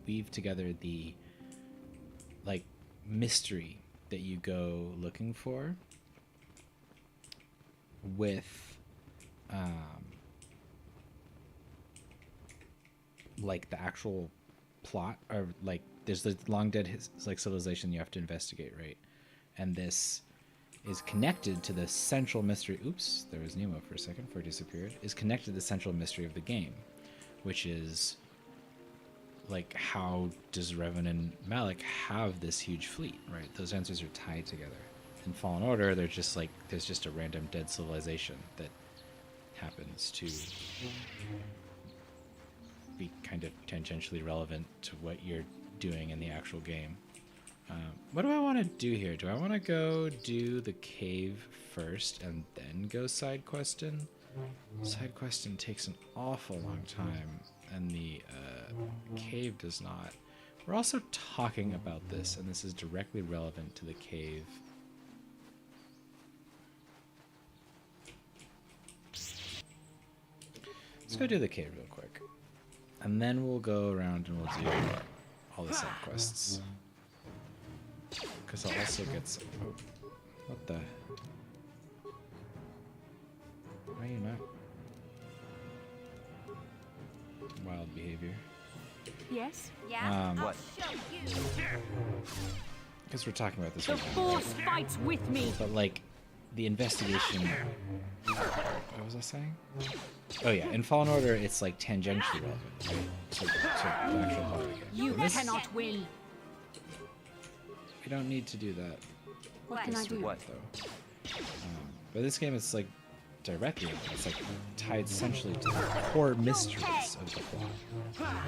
weave together the like mystery that you go looking for with like the actual plot, or like there's the long dead like civilization you have to investigate, right? And this is connected to the central mystery. Oops, there was Nemo for a second before he disappeared. Is connected to the central mystery of the game, which is like, how does Revan and Malik have this huge fleet, right? Those answers are tied together. In Fallen Order, they're just like, there's just a random dead civilization that happens to be kind of tangentially relevant to what you're doing in the actual game. What do I want to do here? Do I want to go do the cave first and then go side questing? Side questing takes an awful long time, and the cave does not. We're also talking about this, and this is directly relevant to the cave. Let's go do the cave real quick, and then we'll go around and we'll do all the side quests. Because I'll also get some... Oh, what the... Why are you not... Wild behavior. Yes? Yeah? What? I'll show you. Because we're talking about this The right now, Force right? fights with me! But, like, the investigation... What was I saying? Oh, yeah. In Fallen Order, it's, like, tangentially relevant, right? To the actual plot of the game. You In this, cannot win! we don't need to do that. What can I do? What, though? But this game, it's, like, directly, it's, like, tied essentially to the core mysteries of the plot.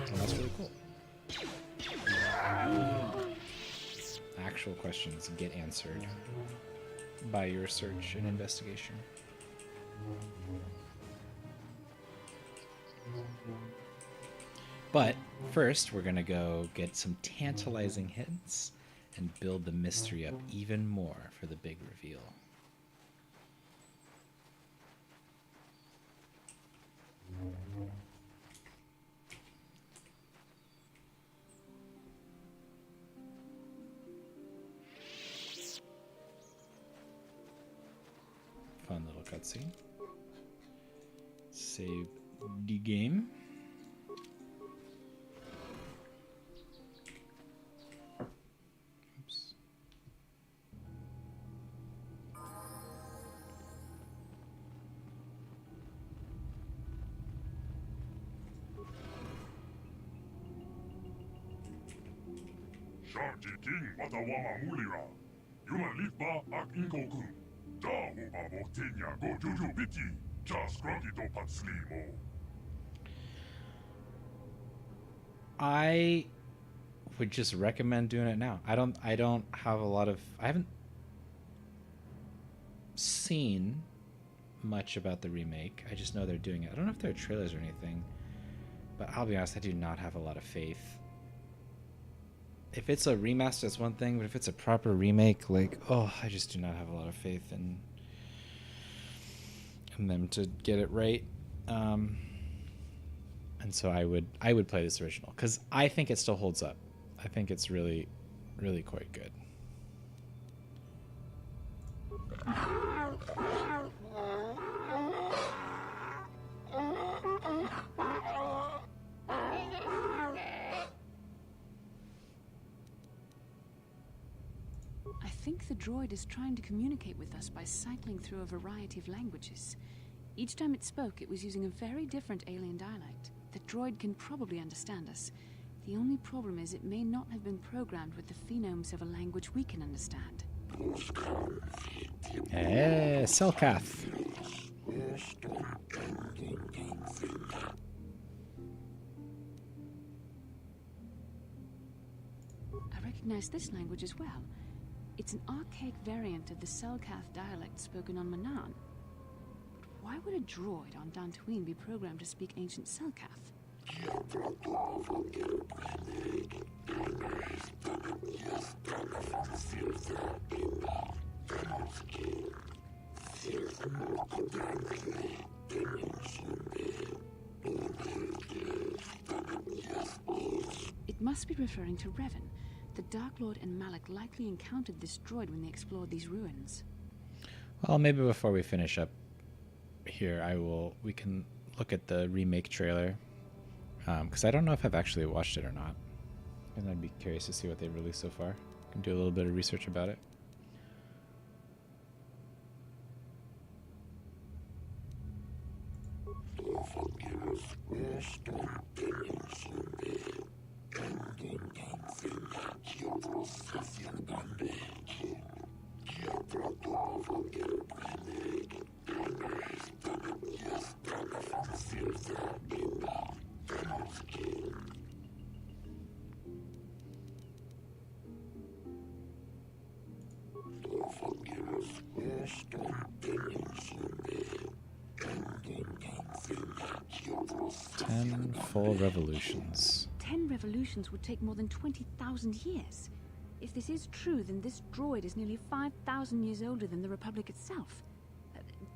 And that's really cool. Actual questions get answered by your search and investigation. But first, we're gonna go get some tantalizing hints and build the mystery up even more for the big reveal. Fun little cutscene. Save the game. Oops. Sharji King Watawama Mulira. Yuma Litba Ak Inko-kun. Da Huba Motinya Go Juju Biti. Just Grunkito Patslimo. I would just recommend doing it now. I don't have a lot of... I haven't seen much about the remake. I just know they're doing it. I don't know if there are trailers or anything, but I'll be honest, I do not have a lot of faith. If it's a remaster, it's one thing, but if it's a proper remake, like, oh, I just do not have a lot of faith in them to get it right. And so I would play this original, because I think it still holds up. I think it's really, really quite good. I think the droid is trying to communicate with us by cycling through a variety of languages. Each time it spoke, it was using a very different alien dialect. The droid can probably understand us. The only problem is it may not have been programmed with the phonemes of a language we can understand. Hey, Selkath. A recognize this language as well. It's an archaic variant of the Selkath dialect spoken on Manan. But why would a droid on Dantooine be programmed to speak ancient Selkath? It must be referring to Revan. The Dark Lord and Malak likely encountered this droid when they explored these ruins. Well, maybe before we finish up here, we can look at the remake trailer. Because I don't know if I've actually watched it or not. And I'd be curious to see what they've released so far. I can do a little bit of research about it. Ten full revolutions. 10 revolutions would take more than 20,000 years. If this is true, then this droid is nearly 5,000 years older than the Republic itself.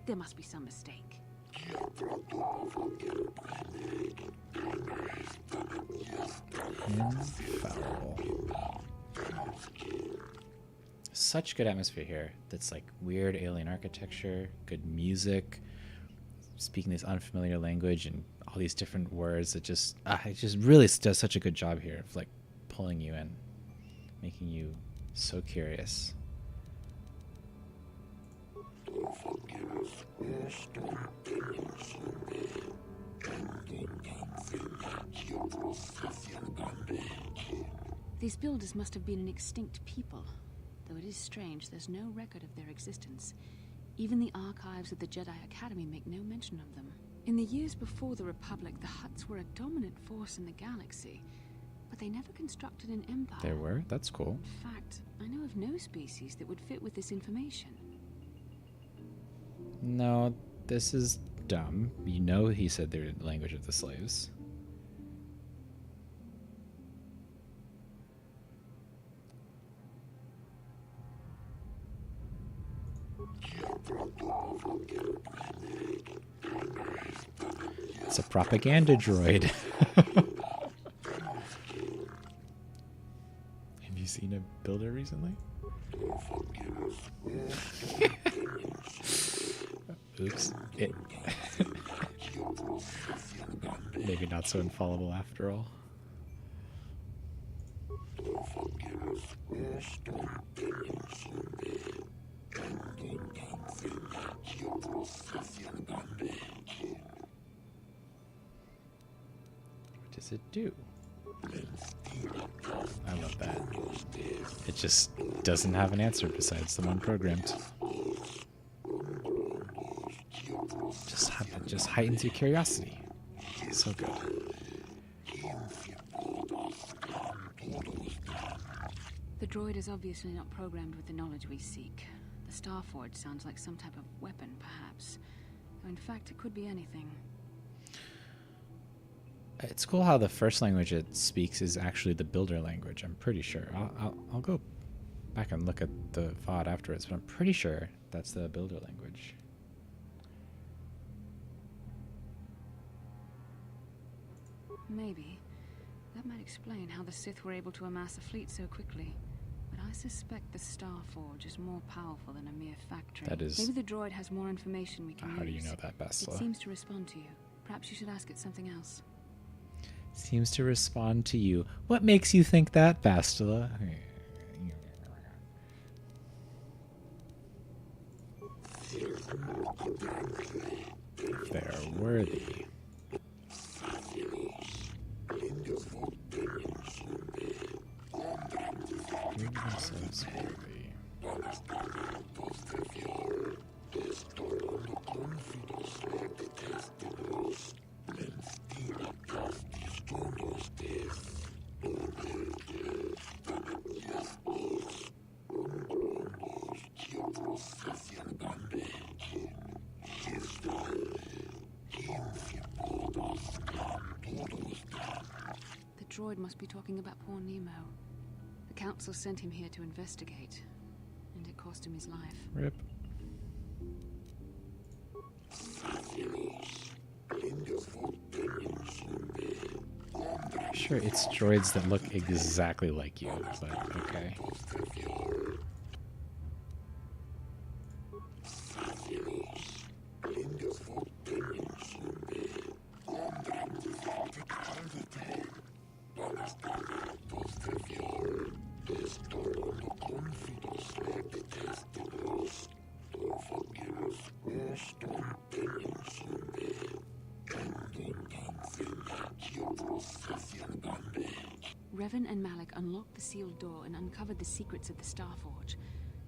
There must be some mistake. Infallible. Such good atmosphere here. That's like weird alien architecture, good music, speaking this unfamiliar language and all these different words. It just really does such a good job here of like pulling you in, making you so curious. 'These builders must have been an extinct people. Though it is strange, there's no record of their existence. Even the archives of the Jedi Academy make no mention of them. In the years before the Republic, the Hutts were a dominant force in the galaxy, but they never constructed an empire. There were? That's cool. In fact, I know of no species that would fit with this information. No, this is dumb. You know he said they're the language of the slaves. It's a propaganda droid. Have you seen a builder recently? Oops. Maybe not so infallible after all. What does it do? I love that. It just doesn't have an answer besides the one programmed. Just heightens your curiosity. So good. The droid is obviously not programmed with the knowledge we seek. The Starforge sounds like some type of weapon, perhaps. Though in fact, it could be anything. It's cool how the first language it speaks is actually the builder language. I'm pretty sure. I'll go back and look at the VOD afterwards, but I'm pretty sure that's the builder language. Maybe. That might explain how the Sith were able to amass a fleet so quickly. But I suspect the Starforge is more powerful than a mere factory. That is... Maybe the droid has more information we can use. How do you know that, Bastila? It seems to respond to you. Perhaps you should ask it something else. Seems to respond to you. What makes you think that, Bastila? They're worthy. Themselves worthy. droid must be talking about poor Nemo. The Council sent him here to investigate, and it cost him his life. Rip. Sure, it's droids that look exactly like you, but okay. Revan and Malik unlocked the sealed door and uncovered the secrets of the Starforge.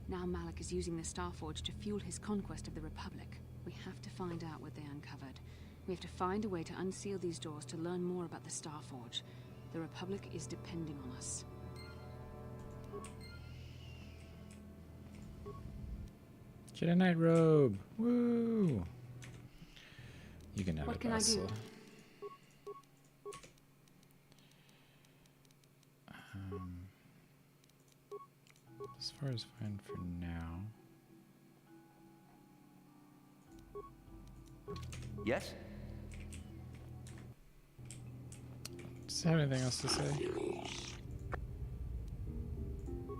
Now Malik is using the Starforge to fuel his conquest of the Republic. We have to find out what they uncovered. We have to find a way to unseal these doors to learn more about the Starforge. The Republic is depending on us. Jedi Knight robe! Woo! You can have What it, can I do? Vassal. As far as fine for now. Yes? Does it have anything else to say?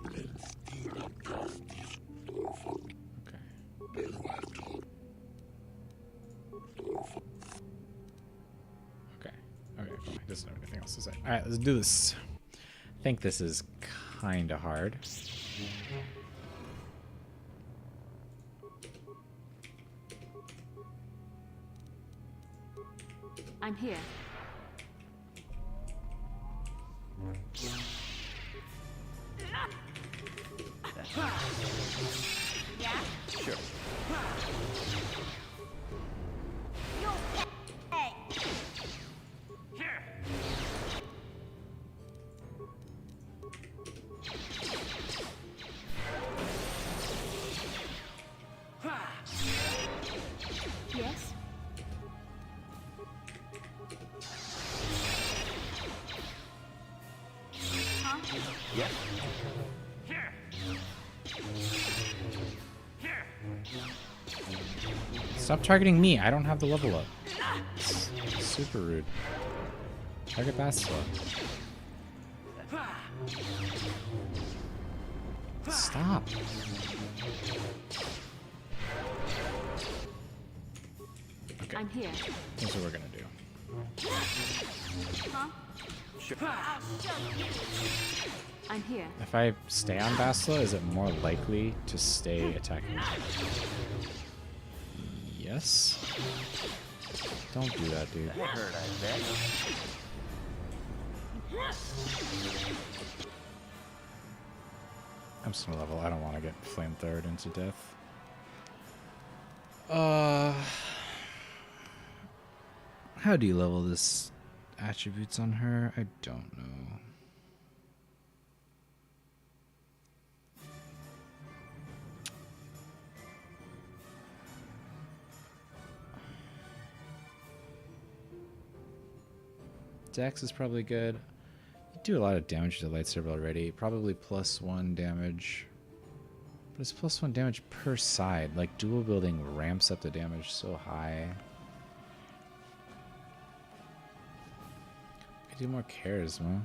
Okay, fine. Doesn't have anything else to say. Alright, let's do this. I think this is kinda hard. I'm here. Yeah? Sure. Hey! Yes? Huh? Yes? Stop targeting me. I don't have the level up. It's super rude. Target Bastila. Stop. Okay. I'm here. That's what we're gonna do. Huh? Sure. I'm here. If I stay on Bastila, is it more likely to stay attacking me? Yes. Don't do that, dude. That hurt, I bet. I'm just gonna level. I don't want to get flamethrowed into death. How do you level this attributes on her? I don't know. Dex is probably good. You do a lot of damage to the lightsaber already. Probably +1 damage. But it's +1 damage per side. Like, dual building ramps up the damage so high. I do more charisma.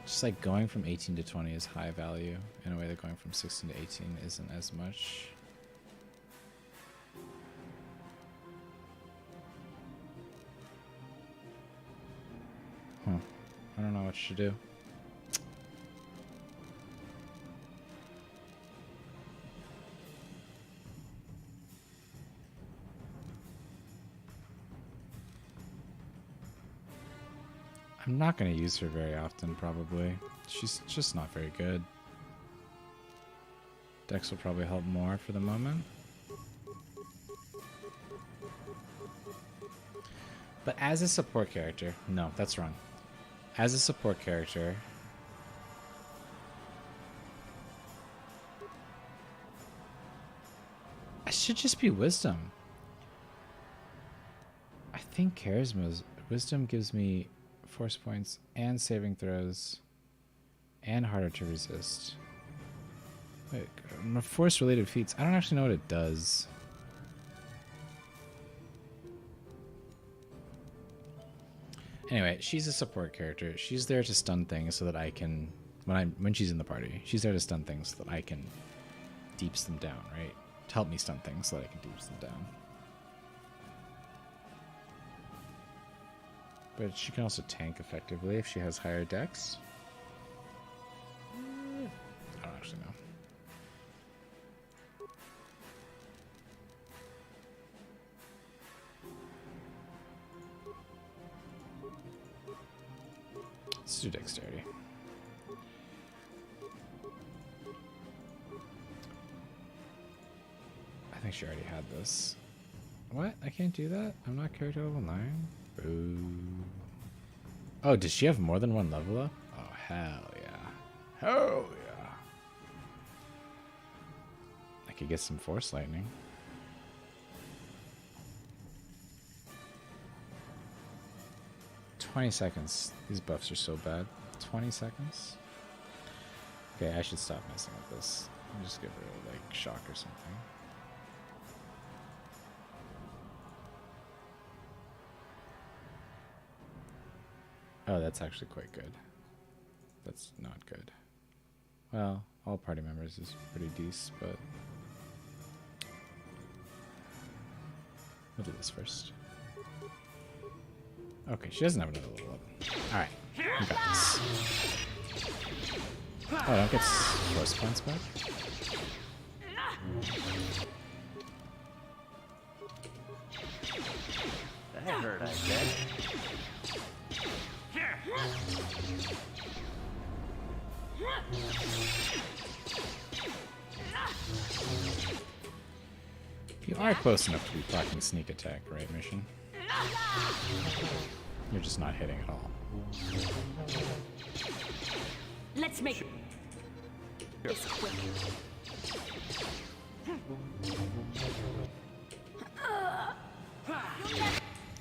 Just like going from 18 to 20 is high value in a way that going from 16 to 18 isn't as much. Huh. I don't know what to do. I'm not going to use her very often, probably. She's just not very good. Dex will probably help more for the moment. But as a support character... No, that's wrong. As a support character... I should just be Wisdom. I think charisma's wisdom gives me force points and saving throws and harder to resist. Wait, force related feats. I don't actually know what it does. Anyway, she's a support character. She's there to stun things so that I can, when she's in the party, she's there to stun things so that I can deeps them down, right? To help me stun things so that I can deeps them down. But she can also tank effectively if she has higher dex. I don't actually know. Let's do dexterity. I think she already had this. What? I can't do that? I'm not character level 9? Boo. Oh, does she have more than one level up? Oh, hell yeah. Hell yeah. I could get some force lightning. $20 seconds. These buffs are so bad. 20 seconds? Okay, I should stop messing with this. I'll just give her like shock or something. Oh, that's actually quite good. That's not good. Well, all party members is pretty decent, but we'll do this first. Okay, she doesn't have another level up. Alright, we got this. Oh, I don't get force points back? That hurt, I bet. You are close enough to be blocking sneak attack, right, Mission? You're just not hitting at all. Let's make this quick.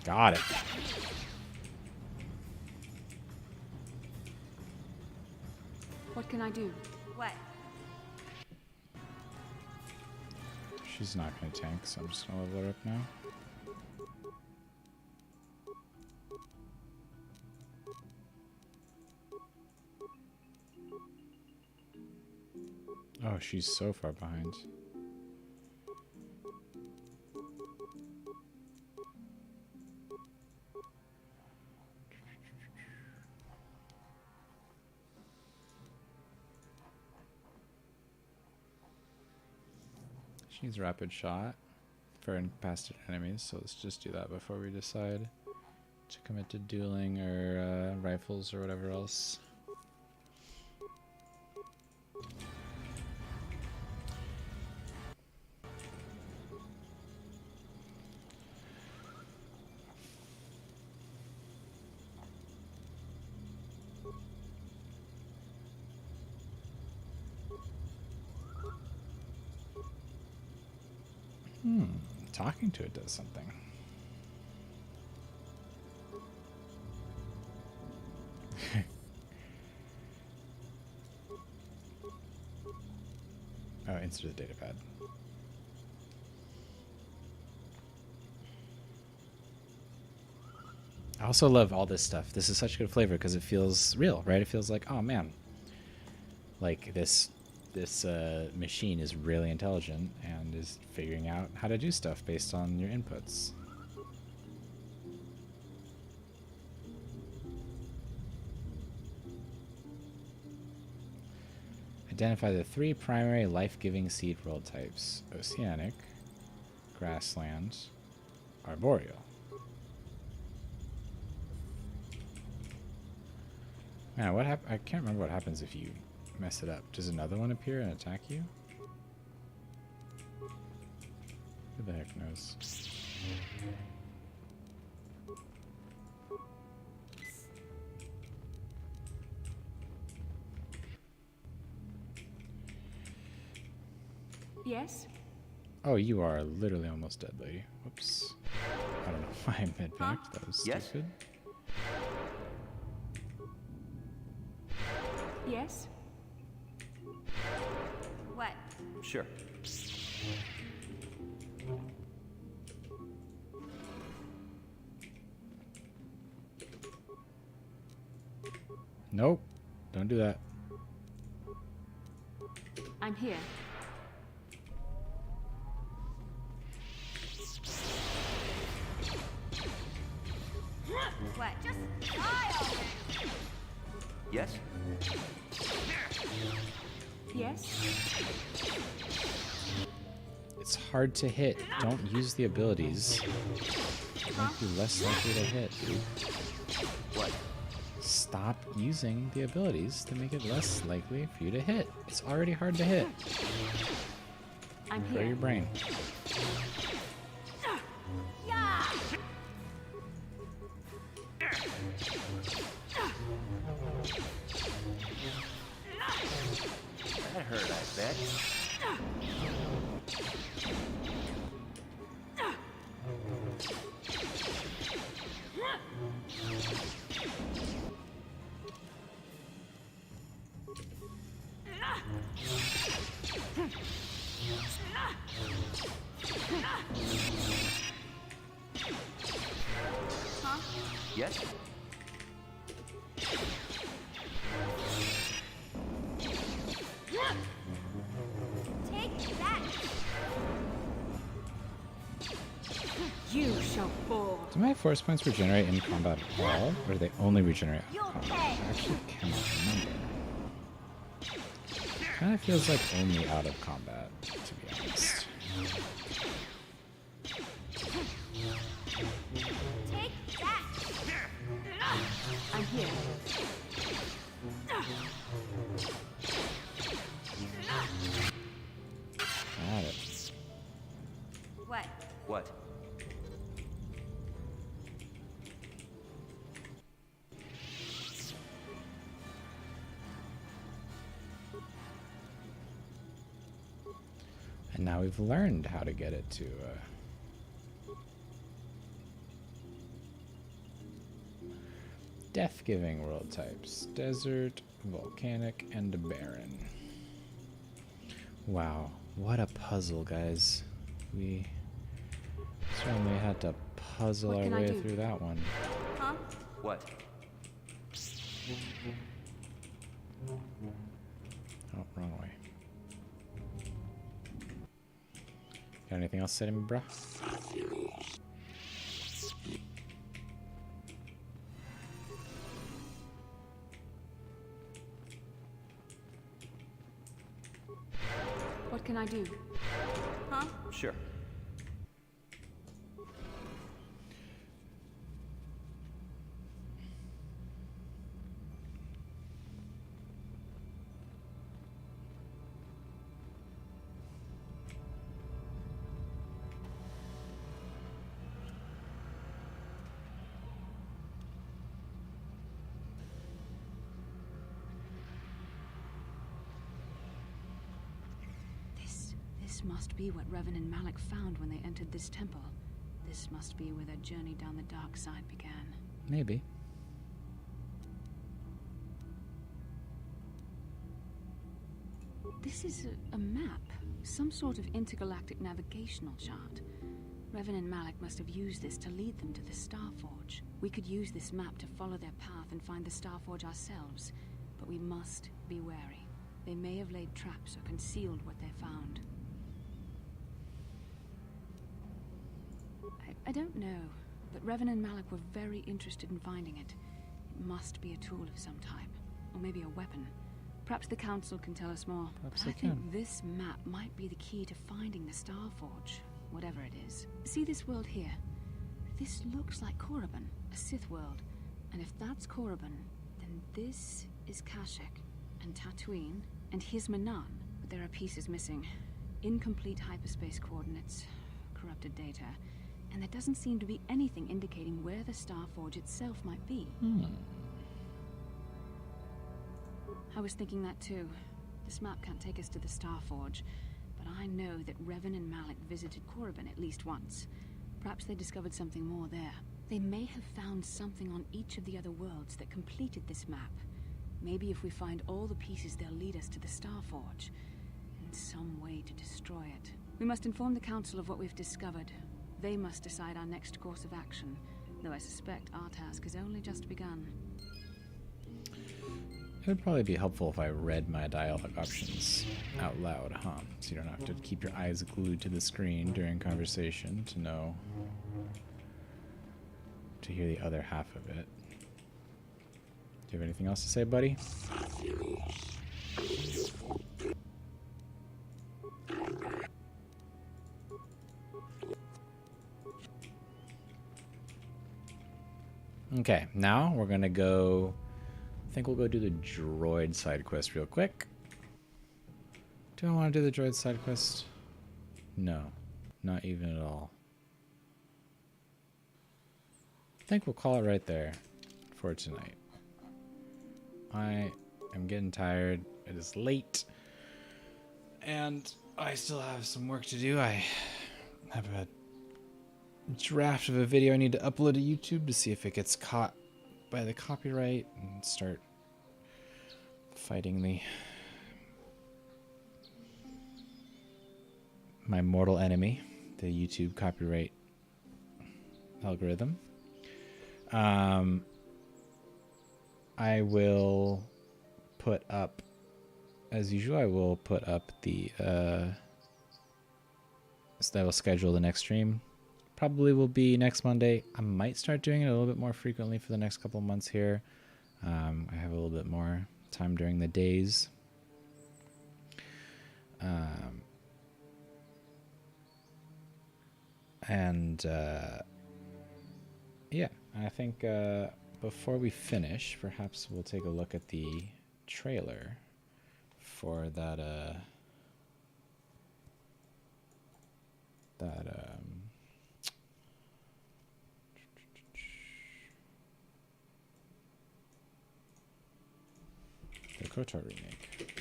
Got it. What can I do? What? She's not going to tank, so I'm just going to level her up now. Oh, she's so far behind. She needs rapid shot for incapacitated enemies, so let's just do that before we decide to commit to dueling or rifles or whatever else. Talking to it does something. Oh, insert the datapad. I also love all this stuff. This is such good flavor because it feels real, right? It feels like, oh man, like this machine is really intelligent and is figuring out how to do stuff based on your inputs. Identify the 3 primary life-giving seed world types: oceanic, grassland, arboreal. Man, what I can't remember what happens if you mess it up. Does another one appear and attack you? Who the heck knows? Yes? Oh, you are literally almost dead, lady. Whoops. I don't know why I mid-backed. That was Yes? stupid. Yes? What? Sure. Nope. Don't do that. I'm here. What? Just die already! Yes? Yes? It's hard to hit. Don't use the abilities. It'll make you less likely to hit. What? Stop using the abilities to make it less likely for you to hit. It's already hard to hit. I'm Grow here. your brain. Yeah! That hurt, I bet. Huh? Yes? Take that! You shall fall. Do my force points regenerate in combat at all, or do they only regenerate out of combat? I actually cannot remember. Kind of feels like only out of combat, to be honest. Take that! I'm here. Got it. What? What? And now we've learned how to get it to death-giving world types. Desert, volcanic, and barren. Wow, what a puzzle, guys. We certainly had to puzzle What our can I way do? through that one. Huh? What? Oh, wrong way. Got anything else to say to me, bruh? What can I do? Huh? Sure. This must be what Revan and Malik found when they entered this temple. This must be where their journey down the dark side began. Maybe. This is a map. Some sort of intergalactic navigational chart. Revan and Malik must have used this to lead them to the Starforge. We could use this map to follow their path and find the Starforge ourselves. But we must be wary. They may have laid traps or concealed what they found. I don't know, but Revan and Malik were very interested in finding it. It must be a tool of some type, or maybe a weapon. Perhaps the Council can tell us more. Perhaps But I they think can. this map might be the key to finding the Starforge, whatever it is. See this world here? This looks like Korriban, a Sith world. And if that's Korriban, then this is Kashyyyk, and Tatooine, and here's Manan. But there are pieces missing. Incomplete hyperspace coordinates, corrupted data, and there doesn't seem to be anything indicating where the Starforge itself might be. I was thinking that too. This map can't take us to the Starforge, but I know that Revan and Malik visited Korriban at least once. Perhaps they discovered something more there. They may have found something on each of the other worlds that completed this map. Maybe if we find all the pieces, they'll lead us to the Starforge. And some way to destroy it. We must inform the Council of what we've discovered. They must decide our next course of action. Though I suspect our task has only just begun. It would probably be helpful if I read my dialogue options out loud, huh? So you don't have to keep your eyes glued to the screen during conversation to know, to hear the other half of it. Do you have anything else to say, buddy? Okay, now we're gonna go. I think we'll go do the droid side quest real quick. Do I want to do the droid side quest? No, not even at all. I think we'll call it right there for tonight. I am getting tired. It is late. And I still have some work to do. I have a draft of a video I need to upload to YouTube to see if it gets caught by the copyright and start fighting my mortal enemy, the YouTube copyright algorithm. I will put up, as usual, I will put up the so I will schedule the next stream. Probably will be next Monday. I might start doing it a little bit more frequently for the next couple months here. I have a little bit more time during the days. Yeah, I think before we finish, perhaps we'll take a look at the trailer for that the KOTOR remake.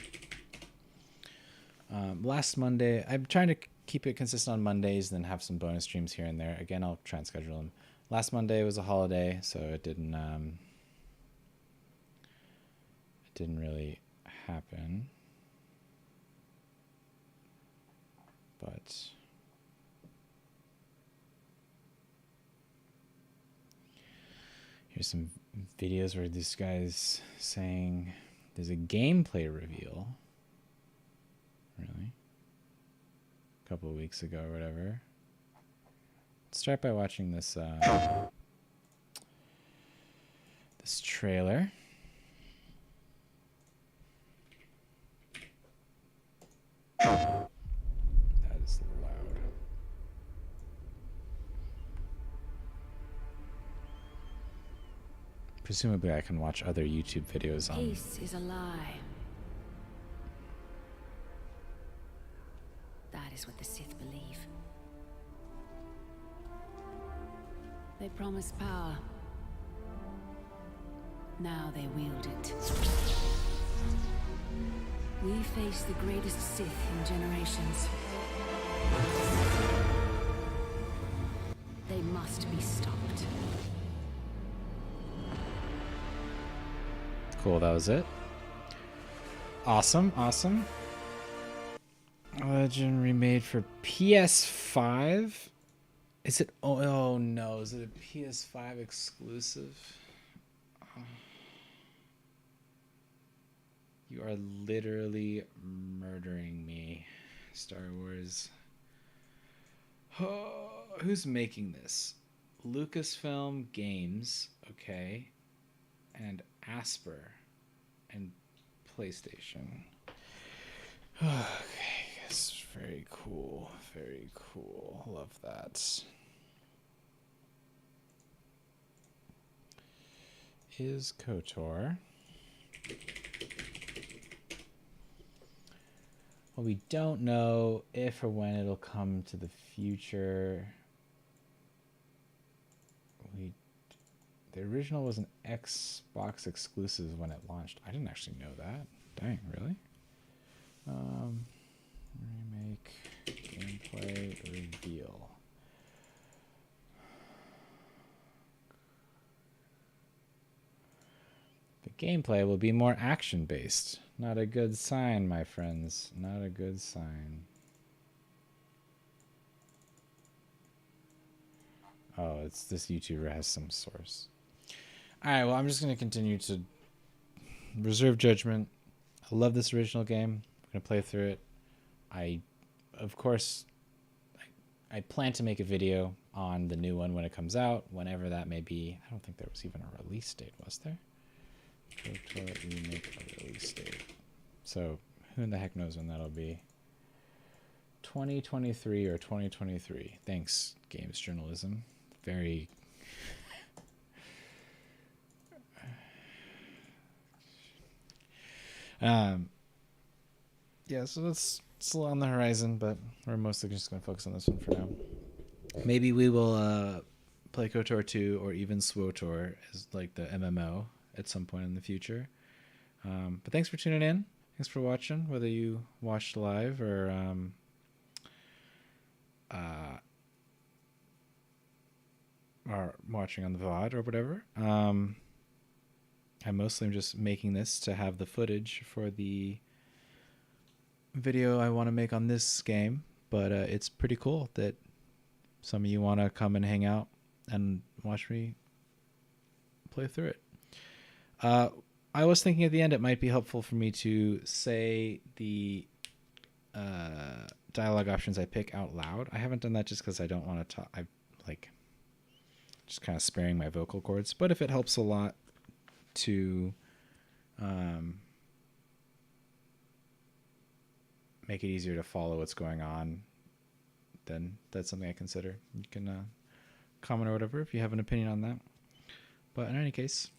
Last Monday, I'm trying to keep it consistent on Mondays, then have some bonus streams here and there. Again, I'll try and schedule them. Last Monday was a holiday, so it didn't really happen. But here's some videos where this guy's saying there's a gameplay reveal. Really? A couple of weeks ago or whatever. Let's start by watching this this trailer. That is loud. Presumably I can watch other YouTube videos on... Peace is a lie. That is what the Sith believe. They promised power. Now they wield it. We face the greatest Sith in generations. They must be stopped. Cool, that was it. Awesome, awesome. Legend remade for PS5. Is it? Oh no, is it a PS5 exclusive? You are literally murdering me, Star Wars. Oh, who's making this? Lucasfilm Games, okay, and Asper, and PlayStation. Okay, yes, very cool, very cool. Love that. Is KOTOR? Well, we don't know if or when it'll come to the future. The original was an Xbox exclusive when it launched. I didn't actually know that. Dang, really? Remake gameplay reveal. Gameplay will be more action-based. Not a good sign, my friends. Not a good sign. Oh, it's this YouTuber has some source. Alright, well, I'm just going to continue to reserve judgment. I love this original game. I'm going to play through it. Of course, I plan to make a video on the new one when it comes out, whenever that may be. I don't think there was even a release date, was there? KOTOR remake a release date. So, who in the heck knows when that'll be? 2023 or 2023. Thanks, games journalism. Very... yeah, so that's still on the horizon, but we're mostly just going to focus on this one for now. Maybe we will play KOTOR 2 or even SWOTOR as like the MMO at some point in the future. But thanks for tuning in. Thanks for watching, whether you watched live or watching on the VOD or whatever. I mostly am just making this to have the footage for the video I want to make on this game, but it's pretty cool that some of you want to come and hang out and watch me play through it. I was thinking at the end it might be helpful for me to say the dialogue options I pick out loud. I haven't done that just because I don't want to talk. I like just kind of sparing my vocal cords, but if it helps a lot to make it easier to follow what's going on, then that's something I consider. You can comment or whatever if you have an opinion on that. But in any case,